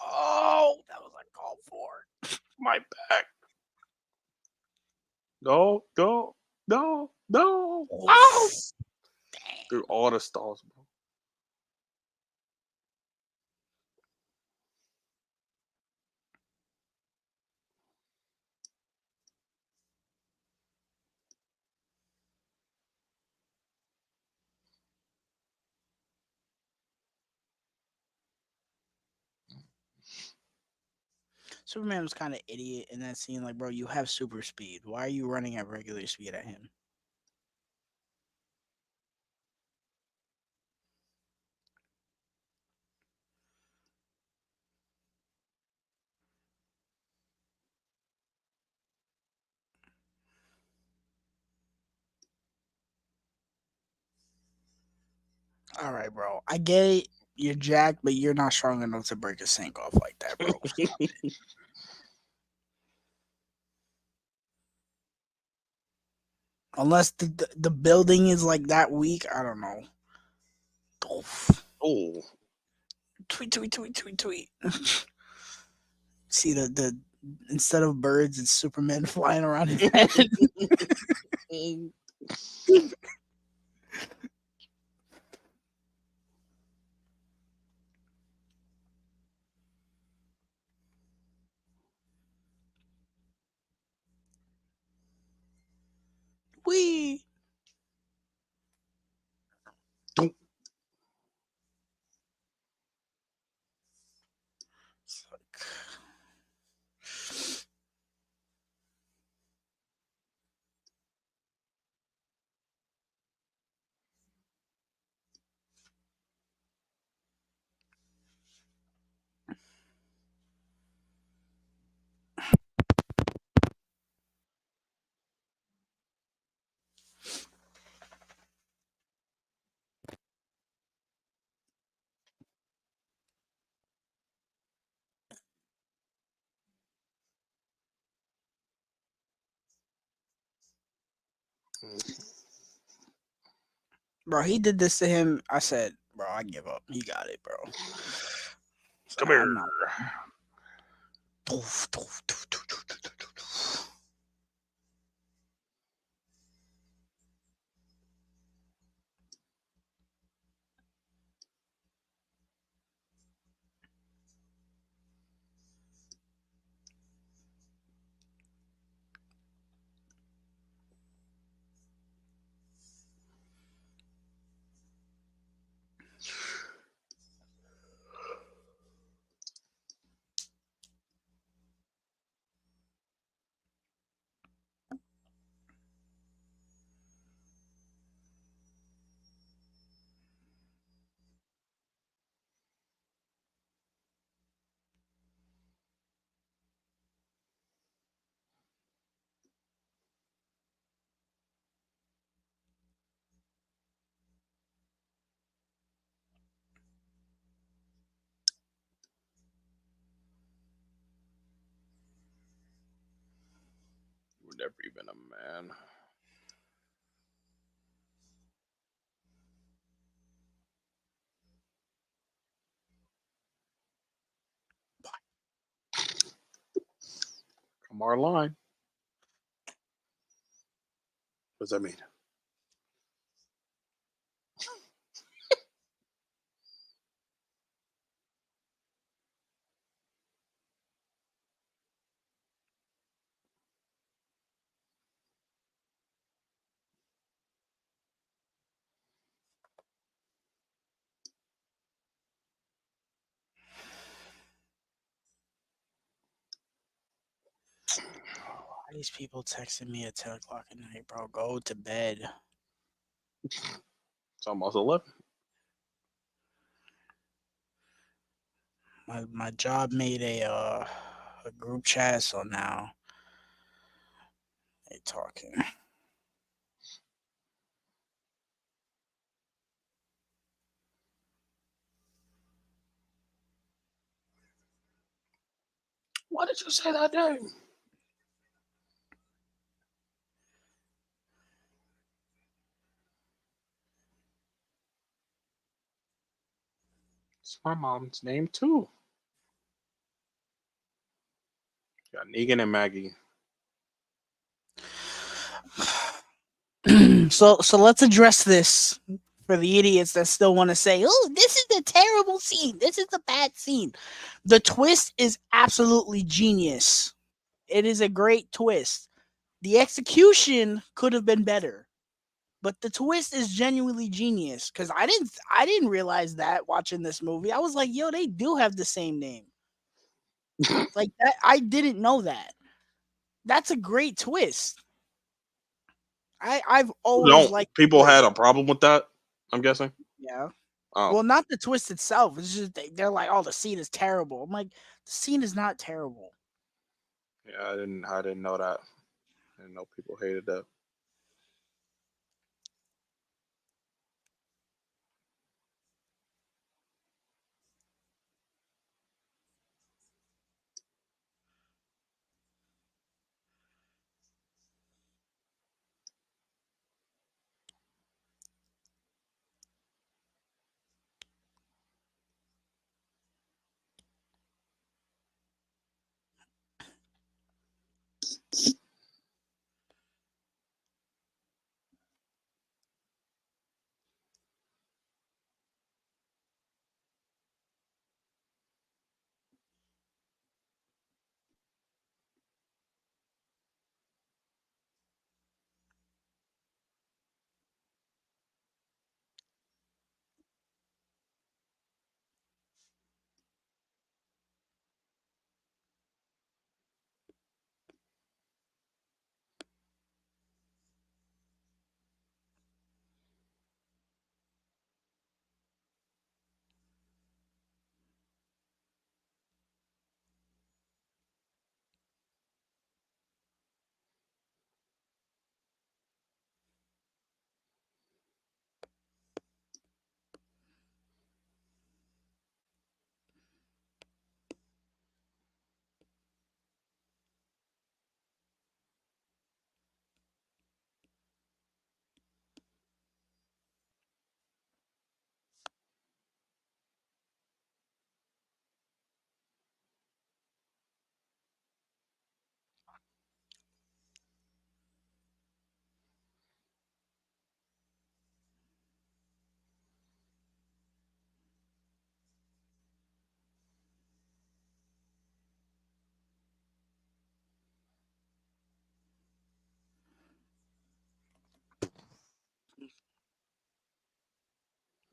Oh, that was uncalled for. My back. No, no, no, no. Ow! Oof. Through all the stalls, bro. Superman was kind of idiot in that scene. Like, bro, you have super speed. Why are you running at regular speed at him? All right, bro. I get it. You're jacked, but you're not strong enough to break a sink off like that, bro. Unless the building is like that weak, I don't know. Oof. Oh. Tweet, tweet, tweet, tweet, tweet. See the instead of birds, it's Superman flying around his head. Wee. Don't. It's like, bro, he did this to him. I said, bro, I give up. He got it, bro. So Come here. I'm not. Doof, doof, doof, doof, doof, doof, doof, doof. never even a man. Kamar line. What does that mean? Why these people texting me at 10 o'clock at night, bro? Go to bed. It's almost 11. My job made a group chat, so now they talking. Why did you say that name? It's my mom's name too. Got Negan and Maggie. So let's address this for the idiots that still want to say, "Oh, this is a terrible scene. This is a bad scene." The twist is absolutely genius. It is a great twist. The execution could have been better, but the twist is genuinely genius because I didn't realize that watching this movie. I was like, "Yo, they do have the same name." Like that, I didn't know that. That's a great twist. I've always Don't liked the people twist. had a problem with that? I'm guessing. Yeah. Oh, Well, not the twist itself. It's just they're like, "Oh, the scene is terrible." I'm like, the scene is not terrible. yeah. I didn't know that. I didn't know people hated that.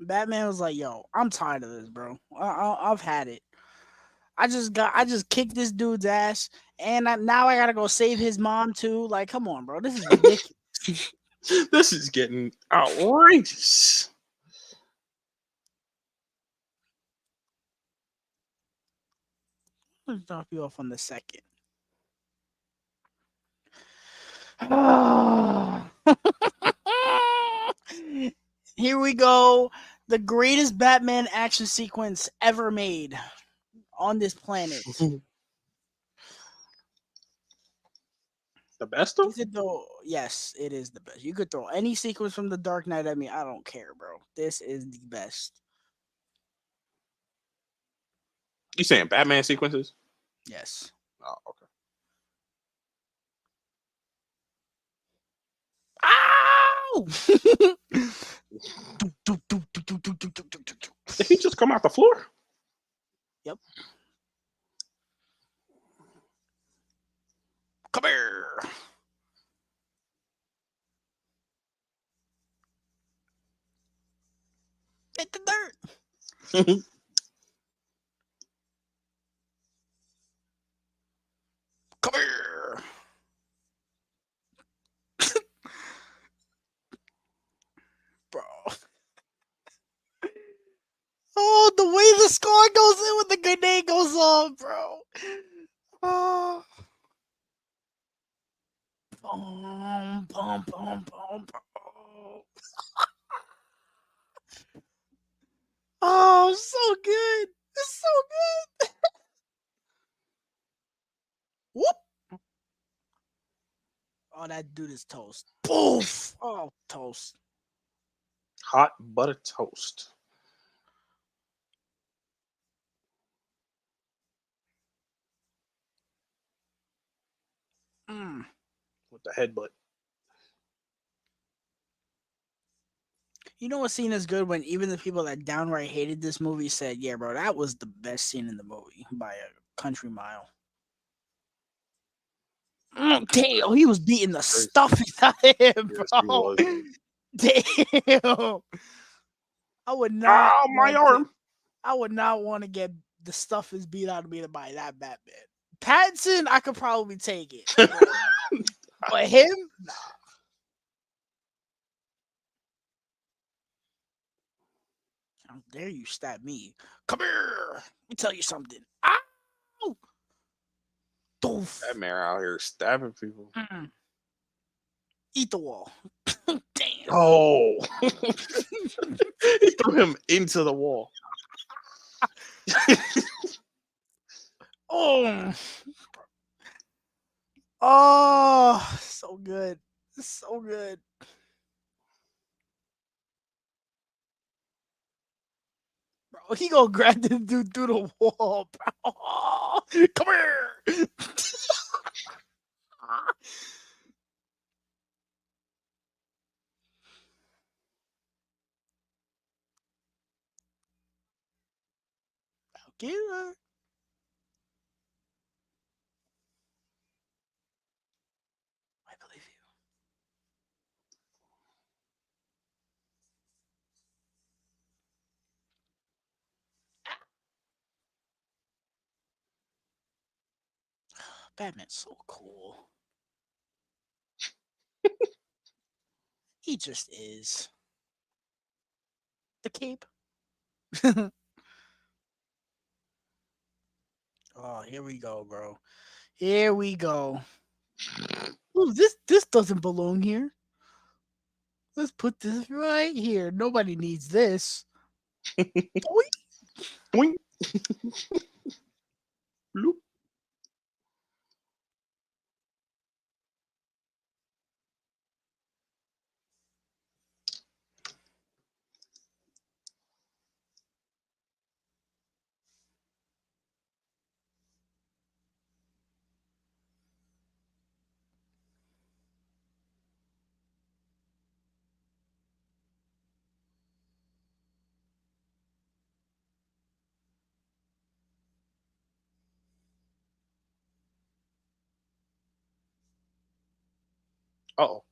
Batman was like, "Yo, I'm tired of this, bro. I've had it. I just kicked this dude's ass, and now I gotta go save his mom too. Like, come on, bro. This is ridiculous." This is getting outrageous. Let's drop you off on the second. Here we go. The greatest Batman action sequence ever made on this planet. The best You of? could throw, yes, it is the best. You could throw any sequence from The Dark Knight at me. I don't care, bro. This is the best. You saying Batman sequences? Yes. Oh, okay. Ow! Did he just come out the floor? Yep. Come here. Hit the dirt. Come here. Bro. Oh, the way the score goes in when the grenade goes off, bro. Oh. Boom, boom, boom, boom, boom. Oh, so good. It's so good. Whoop. Oh, that dude is toast. Poof. Oh, toast. Hot butter toast Mm. with the headbutt. You know what scene is good when even the people that downright hated this movie said, "Yeah, bro, that was the best scene in the movie by a country mile." Damn, he was beating the Crazy. stuffing out of him, Yes, he bro. was. Damn, I would not Oh, my want to. arm. I would not want to get the stuffings beat out of me by that Batman. Pattinson, I could probably take it, but him, nah. How dare you stab me? Come here. Let me tell you something. Ow! That Doof. man out here stabbing people. Mm. Eat the wall. Damn. Oh, he threw him into the wall. Oh. Oh, so good. So good. Bro, he gonna grab this dude through the wall, bro. Come here. Get her. I believe you. Batman's so cool. He just is. The cape. Oh, here we go, bro. Here we go. Ooh, this doesn't belong here. Let's put this right here. Nobody needs this. Boing. Boing. Bloop. Uh-oh.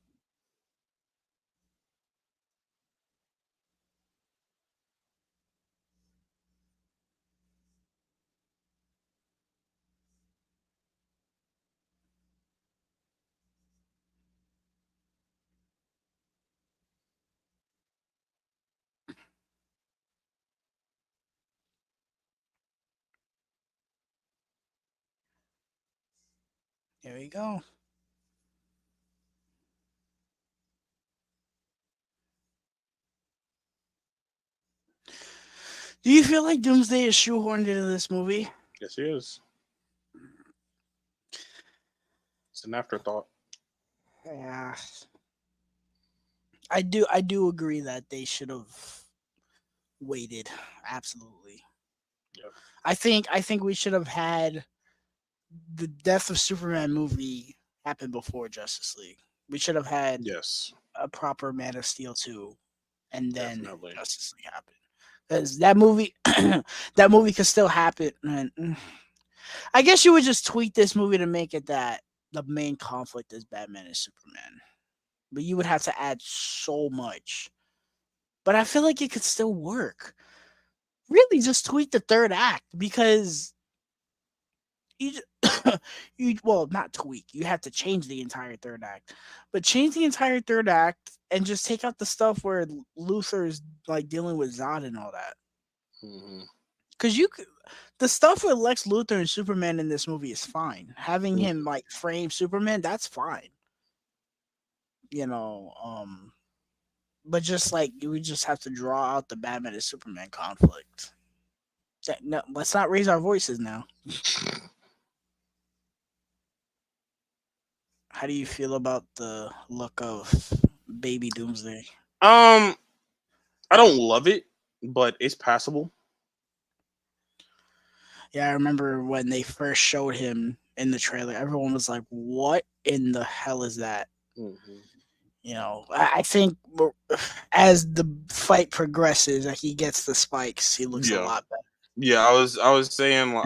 There we go. Do you feel like Doomsday is shoehorned into this movie? Yes, he is. It's an afterthought. Yeah, I do agree that they should have waited. Absolutely. Yep. I think we should have had the Death of Superman movie happen before Justice League. We should have had Yes, a proper Man of Steel 2 and then definitely. Justice League happen. Because that movie that movie could still happen. And I guess you would just tweak this movie to make it that the main conflict is Batman and Superman. But you would have to add so much. But I feel like it could still work. Really just tweak the third act because you you well not tweak. You have to change the entire third act. But change the entire third act and just take out the stuff where Luthor is like dealing with Zod and all that. Hmm. Cuz the stuff with Lex Luthor and Superman in this movie is fine. Having him like frame Superman, that's fine. You know, but just like we just have to draw out the Batman and Superman conflict. No, let's not raise our voices now. How do you feel about the look of Baby Doomsday? Um, I don't love it, but it's passable. Yeah, I remember when they first showed him in the trailer, everyone was like, "What in the hell is that?" Hmm. You know, I think as the fight progresses, and he gets the spikes, he looks a Yeah, lot better. yeah. I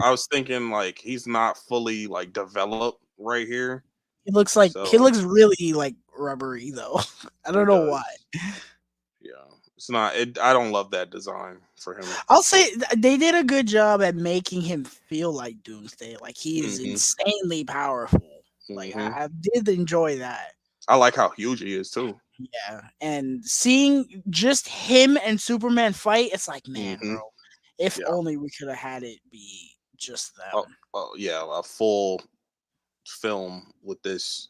was thinking like he's not fully like developed right here. He So looks really like rubbery though. I he don't know why. does. Yeah, it's not. I don't love that design for him. I'll say they did a good job at making him feel like Doomsday. Like he is Hmm. insanely powerful. Like Hmm. I did enjoy that. I like how huge he is too. Yeah, and seeing just him and Superman fight, it's like, man, Hmm. bro, if Yeah. only we could have had it be just Oh, them. oh, yeah. A full film with this.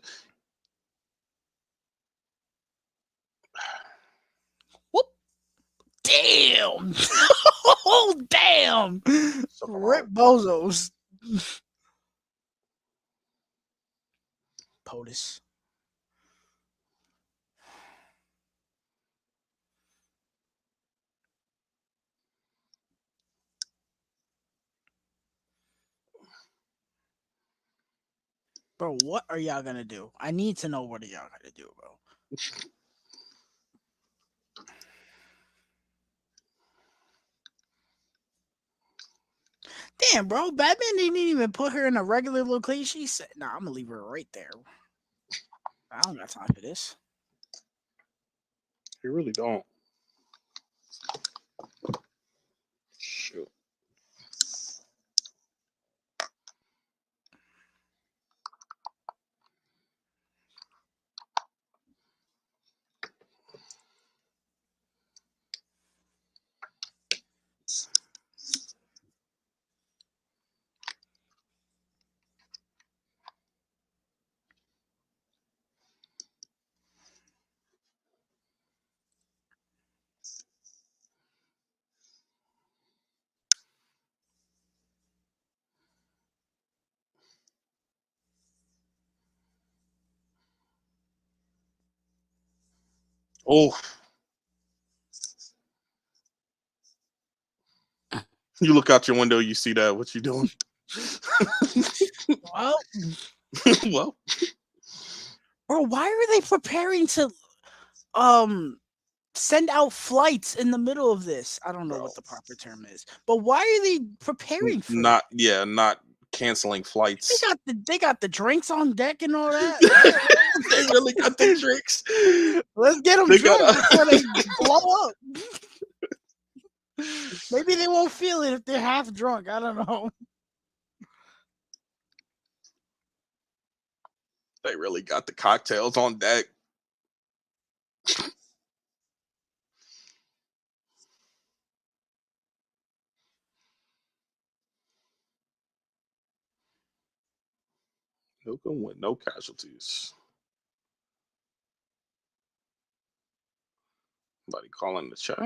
Whoop! Damn! Oh, damn! Rip bozos. POTUS. Bro, what are y'all gonna do? I need to know what are y'all gonna do, bro. Damn, bro, Batman didn't even put her in a regular location. He said, "Nah, I'm gonna leave her right there. I don't got time for this." You really don't. Shoot. Oh, you look out your window, you see that. What you doing? Well, Well, bro, why are they preparing to um send out flights in the middle of this? I don't know bro. what the proper term is, but why are they preparing for it? Not yeah, not canceling flights. They got the drinks on deck and all that. They really got the tricks. Let's get them They got drunk before they a blow up. Maybe they won't feel it if they're half drunk. I don't know. They really got the cocktails on deck. No can win, no casualties. Somebody calling the chat.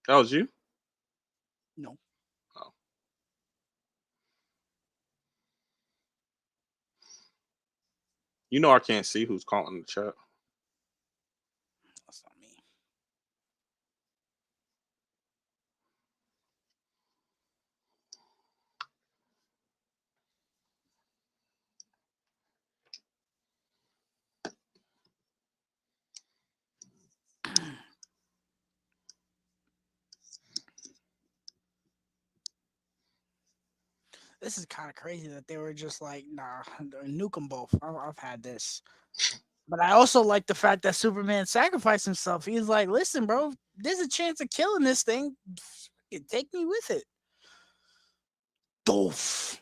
That was you? No. Oh. You know I can't see who's calling the chat. That's not me. This is kind of crazy that they were just like, nah, nuke them both. I've had this. But I also like the fact that Superman sacrificed himself. He's like, listen, bro, there's a chance of killing this thing. Take me with it. Doof.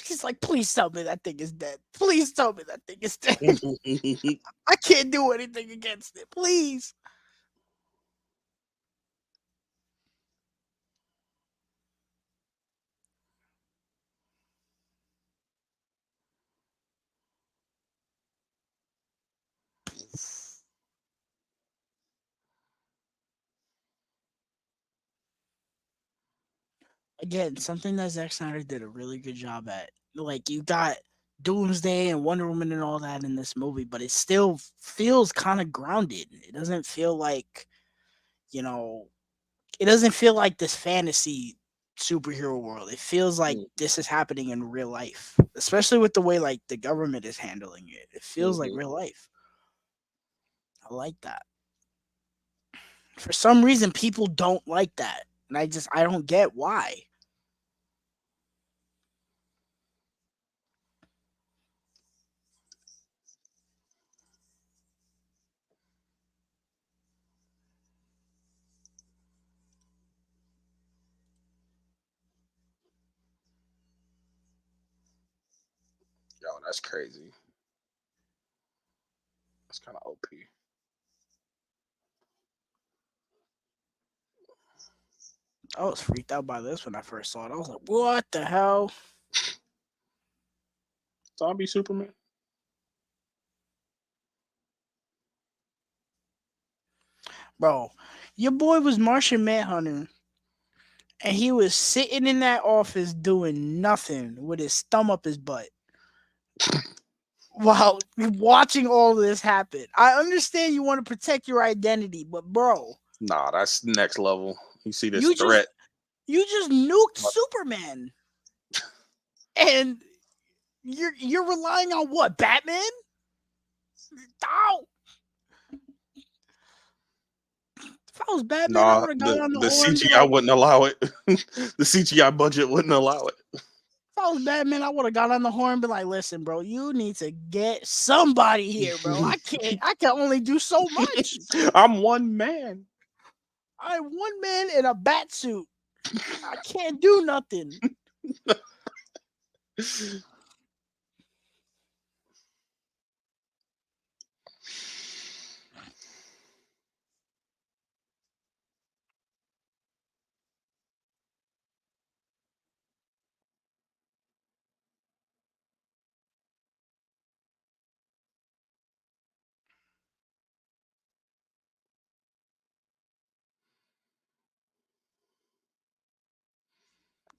He's like, please tell me that thing is dead. Please tell me that thing is dead. I can't do anything against it. Please. Again, something that Zack Snyder did a really good job at. Like, you got Doomsday and Wonder Woman and all that in this movie, but it still feels kind of grounded. It doesn't feel like, you know, it doesn't feel like this fantasy superhero world. It feels like this is happening in real life, especially with the way like the government is handling it. It feels like real life. I like that. For some reason, people don't like that, and I don't get why. Yo, that's crazy. That's kind of OP. I was freaked out by this when I first saw it. I was like, "What the hell, Zombie Superman. bro?" Your boy was Martian Manhunter, and he was sitting in that office doing nothing with his thumb up his butt while watching all of this happen. I understand you want to protect your identity, but bro, Nah, that's next level. You see this you just threat. you just nuked Superman, and you're relying on what, Batman? Ow! If I was Batman, I Nah, would have got the on the the horn and be CGI like, wouldn't allow it. The CGI budget wouldn't allow it. if I was Batman, I would have got on the horn and be like, listen, bro, you need to get somebody here, bro. I can only do so much. I'm one man. I'm one man in a bat suit. I can't do nothing.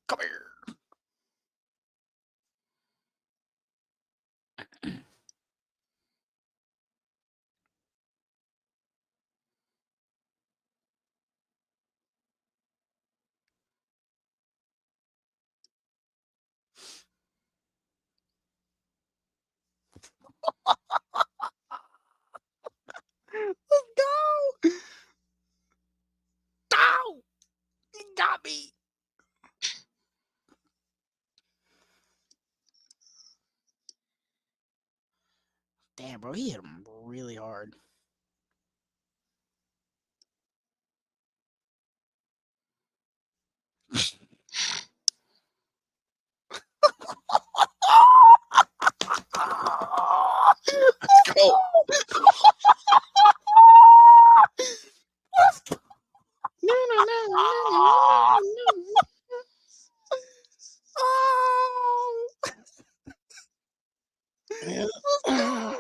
Come here. Let's go. Ow! He got me. Damn, bro, he hit him really hard. Let's go. No, no, no, no, no, no, Oh, no. let's Yeah. go.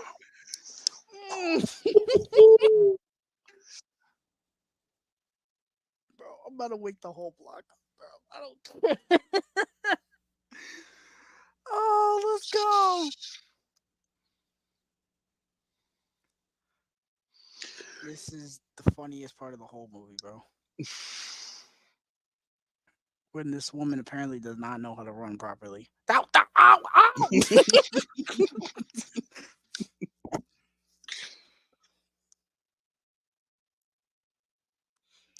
Mm. Bro, I'm about to wake the whole block up, bro. I don't care. Oh, let's go. This is the funniest part of the whole movie, bro. When this woman apparently does not know how to run properly. Ow, ow, ow, ow!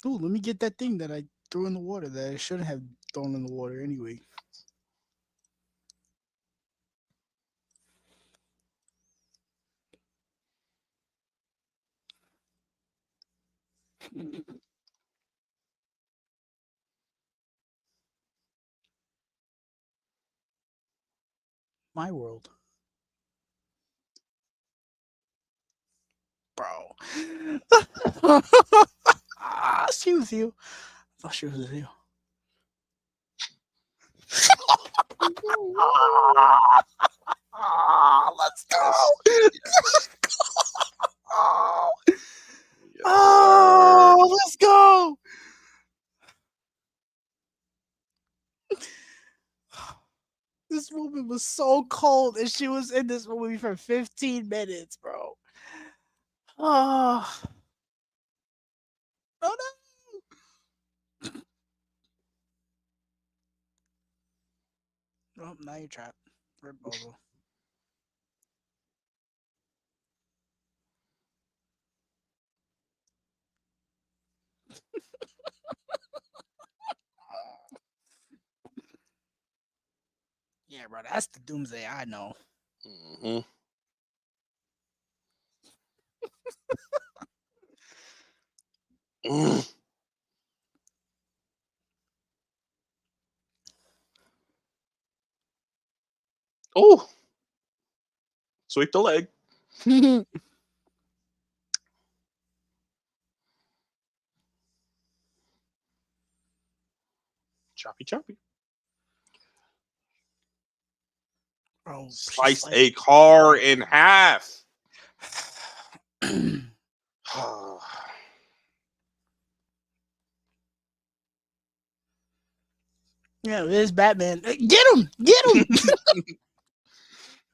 Ooh, let me get that thing that I threw in the water that I shouldn't have thrown in the water anyway. My world, bro. She was you. I thought she was you. Let's go. Yes. Oh, Yes, sir. oh, let's go. This woman was so cold, and she was in this movie for 15 minutes, bro. Oh, oh no. Oh, now you're trapped. Rip Bozo. Yeah, bro, that's the doomsday I know. Hmm. Mm. Oh, sweep the leg. Choppy, choppy. Bro, she's Slice like, a car in half. yeah, it is Batman. Get him! Get him!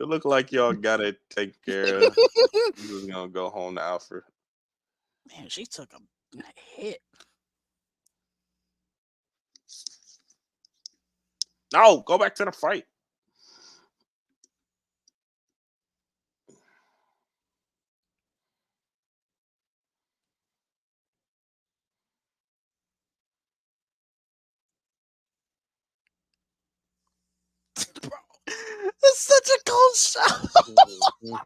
It look like y'all got it taken care of. I'm just gonna go home to Alfred. Man, she took a hit. No, go back to the fight. Bro, it's such a cold shot. Mhm.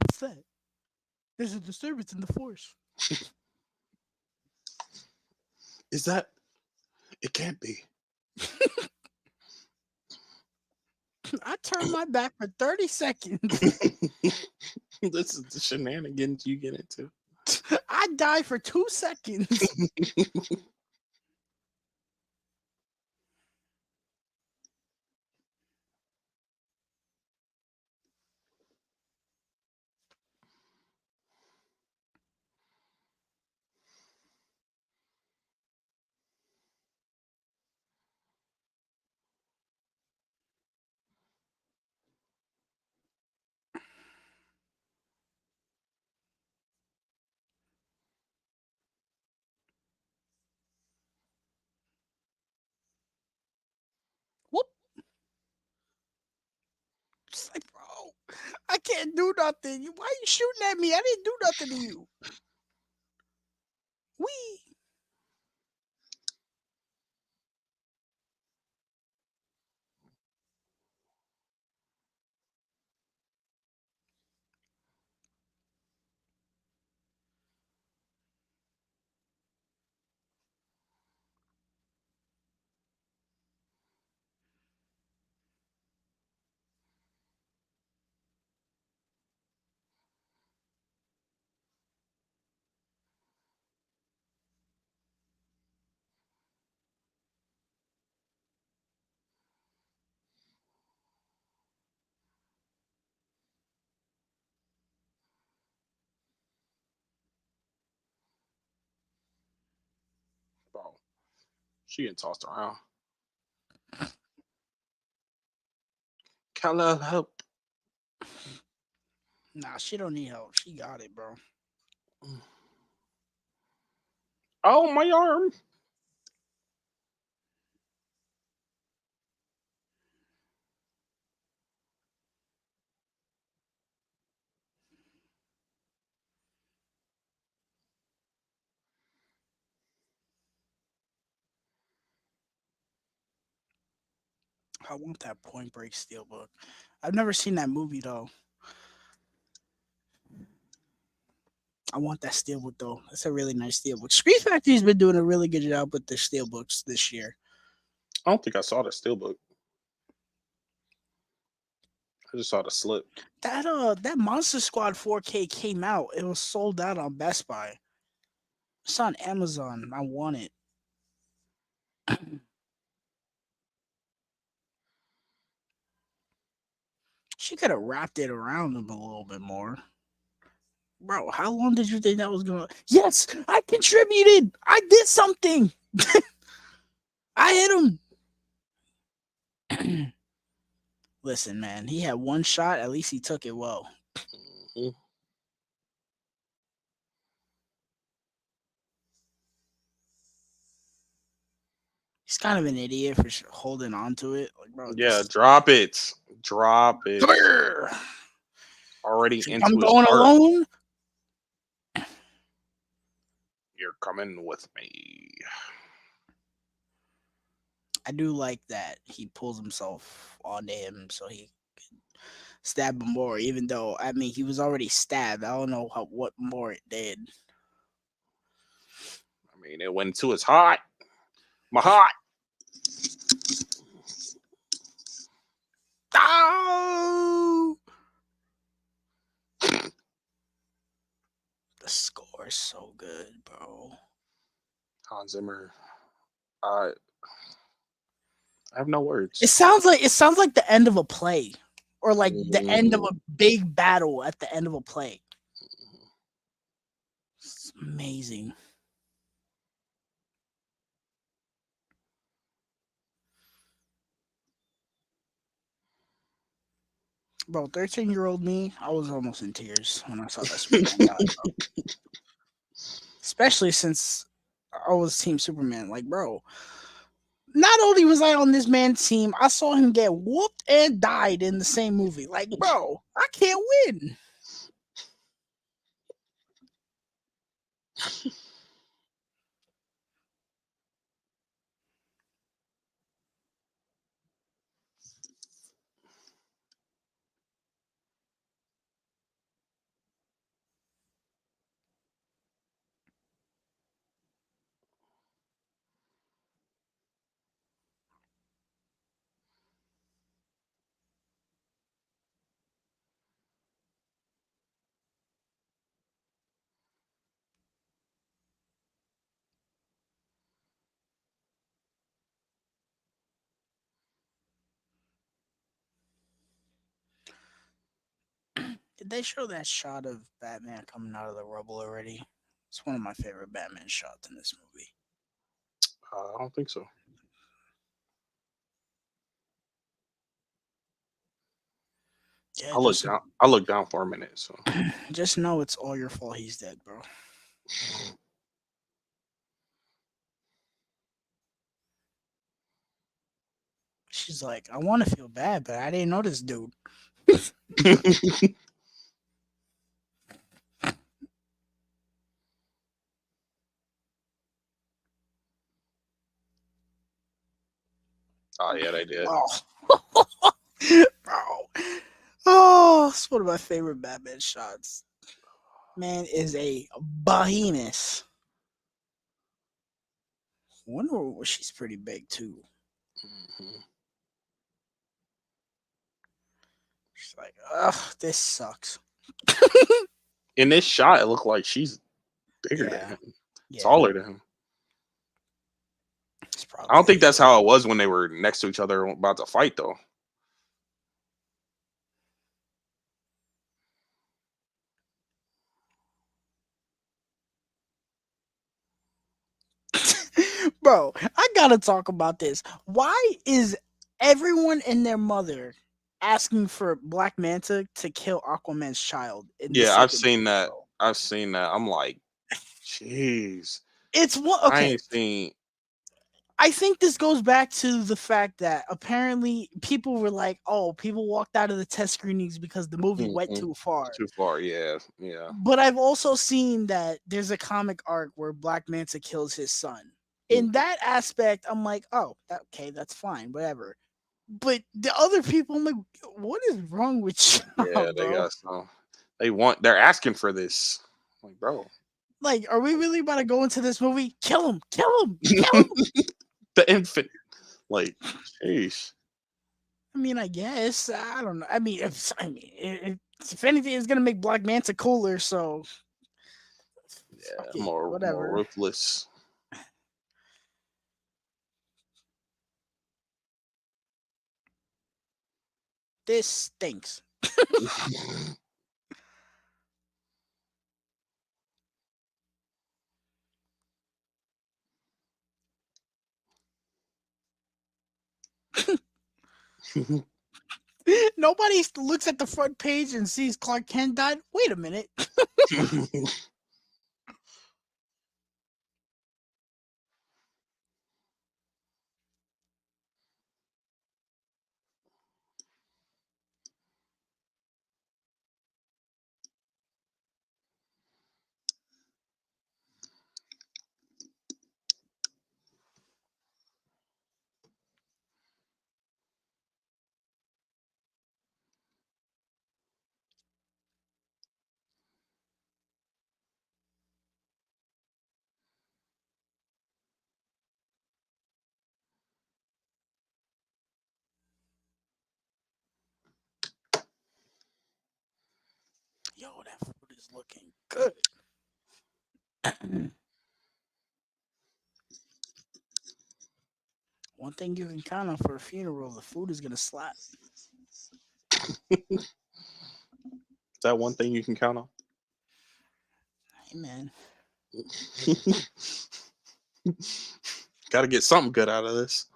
What's that? There's a disturbance in the force. Is that? It can't be. I turned my back for 30 seconds. This is the shenanigans you get into. I died for 2 seconds. Whoop. It's like, bro, I can't do nothing. Why are you shooting at me? I didn't do nothing to you. Wee. She getting tossed around. Kala help. Nah, she don't need help. She got it, bro. Oh, my arm. I want that Point Break steelbook. I've never seen that movie though. I want that steelbook though. It's a really nice steelbook. Screen Factory's been doing a really good job with their steelbooks this year. I don't think I saw the steelbook. I just saw the slip. That Monster Squad 4K came out. It was sold out on Best Buy. It's on Amazon. I want it. She could have wrapped it around him a little bit more. Bro, how long did you think that was going to? Yes, I contributed. I did something. I hit him. Listen, man, he had one shot. At least he took it well. Mhm. He's kind of an idiot for holding on to it. Like, bro, Yeah, just drop it. Drop it. come here. Already Think I'm into his going heart. alone. You're coming with me. I do like that he pulls himself onto him so he can stab him more. Even though I mean he was already stabbed. I don't know what more it did. I mean, it went to his heart. My heart. Oh! The score is so good, bro. Hans Zimmer. I have no words. It sounds like the end of a play, or like the end of a big battle at the end of a play. It's amazing. Bro, 13-year-old me, I was almost in tears when I saw that Superman die, bro. Especially since I was Team Superman. Like, bro, not only was I on this man's team, I saw him get whooped and died in the same movie. Like, bro, I can't win. Did they show that shot of Batman coming out of the rubble already? It's one of my favorite Batman shots in this movie. I don't think so. Yeah, I looked down. I looked down for a minute. So just know it's all your fault he's dead, bro. She's like, I want to feel bad, but I didn't know this dude. oh yeah, they did. Oh, bro. Oh, it's one of my favorite Batman shots. Man is a behemoth. Wonder she's pretty big too. Mhm. She's like, ugh, this sucks. In this shot, it looked like she's bigger than Yeah, him, yeah. taller than him. It's I don't probably think that's how it was when they were next to each other about to fight, though. Bro, I gotta talk about this. Why is everyone and their mother asking for Black Manta to kill Aquaman's child in the Yeah, I've second seen movie, that. bro? I've seen that. I'm like, jeez. It's what I okay. ain't seen. I think this goes back to the fact that apparently people were like, "Oh, people walked out of the test screenings because the movie went Mm-mm. too far." Too far. Yeah, yeah. But I've also seen that there's a comic arc where Black Manta kills his son. In Mm. that aspect, I'm like, "Oh, okay, that's fine, whatever." But the other people, I'm like, "What is wrong with y'all, Yeah, they bro? got some. They want. They're asking for this. Like, bro, Like, are we really about to go into this movie? Kill him! Kill him! Kill him!" the infant. Like, jeez. I mean, I guess I don't know. If anything, it's gonna make Black Manta cooler. So fuck Yeah, it, more whatever. ruthless. This stinks. Nobody looks at the front page and sees Clark Kent died. Wait a minute. Yo, that food is looking good. One thing you can count on for a funeral, the food is gonna slap. Is that one thing you can count on? Hey man, Got to get something good out of this.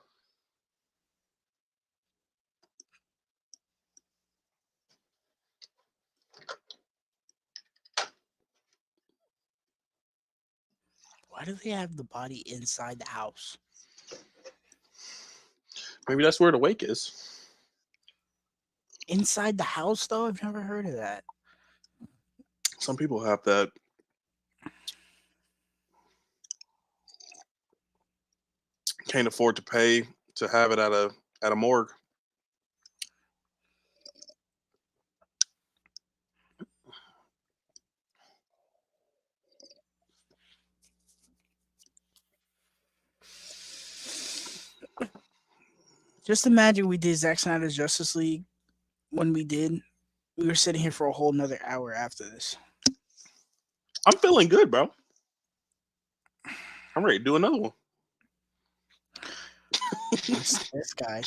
why do they have the body inside the house? Maybe that's where the wake is. Inside the house, though, I've never heard of that. Some people have that. Can't afford to pay to have it at a morgue. Just imagine we did Zack Snyder's Justice League when we did. We were sitting here for a whole nother hour after this. I'm feeling good, bro. I'm ready to do another one. This guy.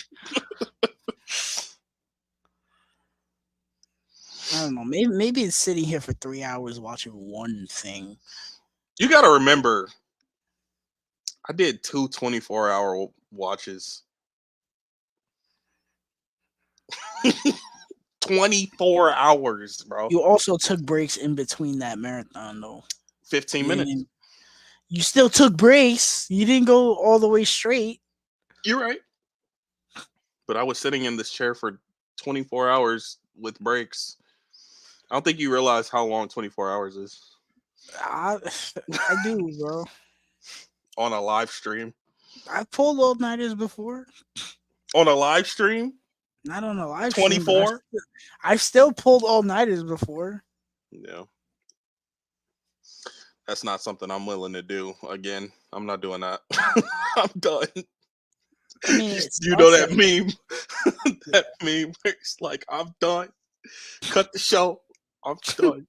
I don't know. Maybe it's sitting here for 3 hours watching one thing. You got to remember, I did two 24-hour watches. 24 hours, bro. You also took breaks in between that marathon, though. 15 You minutes. didn't. You still took breaks. You didn't go all the way straight. You're right. But I was sitting in this chair for 24 hours with breaks. I don't think you realize how long 24 hours is I, I do, bro. on a live stream. I've pulled all nighters before. On a live stream, Not on a live stream, but 24. I've still pulled all nighters before. Yeah, that's not something I'm willing to do again. I'm not doing that. I'm done. I mean, it You know starts that at meme? yeah. That meme where it's like, I'm done. Cut the show. I'm done.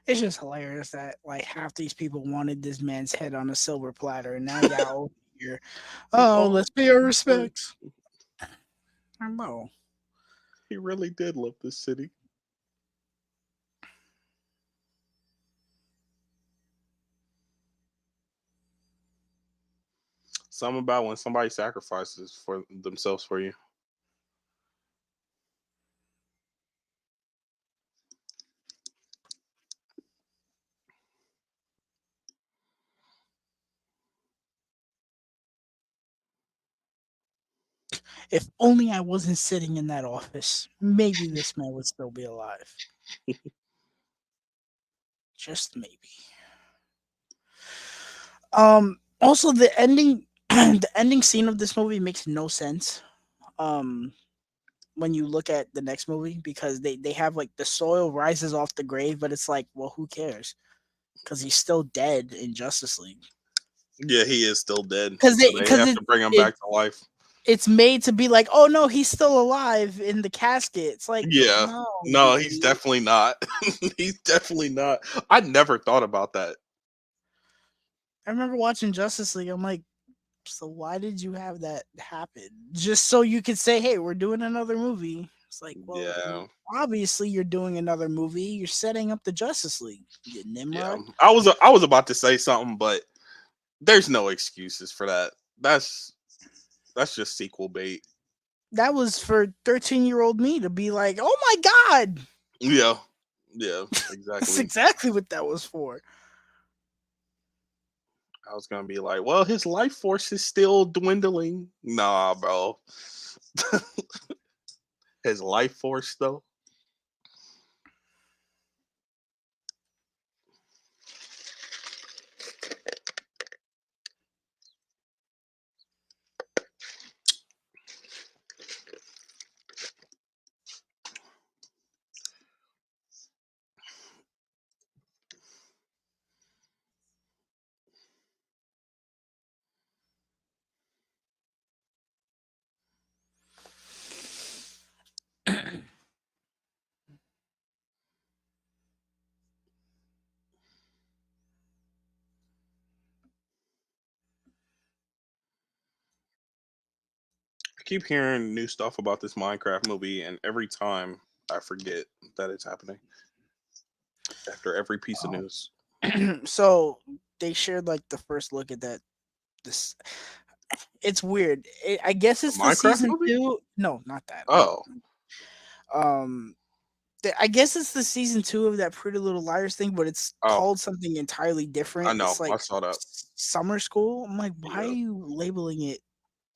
It's just hilarious that like half these people wanted this man's head on a silver platter, and now y'all over here. Oh, Oh, let's pay our respects. No, he really did love this city. Something about when somebody sacrifices for themselves for you. if only I wasn't sitting in that office, maybe this man would still be alive. Just maybe. Also, the ending, the ending scene of this movie makes no sense. Um, when you look at the next movie, because they have like the soil rises off the grave, but it's like, well, who cares? Because he's still dead in Justice League. Yeah, he is still dead, Because so they they because have to bring him it back to life. it's made to be like, oh no, he's still alive in the casket. It's like, Yeah, no, you no, he's idiot. definitely not. He's definitely not. I never thought about that. I remember watching Justice League. I'm like, so why did you have that happen? Just so you could say, hey, we're doing another movie. It's like, well, Yeah, obviously you're doing another movie. You're setting up the Justice League. You yeah. Nimrod. I was about to say something, but there's no excuses for that. That's just sequel bait. That was for 13-year-old me to be like, oh my god. Yeah, yeah, That's exactly. exactly what that was for. I was gonna be like, well, his life force is still dwindling. Nah, bro. His life force though. I keep hearing new stuff about this Minecraft movie, and every time I forget that it's happening after every piece of news. So they shared like the first look at that. This it's weird. I guess A it's the Minecraft season movie? two. No, not that. Oh, Um, I guess it's the season two of that Pretty Little Liars thing, but it's oh, called something entirely I different. know. It's I like saw that. summer school. I'm like, why are Yeah. you labeling it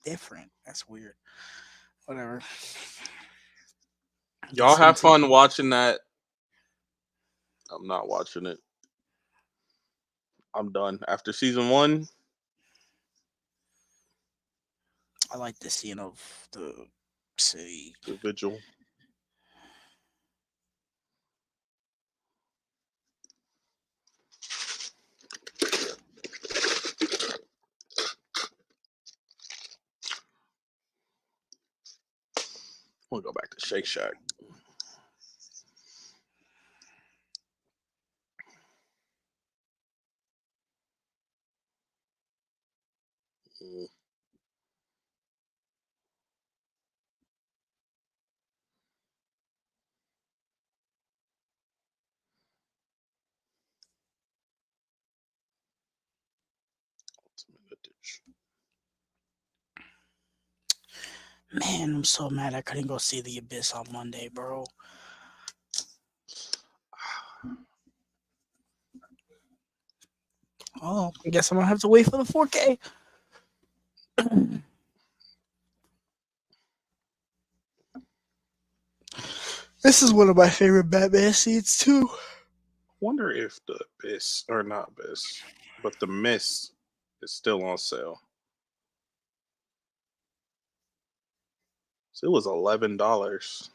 different? That's weird. Whatever. I Y'all guess have until fun watching that. I'm not watching it. I'm done. After season one, I like the scene of the city. the vigil. We'll go back to Shake Shack. Mm, Ultimate Edition. Man, I'm so mad I couldn't go see the Abyss on Monday, bro. Oh, I guess I'm gonna have to wait for the 4K. This is one of my favorite Batman scenes too. Wonder if the Abyss or not Abyss, but the Mist is still on sale. So it was $11.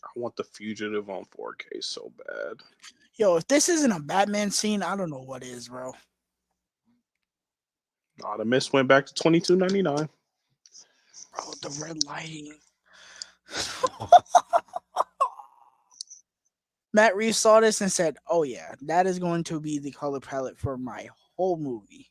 I want the Fugitive on 4K so bad. Yo, if this isn't a Batman scene, I don't know what is, bro. Nah, the Mist went back to $22.99. Bro, the red lighting. Matt Reeves saw this and said, "Oh yeah, that is going to be the color palette for my whole movie."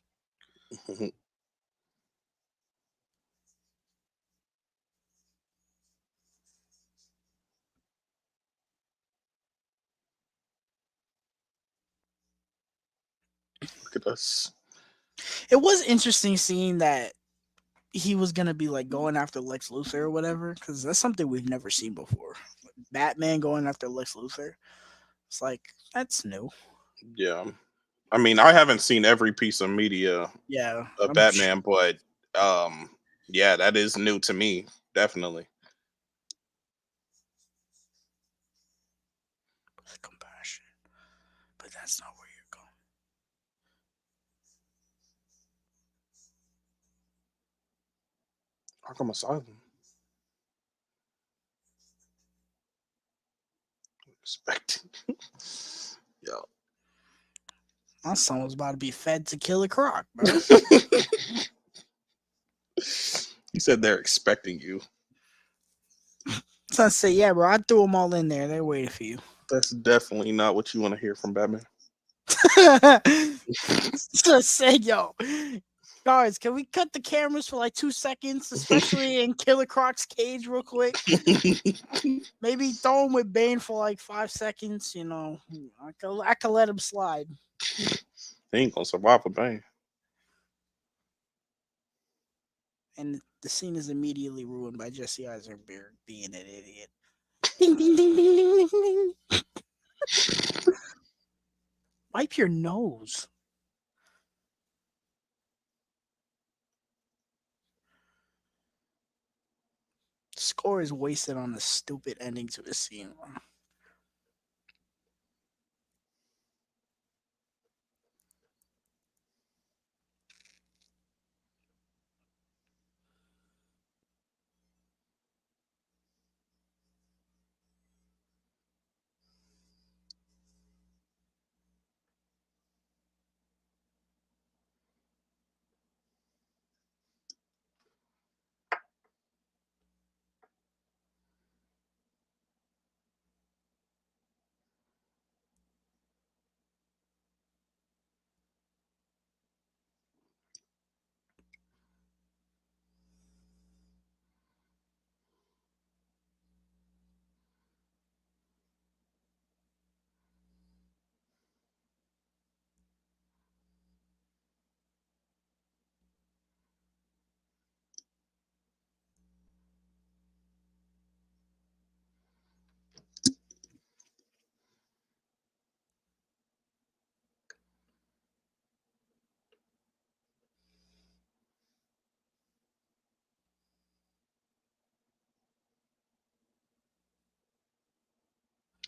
Look at us. It was interesting seeing that he was gonna be like going after Lex Luthor or whatever, because that's something we've never seen before. Batman going after Lex Luthor. It's like that's new. Yeah. I mean, I haven't seen every piece of media Yeah, of Batman, but um, yeah, that is new to me. Definitely. with compassion, but that's not where you're going. Arkham Asylum. Expecting. Yeah. My son was about to be fed to Killer Croc, bro. You said they're expecting you. Son said, "Yeah, bro, I threw them all in there. They're waiting for you." That's definitely not what you want to hear from Batman. Son said, "Yo, guys, can we cut the cameras for like 2 seconds, especially in Killer Croc's cage, real quick? Maybe throw him with Bane for like 5 seconds. You know, I could let him slide." He ain't gonna survive a bang. And the scene is immediately ruined by Jesse Eisenberg being an idiot. Ding ding ding ding ding ding ding. Wipe your nose. Score is wasted on a stupid ending to the scene.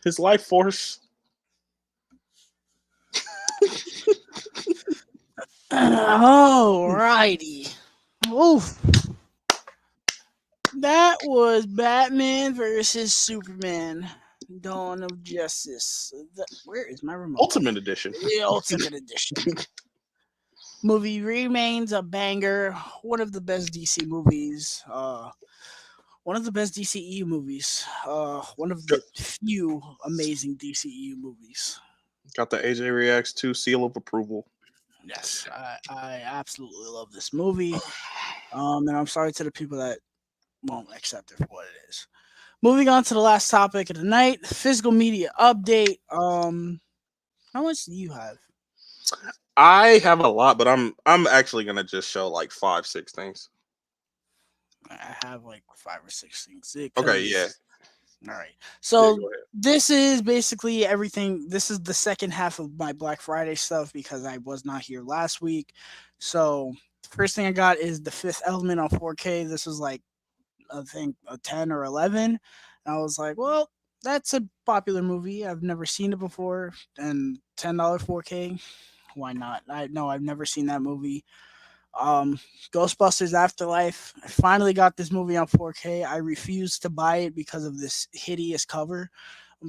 His life force. Alrighty. Oof. That was Batman versus Superman. Dawn of Justice. Where is my remote? Ultimate Edition. The Ultimate Edition. Movie remains a banger. One of the best DC movies. One of the best DCEU movies. One of the few amazing DCEU movies. Got the AJ Reacts 2 seal of approval. Yes, I absolutely love this movie. And I'm sorry to the people that won't accept it for what it is. Moving on to the last topic of the night, physical media update. How much do you have? I have a lot, but I'm actually gonna just show like 5, 6 things. I have like 5 or 6 things. Okay, yeah. All right. Yeah, So go ahead. this is basically everything. This is the second half of my Black Friday stuff because I was not here last week. So first thing I got is the Fifth Element on 4K. This was like I think a 10 or 11. And I was like, well, that's a popular movie. I've never seen it before, and $10 4K. Why not? I know I've never seen that movie. Um, Ghostbusters Afterlife. I finally got this movie on 4K. I refused to buy it because of this hideous cover,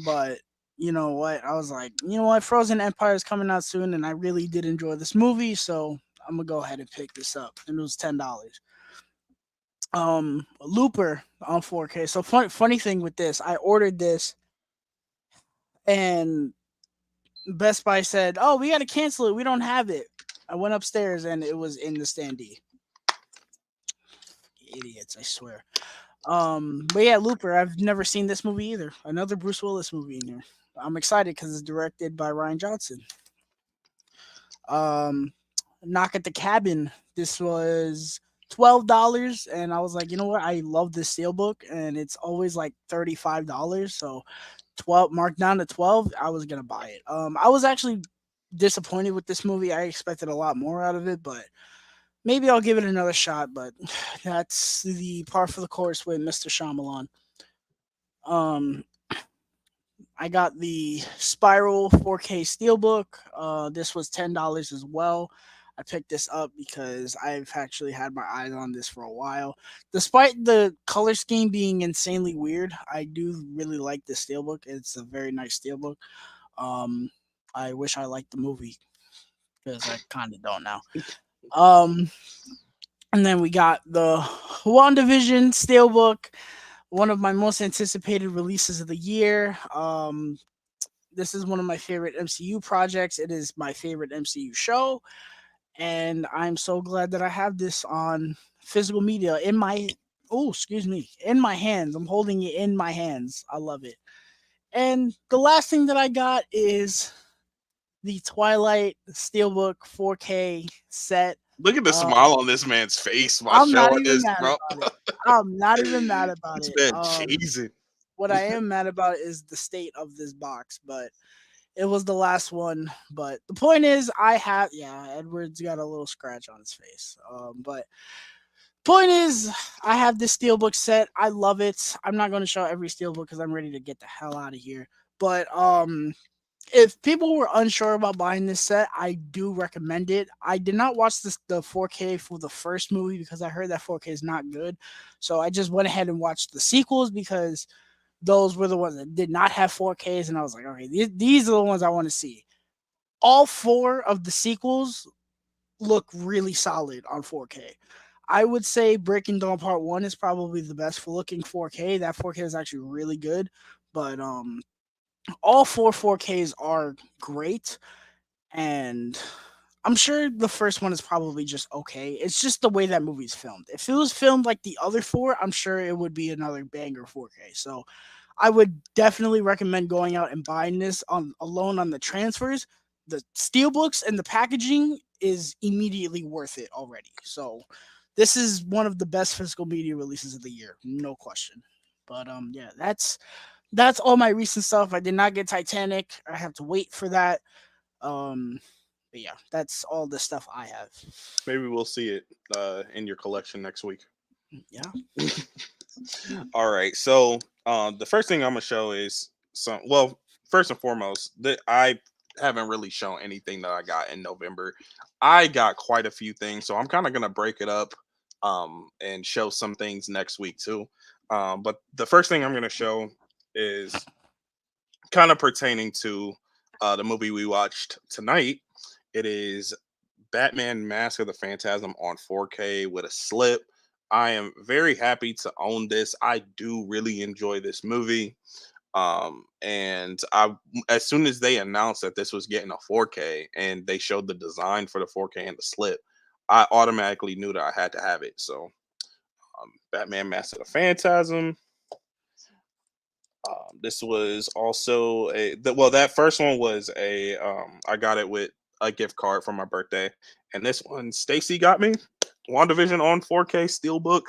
but you know what? I was like, you know what? Frozen Empire is coming out soon, and I really did enjoy this movie, so I'm gonna go ahead and pick this up. And it was $10. Looper on 4K. So funny thing with this, I ordered this and Best Buy said, "Oh, we got to cancel it. We don't have it." I went upstairs and it was in the standee. Idiots, I swear. But yeah, Looper. I've never seen this movie either. Another Bruce Willis movie in here. I'm excited because it's directed by Ryan Johnson. Um, Knock at the Cabin. This was $12, and I was like, you know what? I love this steelbook, and it's always like $35. So 12 marked down to 12. I was gonna buy it. I was actually disappointed with this movie. I expected a lot more out of it, but maybe I'll give it another shot. But that's the par for the course with Mr. Shyamalan. Um, I got the Spiral 4K Steelbook. This was $10 as well. I picked this up because I've actually had my eyes on this for a while. Despite the color scheme being insanely weird, I do really like this steelbook. It's a very nice steelbook. Um, I wish I liked the movie because I kind of don't now. Um, and then we got the WandaVision Steelbook, one of my most anticipated releases of the year. This is one of my favorite MCU projects. It is my favorite MCU show, and I'm so glad that I have this on physical media in my excuse me, in my hands. I'm holding it in my hands. I love it. And the last thing that I got is the Twilight Steelbook 4K set. Look at the Um, smile on this man's face while I'm not showing even this, mad bro. about it. I'm not even mad about This it. man cheesing. What I am mad about is the state of this box, but it was the last one. But the point is, I have Edward's got a little scratch on his face. But point is, I have this steelbook set. I love it. I'm not going to show every steelbook because I'm ready to get the hell out of here. But if people were unsure about buying this set, I do recommend it. I did not watch the 4K for the first movie because I heard that 4K is not good. So I just went ahead and watched the sequels because those were the ones that did not have 4Ks, and I was like, okay, these are the ones I want to see. All four of the sequels look really solid on 4K. I would say Breaking Dawn Part 1 is probably the best for looking 4K. That 4K is actually really good, but all four 4Ks are great, and I'm sure the first one is probably just okay. It's just the way that movie's filmed. If it was filmed like the other four, I'm sure it would be another banger 4K. So I would definitely recommend going out and buying this on alone on the transfers. The steelbooks and the packaging is immediately worth it already. So this is one of the best physical media releases of the year, no question. But yeah, that's all my recent stuff. I did not get Titanic. I have to wait for that. Um but yeah, that's all the stuff I have. Maybe we'll see it in your collection next week. Yeah. All right. So the first thing I'm gonna show is some. Well, first and foremost, that I haven't really shown anything that I got in November. I got quite a few things, so I'm kind of gonna break it up and show some things next week too. But the first thing I'm gonna show is kind of pertaining to the movie we watched tonight. It is Batman Mask of the Phantasm on 4K with a slip. I am very happy to own this. I do really enjoy this movie. And I, as soon as they announced that this was getting a 4K and they showed the design for the 4K and the slip, I automatically knew that I had to have it. So, Batman Mask of the Phantasm. This was also that first one was a I got it with a gift card for my birthday, and this one Stacy got me WandaVision on 4K Steelbook.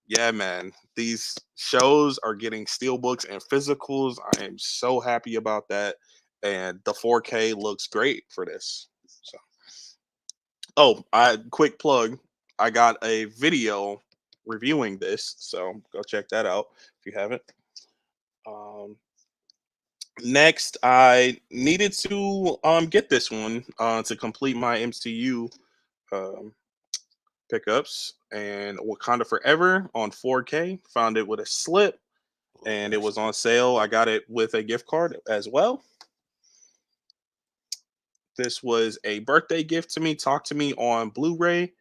Yeah, man, these shows are getting Steelbooks and physicals. I am so happy about that, and the 4K looks great for this. So, oh, I quick plug. I got a video reviewing this, so go check that out if you haven't. Um, Next, I needed to get this one to complete my MCU um, pickups, and Wakanda Forever on 4K. Found it with a slip, and it was on sale. I got it with a gift card as well. This was a birthday gift to me. Talk to Me on Blu-ray.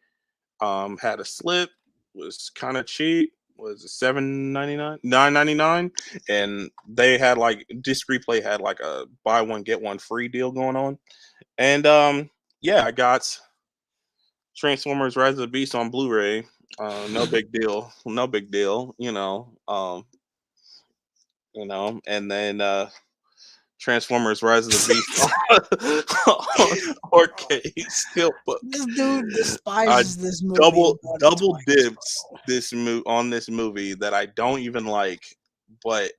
Had a slip. was kind of cheap. Was it 7.99, 9.99, and they had like Disc Replay had like a buy one get one free deal going on, and yeah, I got Transformers: Rise of the Beast on Blu-ray. No big deal, no big deal, and then Transformers: Rise of the Beast on 4K steelbook. This dude I despises this movie and bought it double twice, dipped bro. this movie that I don't even like, but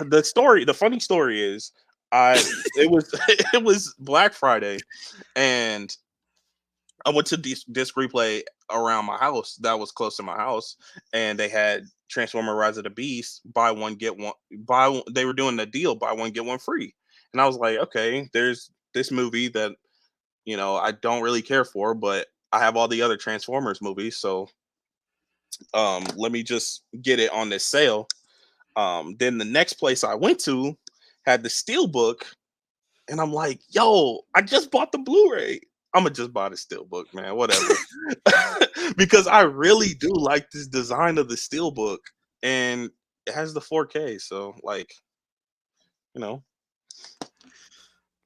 the funny story is, I it was it was Black Friday, and I went to disc replay around my house that was close to my house, and they had Transformer Rise of the Beast buy one get one they were doing the deal buy one get one free, and I was like, okay, there's this movie that I don't really care for, but I have all the other Transformers movies, so let me just get it on this sale. Then the next place I went to had the Steelbook, and I'm like, yo, I just bought the Blu-ray. I'm gonna just buy the Steelbook, man. Whatever, because I really do like this design of the Steelbook, and it has the 4K. So, like, you know,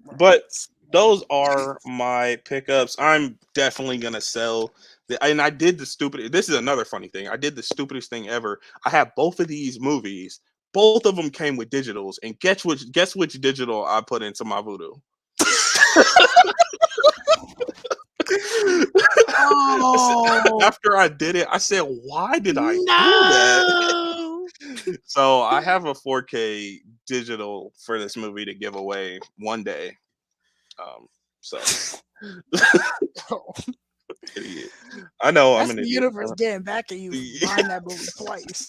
Bro, but it's those are my pickups. I'm definitely gonna sell. And I did the stupid. This is another funny thing. I did the stupidest thing ever. I have both of these movies. Both of them came with digitals, and guess which digital I put into my Voodoo. I said, oh after I did it, I said, "Why did I do that?" no! So I have a 4K digital for this movie to give away one day. So Bro, idiot. I know I'm that's an the idiot. universe getting back at you for buying that movie twice.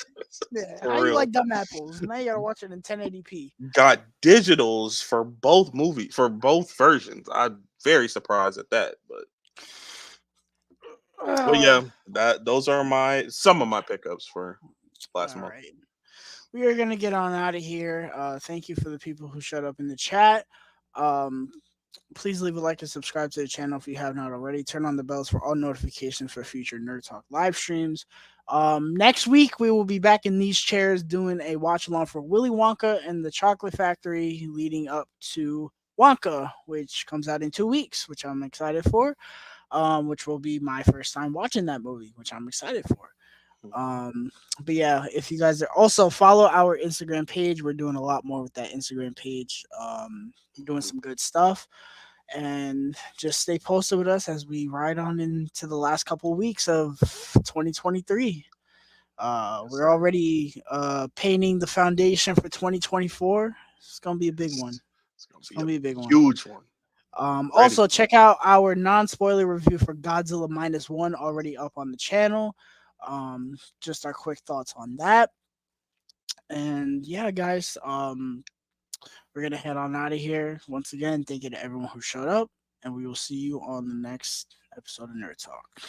Yeah, how For you real. like dumb apples? Now you gotta watch it in 1080p. Got digitals for both movies for both versions. I'm very surprised at that, but Uh, yeah, that those are my some of my pickups for last all month. right. We are gonna get on out of here. Thank you for the people who showed up in the chat. Um, Please leave a like and subscribe to the channel if you have not already. Turn on the bells for all notifications for future Nerd Talk live streams. Next week we will be back in these chairs doing a watch along for Willy Wonka and the Chocolate Factory, leading up to Wonka, which comes out in 2 weeks, which I'm excited for. Which will be my first time watching that movie, which I'm excited for. Um, but yeah, if you guys are also follow our Instagram page, we're doing a lot more with that Instagram page. Doing some good stuff, and just stay posted with us as we ride on into the last couple of weeks of 2023. Yes, We're sir. already painting the foundation for 2024. It's gonna be a big one. It's gonna It's be gonna a be a big one. huge one. Ready Also, for check out our non-spoiler review for Godzilla minus one already up on the channel. Just our quick thoughts on that. And yeah, guys, we're gonna head on out of here. Once again, thank you to everyone who showed up, and we will see you on the next episode of Nerd Talk.